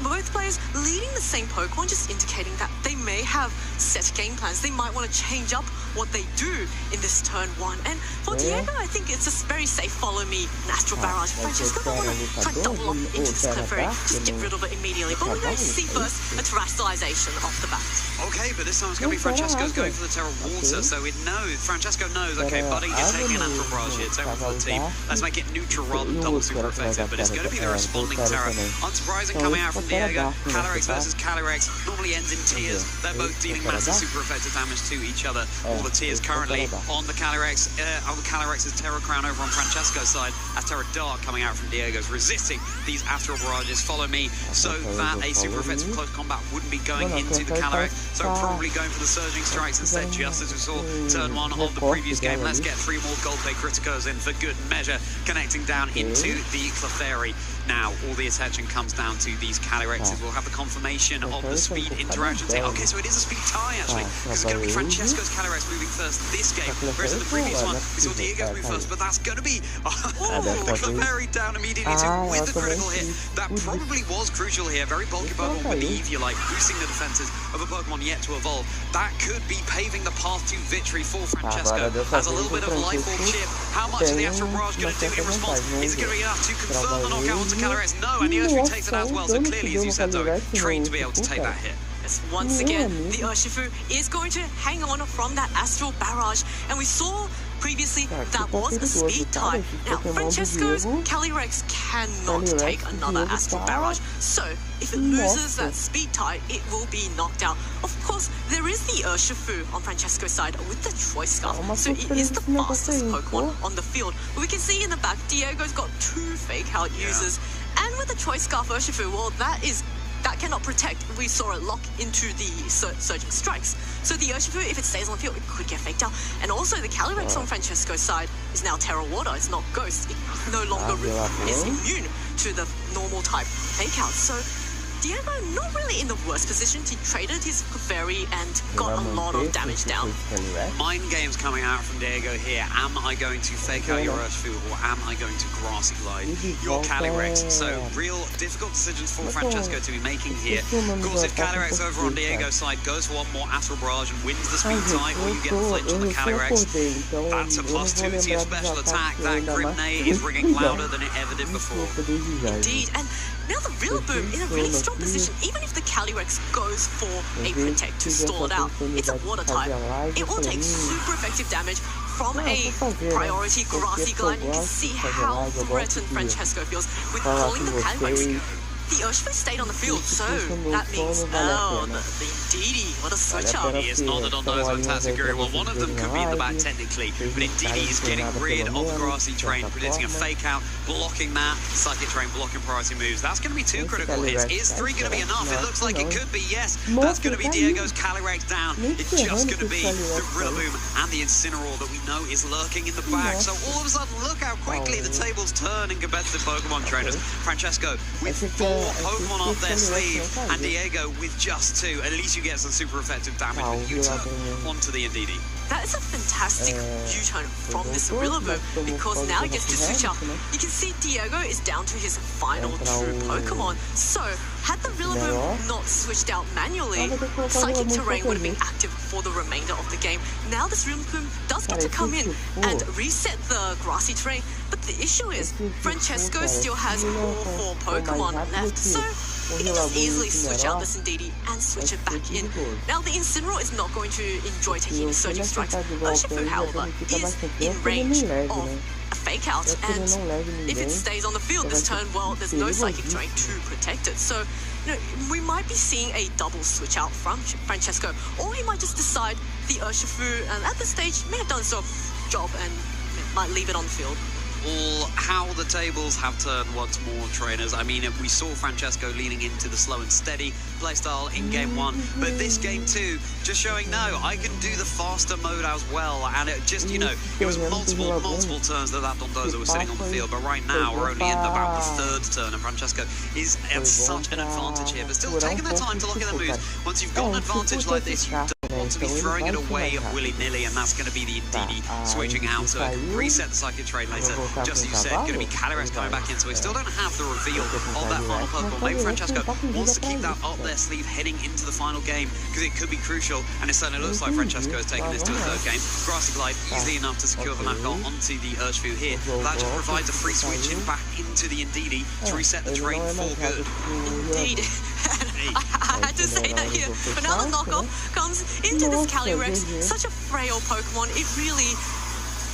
both players leading the same Pokemon, just indicating that they may have set game plans. They might want to change up what they do in this turn 1. And for Diego, I think it's just very safe. Follow me, an Astral Barrage. Francesco don't want to try and double up into this Clefairy. Just get rid of it immediately. But we're going to see first a Terastallization off the bat. Okay, but this time it's going to be Francesco's going for the Terra Water, so it knows, Francesco knows, okay, buddy, you're taking an Astral Barrage here, Terra for the team. Let's make it neutral rather than double super effective, but it's going to be the responding Terra. Unsurprising coming out from Diego. Calyrex versus Calyrex normally ends in tears. They're both dealing massive super effective damage to each other. All the tears currently on the Calyrex. Calyrex's Terra Crown over on Francesco's side, as Terra Dark coming out from Diego's, resisting these Astral Barrages. Follow me, so that a super effective close combat wouldn't be going into the Calyrex. So probably going for the Surging Strikes instead, just as we saw turn 1 of the previous game. Let's get 3 more Golpe Criticos in for good measure, connecting down into the Clefairy. Now, all the attention comes down to these Calyrexes. We'll have the confirmation of the speed interactions here. Okay, so it is a speed tie, actually, because it's going to be Francesco's Calyrex moving first this game, whereas in the previous one, we saw Diego's move first, but that's going to be the Clefairy down immediately too, with the critical hit. That probably was crucial here. Very bulky Pokemon with the Eve, you like, boosting the defenses of a Pokemon yet to evolve. That could be paving the path to victory for Francesco. Has a little bit of life orb chip. How much is the Astral Barrage going to do in response? Is it going to be enough to confirm the knockout onto Calyrex? No, and the Urshifu takes it as well, so clearly, as you said, Zoe, trained to be able to take that hit. Yes, once again, the Urshifu is going to hang on from that Astral Barrage, and we saw previously that was a speed tie. Now, Francesco's Calyrex cannot take another Astral Barrage, so if it loses that speed tie, it will be knocked out. Of course, there is the Urshifu on Francesco's side with the Choice Scarf, so it is the fastest Pokemon on the field. But we can see in the back, Diego's got 2 Fake Out users, and with the Choice Scarf Urshifu, well, that cannot protect. We saw it lock into the Surging Strikes. So the Urshifu, if it stays on the field, it could get faked out. And also the Calyrex on Francesco's side is now Terra Water. It's not Ghost. It no longer is immune to the normal type fake out. So Diego not really in the worst position. He traded his Clefairy and got a lot of damage down. Mind games coming out from Diego here. Am I going to fake out your Urshifu, or am I going to Grassy Glide your Calyrex? So real difficult decisions for Francesco to be making here. Of course, if Calyrex over on Diego's side goes for one more Astral Barrage and wins the speed tie, or you get the flinch on the Calyrex, that's a +2 to your special attack. That Grimnay is ringing louder than it ever did before. Indeed, and now the Rillaboom in a really strong position. Even if the Calyrex goes for a Protect to stall it out, it's a water type. It will take super effective damage from a priority Grassy Glide. You can see how threatened Francesco feels with pulling the Calyrex. the Urshifu stayed on the field, so that means, the Indeedee, what a switch up. He is not on those on Tatsuguri. Well, one of them could be in the back technically, but Indeedee is getting rid of the grassy train, predicting a fake out, blocking that, psychic train blocking priority moves. That's going to be 2 critical hits. Is 3 going to be enough? It looks like it could be, yes. That's going to be Diego's Calyrex down. It's just going to be the Rillaboom and the Incineroar that we know is lurking in the back. So all of a sudden, look how quickly the tables turn in competitive Pokemon trainers. Francesco with 4 Pokemon up their sleeve, and Diego with just 2. At least you get some super effective damage with U-turn onto the Indeedee. That is a fantastic U-turn from this Rillaboom, because now he gets to switch up. You can see Diego is down to his final true Pokemon. So, had the Rillaboom not switched out manually, Psychic Terrain would have been active for the remainder of the game. Now this Rillaboom does get to come in and reset the Grassy Terrain, but the issue is Francesco still has all 4 Pokemon left, so he can just easily switch out this Indeedee and switch it back in. Now the Incineroar is not going to enjoy taking Surging Strikes. Urshifu, however, is in range of a fake out, and if it stays on the field this turn, well, there's no Psychic Terrain to protect it. So, we might be seeing a double switch out from Francesco, or he might just decide the Urshifu, and at this stage, may have done his job and might leave it on the field. How the tables have turned once more, trainers. I mean, we saw Francesco leaning into the slow and steady playstyle in Game 1, but this Game 2 just showing, no, I can do the faster mode as well, and it just, it was multiple turns that Dondozo was sitting on the field, but right now we're only in about the 3rd turn, and Francesco is at such an advantage here, but still taking their time to look at the moves. Once you've got an advantage like this, you don't want to be throwing it away willy-nilly, and that's going to be the Indeedee switching out to reset the Psychic Train later. Just as you said, going to be Calyrex coming back in, so we still don't have the reveal of that final Pokemon. Maybe Francesco wants to keep that up their sleeve heading into the final game, because it could be crucial, and it certainly looks like Francesco has taken this to a 3rd game. Grassy Glide, easily enough to secure the knockout onto the Urshifu here. That just provides a free switch in back into the Indeedee to reset the terrain for good. Indeed. I had to say that here. But now the knockoff comes into this Calyrex, such a frail Pokemon. It really...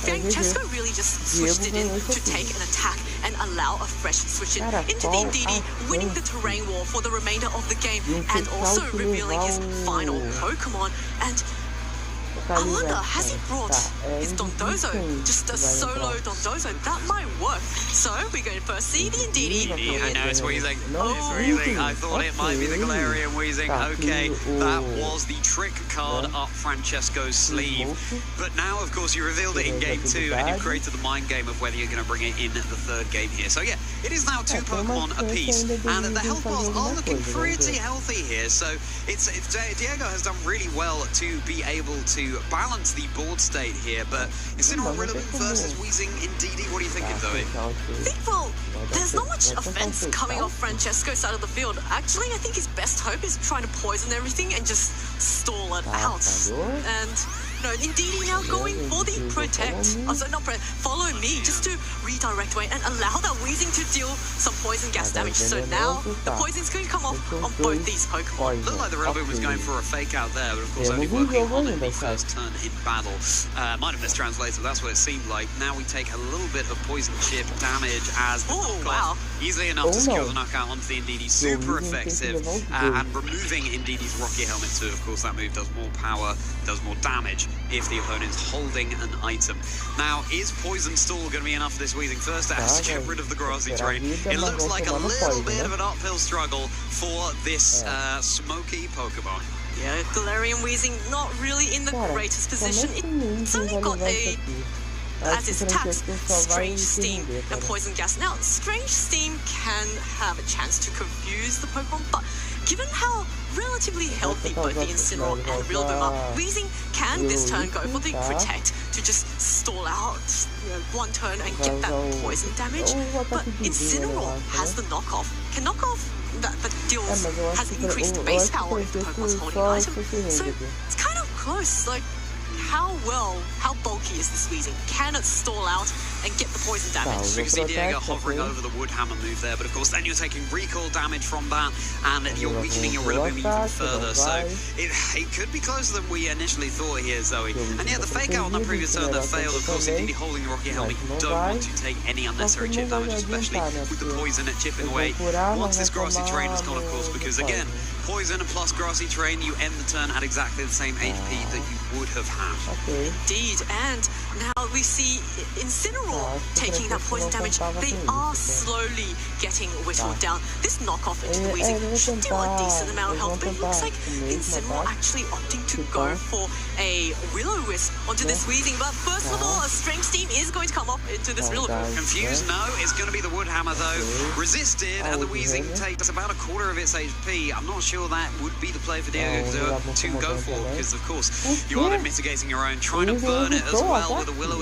Francesco really just switched it in to take an attack and allow a fresh switch in into the Indeedee, winning the terrain war for the remainder of the game, and also revealing his final Pokemon. And I wonder, has he brought his Dondozo? Just a solo Dondozo? That might work. So, we're going to first see the Indeedee. I know, it's wheezing. It's wheezing. I thought it might be the Galarian wheezing. Okay, that was the trick card up Francesco's sleeve. But now, of course, you revealed it in Game 2, and you've created the mind game of whether you're going to bring it in the 3rd game here. So, yeah, it is now 2 Pokemon apiece, and the health bars are looking pretty healthy here. So, Diego has done really well to be able to balance the board state here, but Incineroar Rillaboom versus Weezing Indeedee. What are you thinking, Zoe? Well, there's not much offense coming off Francesco's side of the field. Actually, I think his best hope is trying to poison everything and just stall it out. And Indeedee now going for the protect. Oh, so not follow me, just to redirect away and allow that Weezing to deal some poison gas damage. So now the poison's going to come off on both these Pokemon. Looked like the Rillaboom was going for a fake out there, but of course only working on in the 1st turn in battle. Might have mistranslated, but that's what it seemed like. Now we take a little bit of poison chip damage as the knockoff, easily enough to secure the knockout onto the Indeedee. Super effective, and removing Indeedee's Rocky Helmet too. Of course, that move does more power, does more damage if the opponent's holding an item. Now, is Poison Stall going to be enough for this Weezing? First, it has to get rid of the Grassy Terrain. It looks like a little bit of an uphill struggle for this smoky Pokemon. Yeah, Galarian Weezing not really in the greatest position. It's only got as its attacks, Strange Steam and Poison Gas. Now, Strange Steam can have a chance to confuse the Pokemon, but given how relatively healthy both the Incineroar and Rillaboom are, Weezing can this turn go for the Protect to just stall out one turn and get that poison damage. But Incineroar has the knockoff, can knock off that deals, has increased base power if the Pokemon's holding an item. So it's kind of close. Like, how bulky is this Weezing? Can it stall out and get the poison damage? So you can see Diego hovering over the wood hammer move there, but of course then you're taking recoil damage from that, and you're weakening your Rillaboom even further. So it could be closer than we initially thought here, Zoe. And yeah, the fake out on that previous turn that failed. Of course, indeed holding the Rocky Helmet, you don't want to take any unnecessary chip damage, especially with the poison at chipping away. Once this grassy terrain has gone, of course, because again, poison plus grassy terrain, you end the turn at exactly the same HP that you would have had. Indeed, and now we see Incineroar taking that poison damage. They are slowly getting whittled down. This knockoff into the Weezing should deal a decent amount of health, but it looks like Incineroar actually opting to go for a Will-O-Wisp onto this Weezing. But first of all, a Strength Steam is going to come up into this Rillaboom. Confused? No, it's going to be the Wood Hammer though. Resisted, and the Weezing takes about a quarter of its HP. I'm not sure that would be the play for Diego to go for, because of course you are then mitigating your own, trying to burn it as well with a Will-O-Wisp.